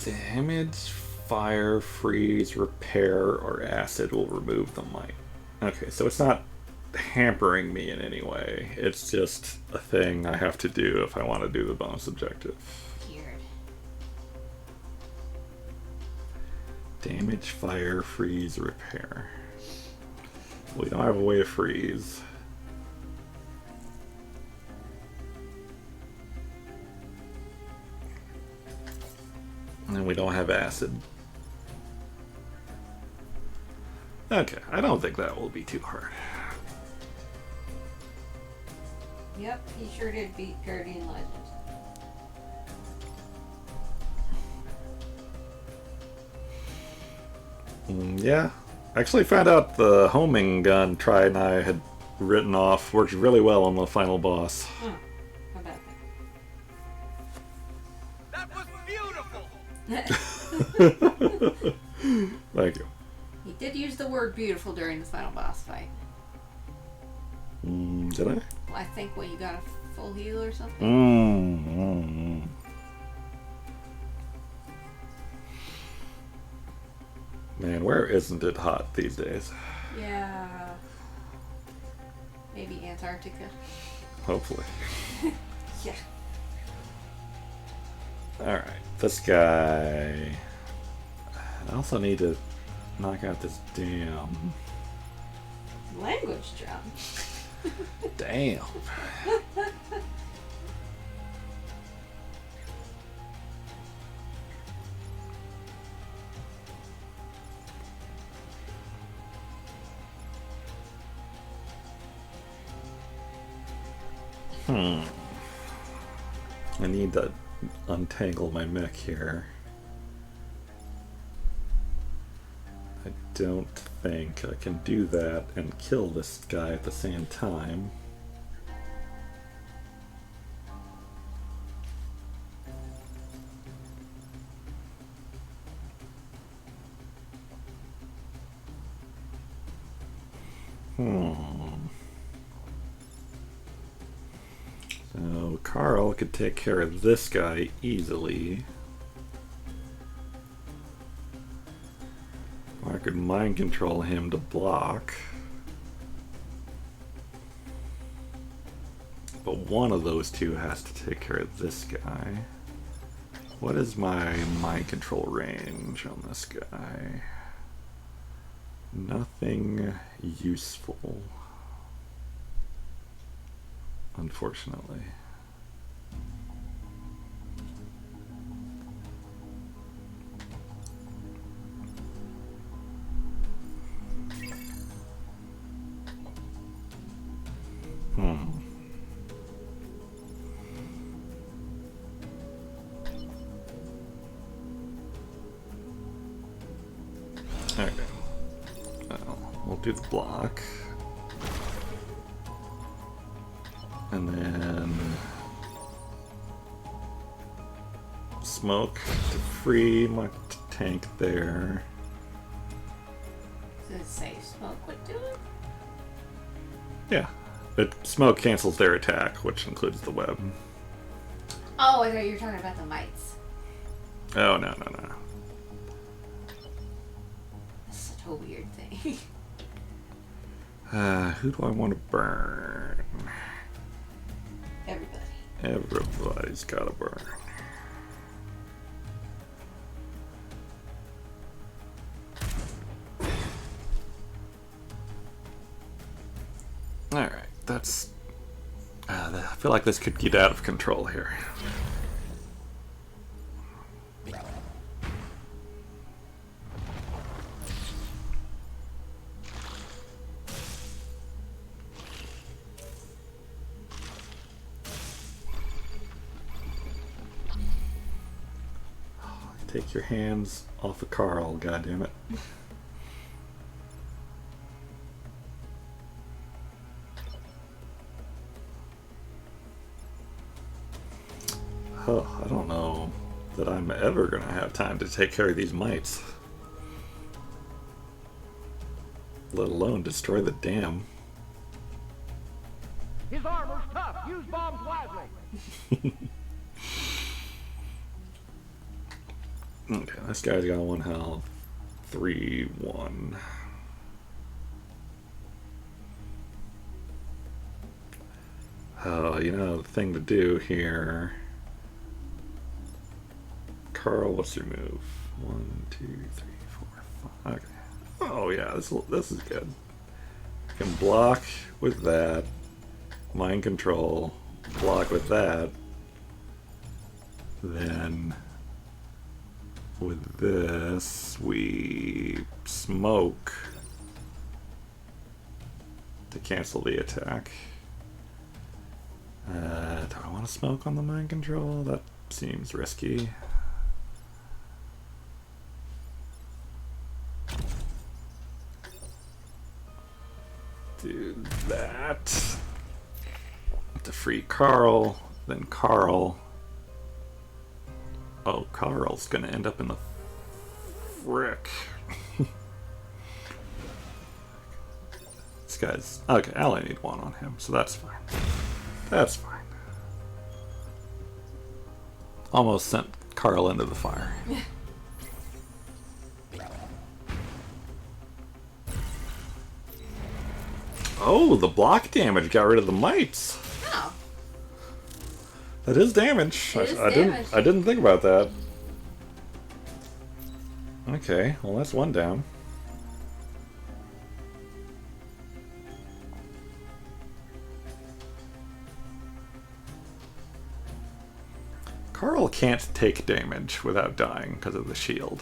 Damage, fire, freeze, repair, or acid will remove the mite. Okay, so it's not hampering me in any way. It's just a thing I have to do if I want to do the bonus objective. Weird. Damage, fire, freeze, repair. We don't have a way to freeze. And we don't have acid. Okay, I don't think that will be too hard. Yep, he sure did beat Guardian Legend. Yeah. I actually found out the homing gun Try and I had written off works really well on the final boss. How about That was beautiful. that? Thank you. He did use the word beautiful during the final boss fight. Did I? Well, I think when you got a full heal or something. Man, where isn't it hot these days? Yeah. Maybe Antarctica. Hopefully. Yeah. Alright, this guy. I also need to knock out this damn. Language drum. Damn. I need to untangle my mech here. I don't think I can do that and kill this guy at the same time. So Carl could take care of this guy easily. Or I could mind control him to block. But one of those two has to take care of this guy. What is my mind control range on this guy? Nothing useful. Unfortunately. Okay. Well, we'll do the block. And then smoke to free my tank there. Does it say smoke would do it? Yeah. But smoke cancels their attack, which includes the web. Oh, I thought you were talking about the mites. Oh, no, no, no. That's such a weird thing. Who do I want to burn? Everybody. Everybody's gotta burn. Alright, that's... I feel like this could get out of control here. Take your hands off of Carl, goddammit. Oh, I don't know that I'm ever gonna have time to take care of these mites. Let alone destroy the dam. His armor's tough. Use bombs wisely. Okay, this guy's got 1 health. 3-1. Oh, you know, the thing to do here. Carl, what's your move? 1, 2, 3, 4, 5. Okay. Oh yeah, this is good. I can block with that. Mind control. Block with that. Then with this we smoke to cancel the attack. Do I want to smoke on the mind control? That seems risky. Do that to free Carl. Then Carl. Oh, Carl's gonna end up in the frick. This guy's okay. I only need 1 on him, so that's fine. That's fine. Almost sent Carl into the fire. Oh, the block damage got rid of the mites. Oh. That is damage. It is I damage. didn't think about that. Okay, well that's 1 down. Carl can't take damage without dying because of the shield.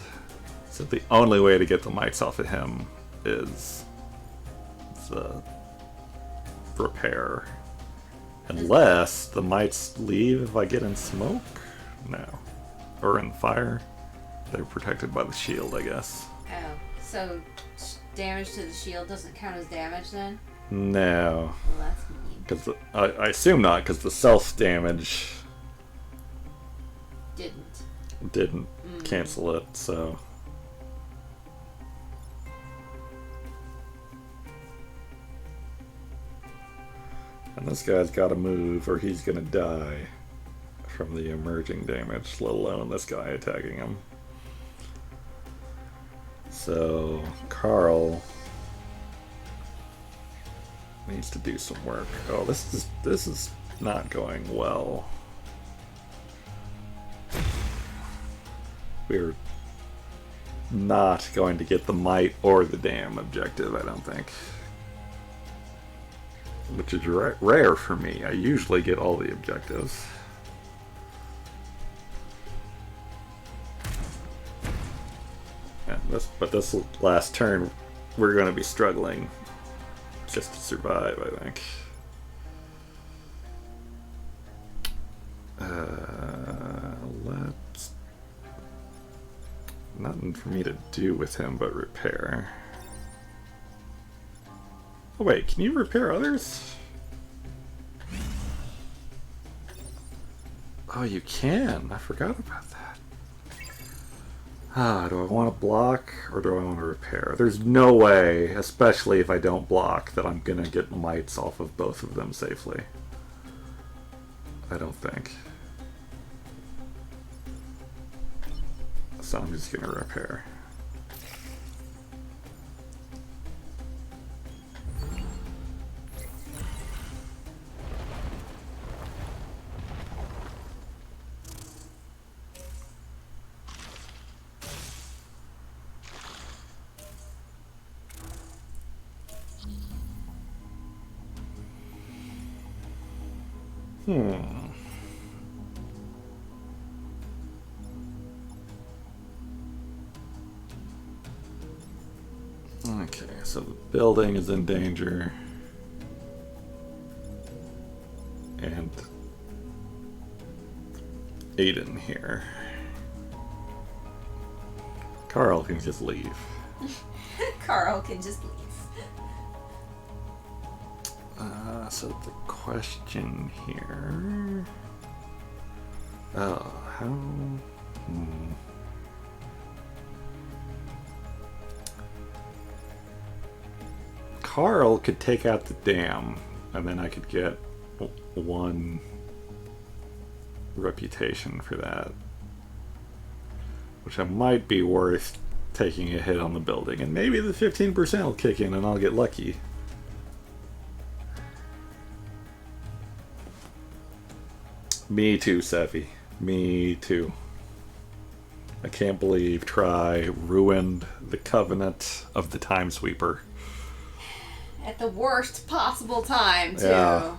So the only way to get the mites off of him is the repair. Unless the mites leave if I get in smoke? No. Or in fire. They're protected by the shield, I guess. Oh, so damage to the shield doesn't count as damage then? No. Well, that's mean. Because I assume not, because the self damage didn't cancel it, so. And this guy's got to move or he's gonna die from the emerging damage, let alone this guy attacking him. So Carl needs to do some work. Oh, this is not going well. We're not going to get the might or the damn objective, I don't think. Which is rare for me. I usually get all the objectives. And but this last turn, we're going to be struggling just to survive, I think. Let's... Nothing for me to do with him but repair. Oh wait, can you repair others? Oh, you can. I forgot about that. Do I want to block or do I want to repair? There's no way, especially if I don't block, that I'm gonna get mites off of both of them safely. I don't think. So I'm just gonna repair. Okay, so the building is in danger. And Aiden here. Carl can just leave. Carl can just leave. So the question here... Oh, how... Carl could take out the dam, and then I could get 1 reputation for that. which might be worth taking a hit on the building. And maybe the 15% will kick in and I'll get lucky. Me too, Seffi. Me too. I can't believe Try ruined the covenant of the Time Sweeper. At the worst possible time, too. Yeah.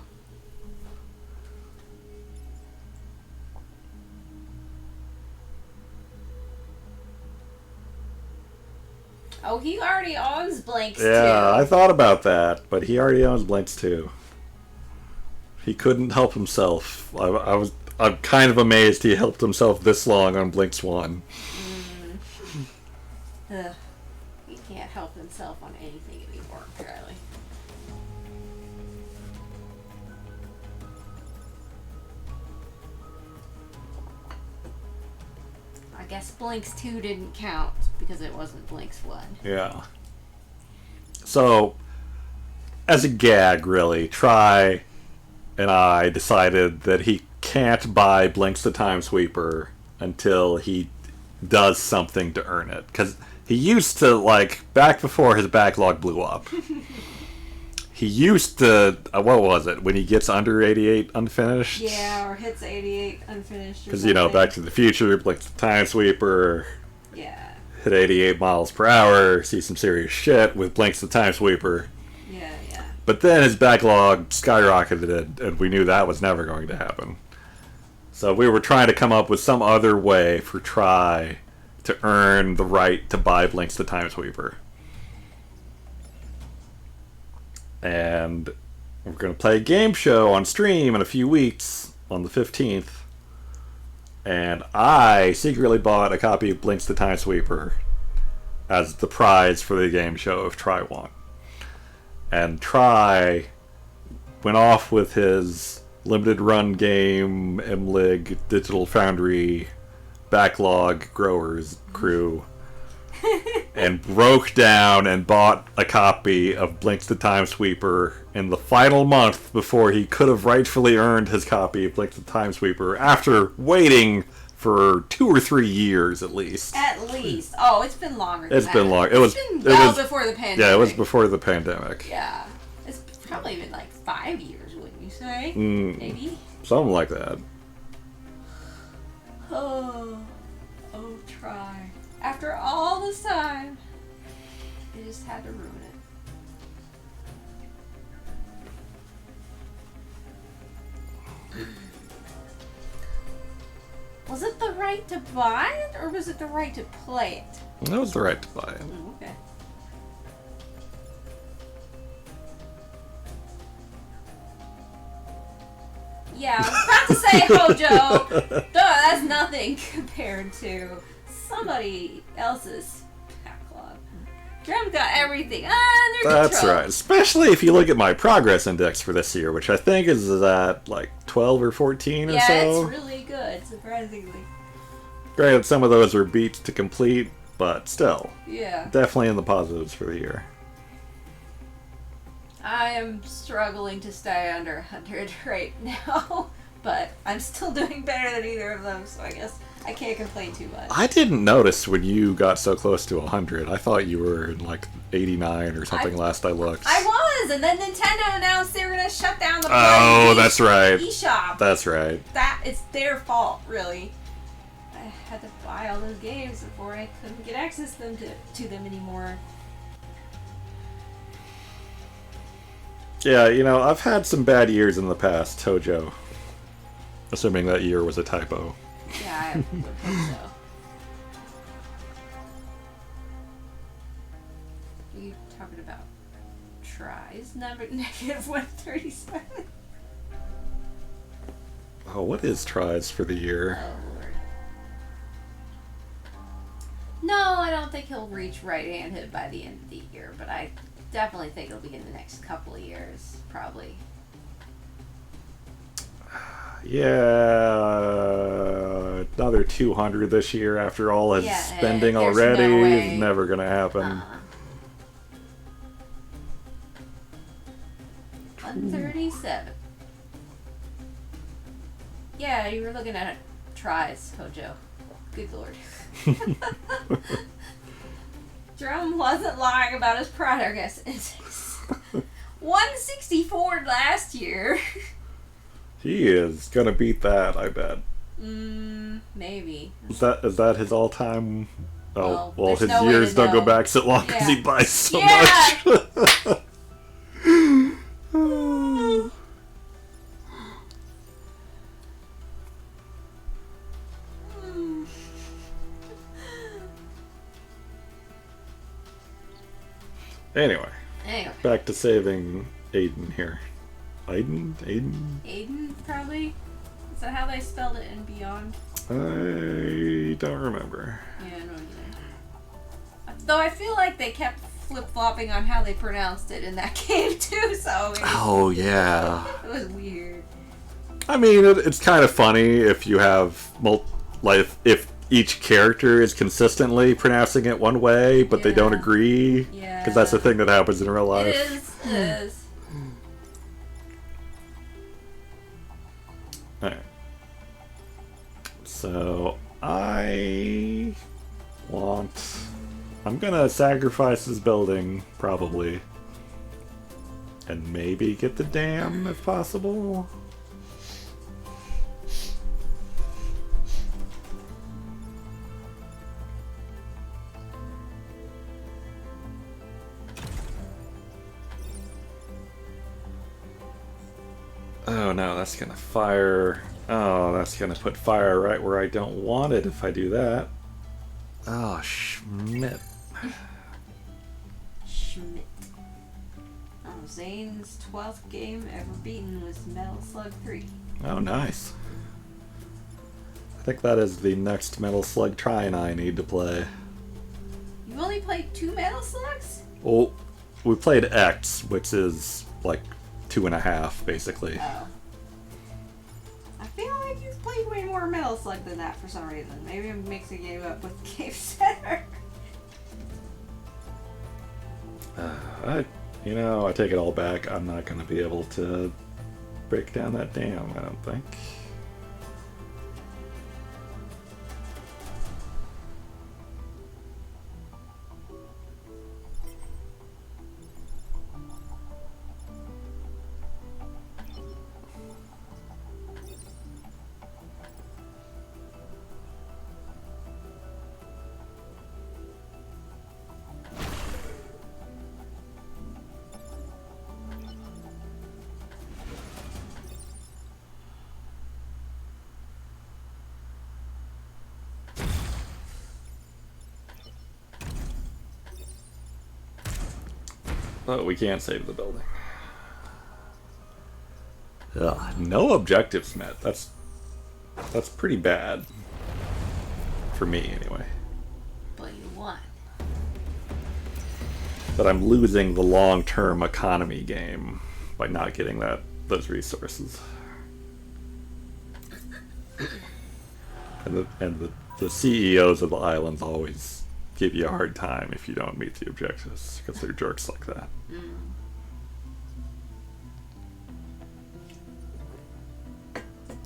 Oh, he already owns Blanks, Yeah, too. I thought about that, but he already owns Blinks too. He couldn't help himself. I'm kind of amazed he helped himself this long on Blinks 1. Ugh. He can't help himself on anything anymore, apparently. I guess Blinks 2 didn't count because it wasn't Blinks 1. Yeah. So, as a gag, really, Try and I decided that he can't buy Blinks the Time Sweeper until he does something to earn it. Because he used to, like, back before his backlog blew up, he used to, what was it, when he gets under 88 unfinished? Yeah, or hits 88 unfinished. Because, you know, Back to the Future, Blinks the Time Sweeper, Yeah, hit 88 miles per hour, see some serious shit with Blinks the Time Sweeper. yeah. But then his backlog skyrocketed, and we knew that was never going to happen. So we were trying to come up with some other way for Try to earn the right to buy Blinks the Time Sweeper. And we're going to play a game show on stream in a few weeks, on the 15th. And I secretly bought a copy of Blinks the Time Sweeper as the prize for the game show if Try won. And Try went off with his limited run game, MLIG, Digital Foundry, Backlog Growers crew, and broke down and bought a copy of Blinks the Time Sweeper in the final month before he could have rightfully earned his copy of Blinks the Time Sweeper after waiting for 2 or 3 years at least. At least. Oh, it's been longer than It's that. been long. It's been well before the pandemic. Yeah, it was before the pandemic. Yeah. It's probably been like 5 years, wouldn't you say? Maybe? Something like that. Oh, Try. After all this time, they just had to ruin it. Was it the right to buy it, or was it the right to play it? That was the right to buy it. Okay. Yeah, I was about to say Hojo. Duh, that's nothing compared to somebody else's backlog. Drum's got everything under That's control. right. Especially if you look at my progress index for this year, which I think is at like 12 or 14 or Yeah, so. it's really good, surprisingly. Granted, some of those were beats to complete, but still, Yeah. definitely in the positives for the year. I am struggling to stay under 100 right now, but I'm still doing better than either of them, so I guess I can't complain too much. I didn't notice when you got so close to 100. I thought you were in like 89 or something last I looked. I was, and then Nintendo announced they were going to shut down the Oh, that's right. eShop. That's right. It's their fault, really. I had to buy all those games before I couldn't get access to them anymore. Yeah, you know, I've had some bad years in the past, Hojo. Assuming that year was a typo. Yeah, I would hope so. Are you talking about tries? Number negative 137? Oh, what is tries for the year? Oh, Lord. No, I don't think he'll reach right-handed by the end of the year, but I definitely think it'll be in the next couple of years, probably. Yeah, another 200 this year after all his spending there's already no way. is never gonna happen. 137. Yeah, you were looking at tries, Hojo. Good lord. Drum wasn't lying about his progress. 164 last year. He is gonna beat that, I bet. Maybe. Is that his all-time? Oh, well, there's his no way years to don't go know. back so long because Yeah. he buys so Yeah. much. Anyway, back to saving Aiden here. Aiden? Aiden, probably? Is that how they spelled it in Beyond? I don't remember. Yeah, no idea. Though I feel like they kept flip-flopping on how they pronounced it in that game too, so Oh, yeah. it was weird. I mean, it's kind of funny if you have if each character is consistently pronouncing it one way, but they don't Yeah. agree. Yeah. Because that's the thing that happens in real life. It is. Alright. So, I'm gonna sacrifice this building, probably. And maybe get the dam, if possible. Oh no, that's gonna fire. Oh, that's gonna put fire right where I don't want it if I do that. Oh, Schmidt. Schmidt. Oh, Zane's 12th game ever beaten was Metal Slug 3. Oh, nice. I think that is the next Metal Slug try-in I need to play. You've only played 2 Metal Slugs? Well, we played X, which is like 2.5, basically. Oh. I feel like you've played way more Metal Slug than that for some reason. Maybe I'm mixing you up with Cave Center. I take it all back. I'm not going to be able to break down that dam, I don't think. But we can't save the building. Ugh, no objectives met. That's pretty bad. For me, anyway. But you won. But I'm losing the long-term economy game by not getting those resources. And the CEOs of the islands always give you a hard time if you don't meet the objectives, because they're jerks like that.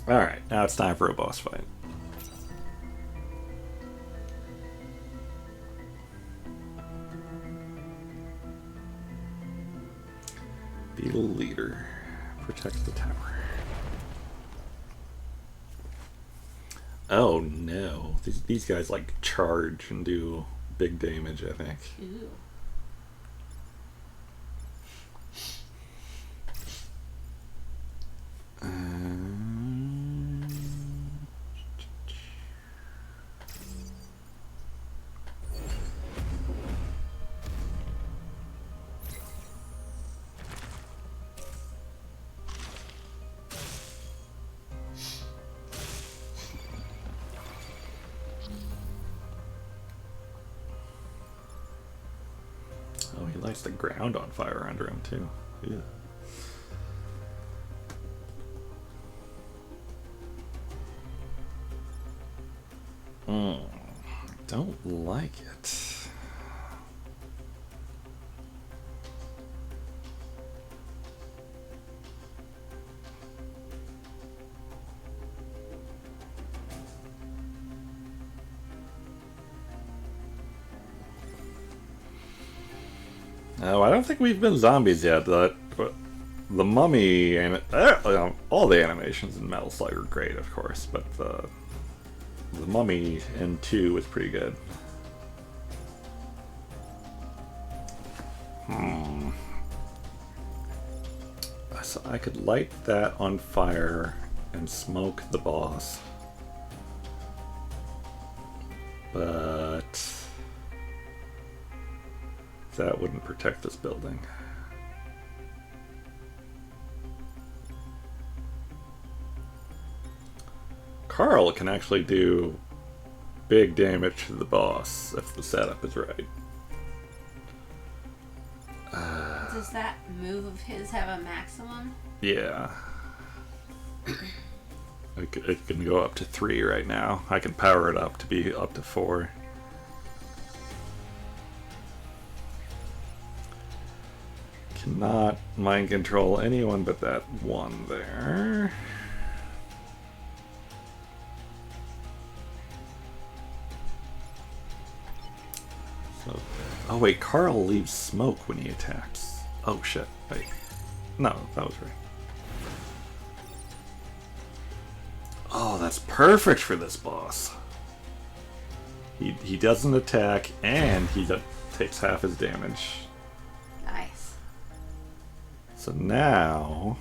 Alright, now it's time for a boss fight. Be the leader. Protect the tower. Oh no. These guys like charge and do big damage, I think. Ooh. Oh, he lights the ground on fire under him too. Yeah. Don't like it. Oh, I don't think we've been zombies yet. The mummy and all the animations in Metal Slug are great, of course, but the mummy in 2 was pretty good. So I could light that on fire and smoke the boss. But that wouldn't protect this building. Carl can actually do big damage to the boss if the setup is right. Does that move of his have a maximum? Yeah. It can go up to 3 right now. I can power it up to be up to 4. Cannot mind control anyone but that one there. So, oh wait, Carl leaves smoke when he attacks. Oh shit, wait. No, that was right. Oh, that's perfect for this boss. He doesn't attack, and he takes half his damage. Nice. So now...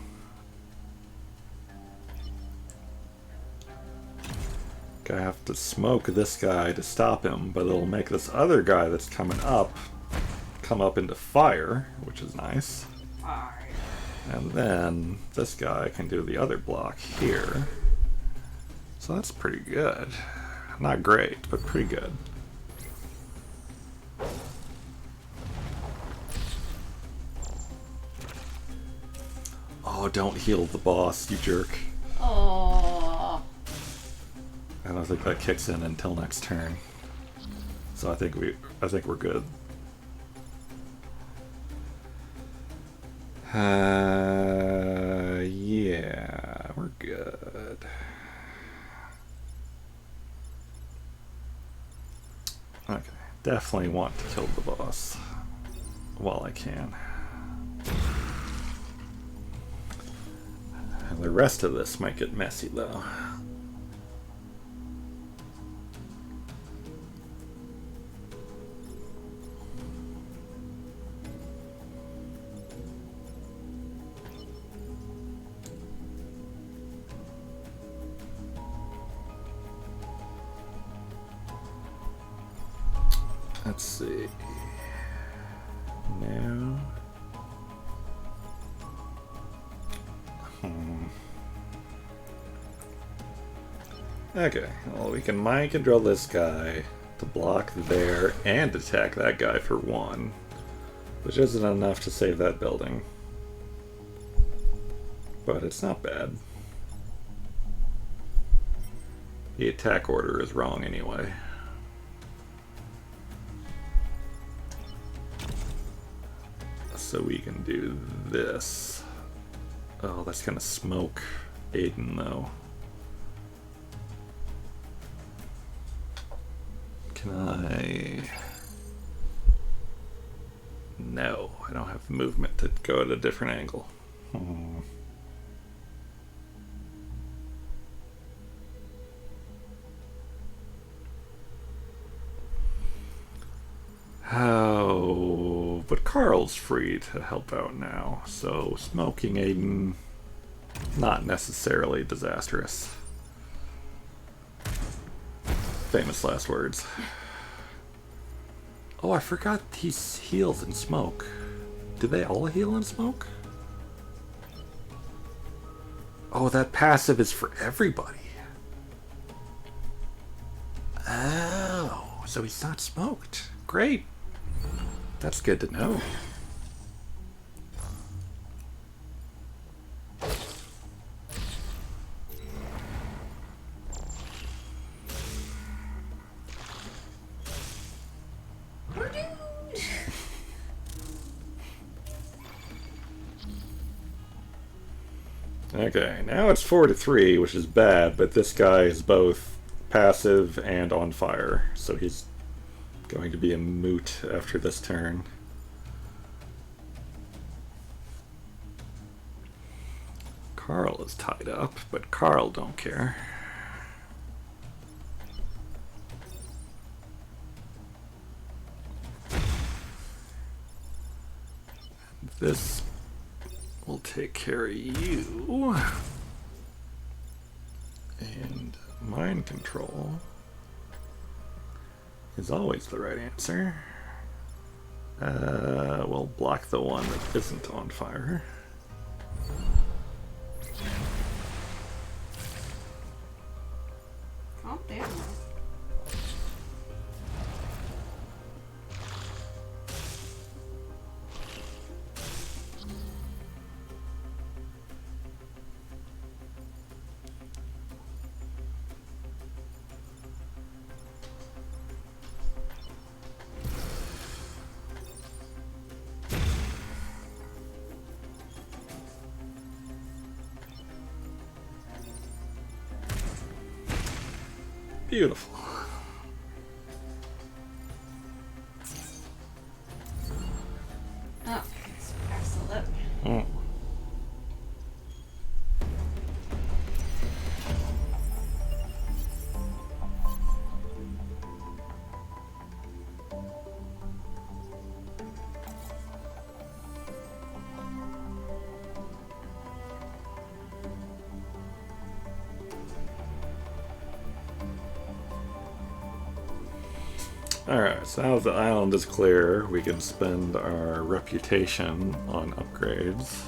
I have to smoke this guy to stop him, but it'll make this other guy that's coming up come up into fire, which is nice. Fire. And then this guy can do the other block here. So that's pretty good. Not great, but pretty good. Oh, don't heal the boss, you jerk. Oh. I don't think that kicks in until next turn. So I think we're good. Yeah, we're good. Okay, definitely want to kill the boss while I can. And the rest of this might get messy though. Let's see. Now. Okay, well, we can mind control this guy to block there and attack that guy for 1, which isn't enough to save that building. But it's not bad. The attack order is wrong anyway. So we can do this. Oh, that's gonna smoke Aiden though. Can I? No, I don't have movement to go at a different angle. How? But Carl's free to help out now, so smoking Aiden, not necessarily disastrous. Famous last words. Oh, I forgot he heals in smoke. Do they all heal in smoke? Oh, that passive is for everybody. Oh, so he's not smoked. Great. That's good to know. Okay, now it's 4-3, which is bad, but this guy is both passive and on fire, so he's going to be a moot after this turn. Carl is tied up, but Carl don't care. This will take care of you. And mind control is always the right answer. We'll block the one that isn't on fire. Calm down. Beautiful. Oh, it's past 11. Mm. Alright, so now that the island is clear, we can spend our reputation on upgrades.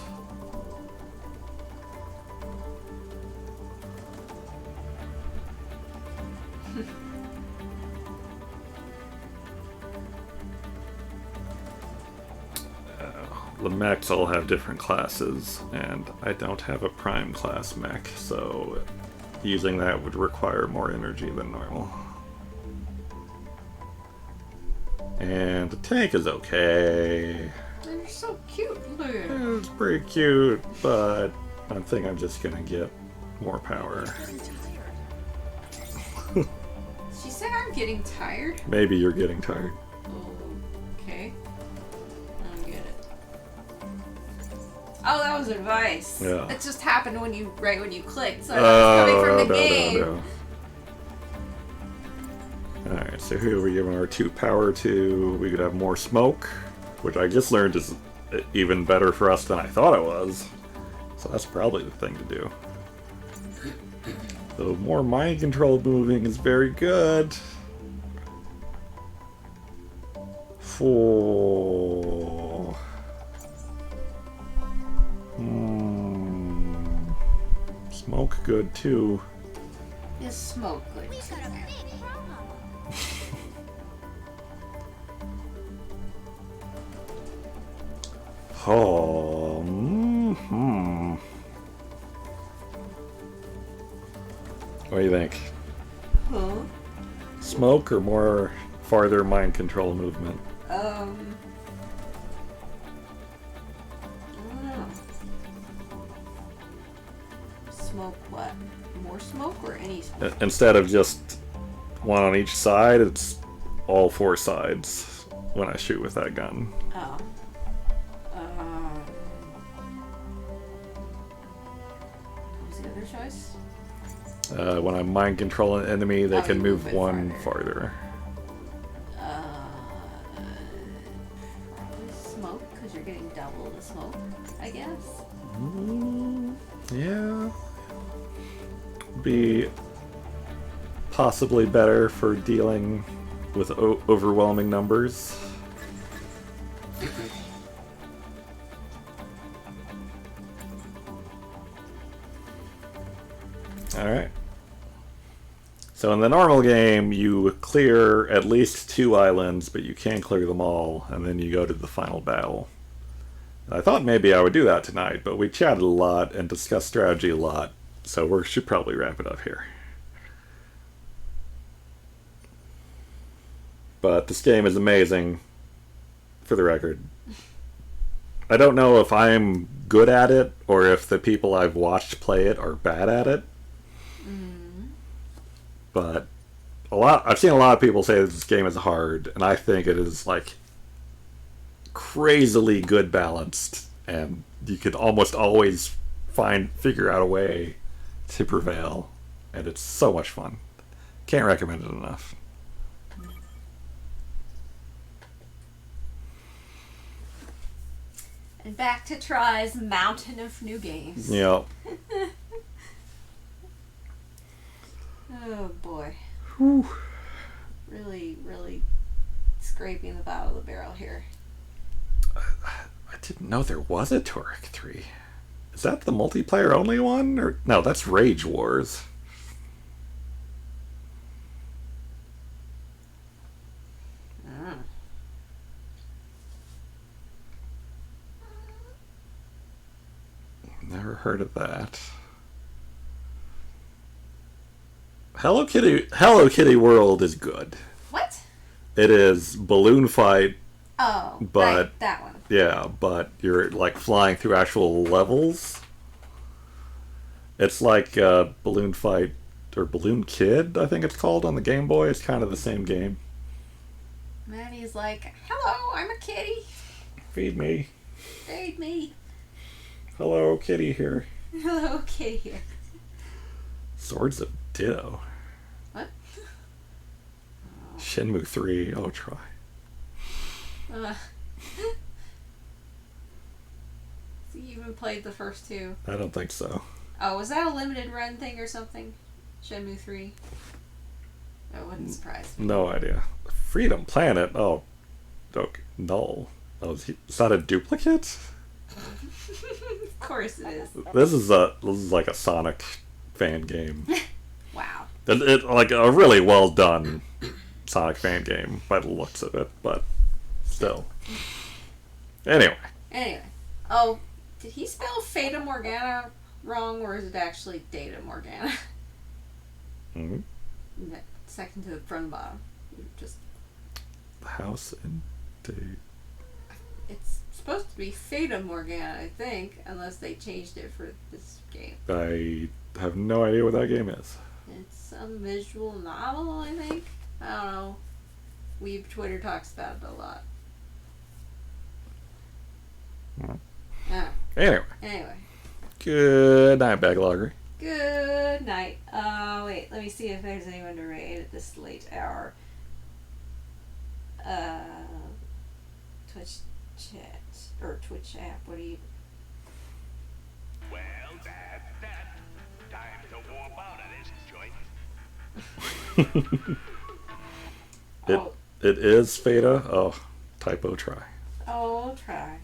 The mechs all have different classes, and I don't have a prime class mech, so using that would require more energy than normal. And the tank is okay. They're so cute, look. It's pretty cute, but I think I'm just gonna get more power. She said I'm getting tired. Maybe you're getting tired. Okay. I don't get it. Oh, that was advice. Yeah. It just happened when you when you clicked, so I thought it was coming from the game. No. Alright, so who are we giving our 2 power to? We could have more smoke, which I just learned is even better for us than I thought it was. So that's probably the thing to do. So more mind control moving is very good. 4. Smoke good too. Is smoke good? Oh, What do you think? Huh? Smoke or more farther mind control movement? I don't know. Smoke what? More smoke or any smoke? Instead of just one on each side, it's all 4 sides when I shoot with that gun. Oh. What was the other choice? When I'm mind controlling an enemy, they can you move move it one farther. Probably smoke, because you're getting double the smoke, I guess. Yeah. Be possibly better for dealing with overwhelming numbers. Alright. So in the normal game, you clear at least 2 islands, but you can't clear them all, and then you go to the final battle. I thought maybe I would do that tonight, but we chatted a lot and discussed strategy a lot, so we should probably wrap it up here. But this game is amazing, for the record. I don't know if I'm good at it, or if the people I've watched play it are bad at it. But I've seen a lot of people say that this game is hard, and I think it is like crazily good balanced, and you could almost always figure out a way to prevail, and it's so much fun. Can't recommend it enough. And back to Try's mountain of new games. Yep. Oh boy. Whew. Really, really scraping the bottom of the barrel here. I didn't know there was a Turek 3. Is that the multiplayer only one? Or no, that's Rage Wars. Never heard of that. Hello Kitty World is good. What? It is balloon fight, Oh, but right, that one. yeah, but you're like flying through actual levels. It's like Balloon Fight or Balloon Kid, I think it's called on the Game Boy. It's kind of the same game. Maddie's like, hello, I'm a kitty. Feed me. Feed me. Hello, kitty here. Hello, kitty here. Swords of Ditto. What? Shenmue 3. Oh, try. So you even played the first two? I don't think so. Oh, was that a limited run thing or something? Shenmue 3? That wouldn't surprise me. No idea. Freedom Planet. Oh, okay. No. Is that a duplicate? Of course it is. This is like a Sonic fan game. Wow. Like a really well done Sonic fan game by the looks of it, but still. Anyway. Oh, did he spell Fata Morgana wrong, or is it actually Data Morgana? Mm-hmm. Second to from the bottom. Just. The house in Date. It's supposed to be Fata Morgana, I think, unless they changed it for this game. I have no idea what that game is. It's some visual novel, I think. I don't know. Weeb Twitter talks about it a lot. Anyway. Good night, Backloggery. Good night. Wait, let me see if there's anyone to raid at this late hour. Twitch chat. Or Twitch app, what do you... Well, that's that. Time to warp out of this joint. It is Fata. Oh, typo try. Oh, try.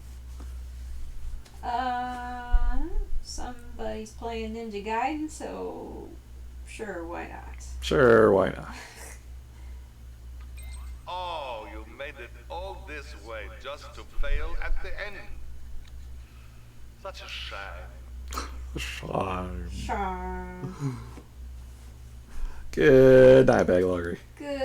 Somebody's playing Ninja Gaiden, so sure, why not? Sure, why not? Oh, you made it all this way just to fail at the end. Such a shame. Shame. Charm. Good night, Backloggery. Good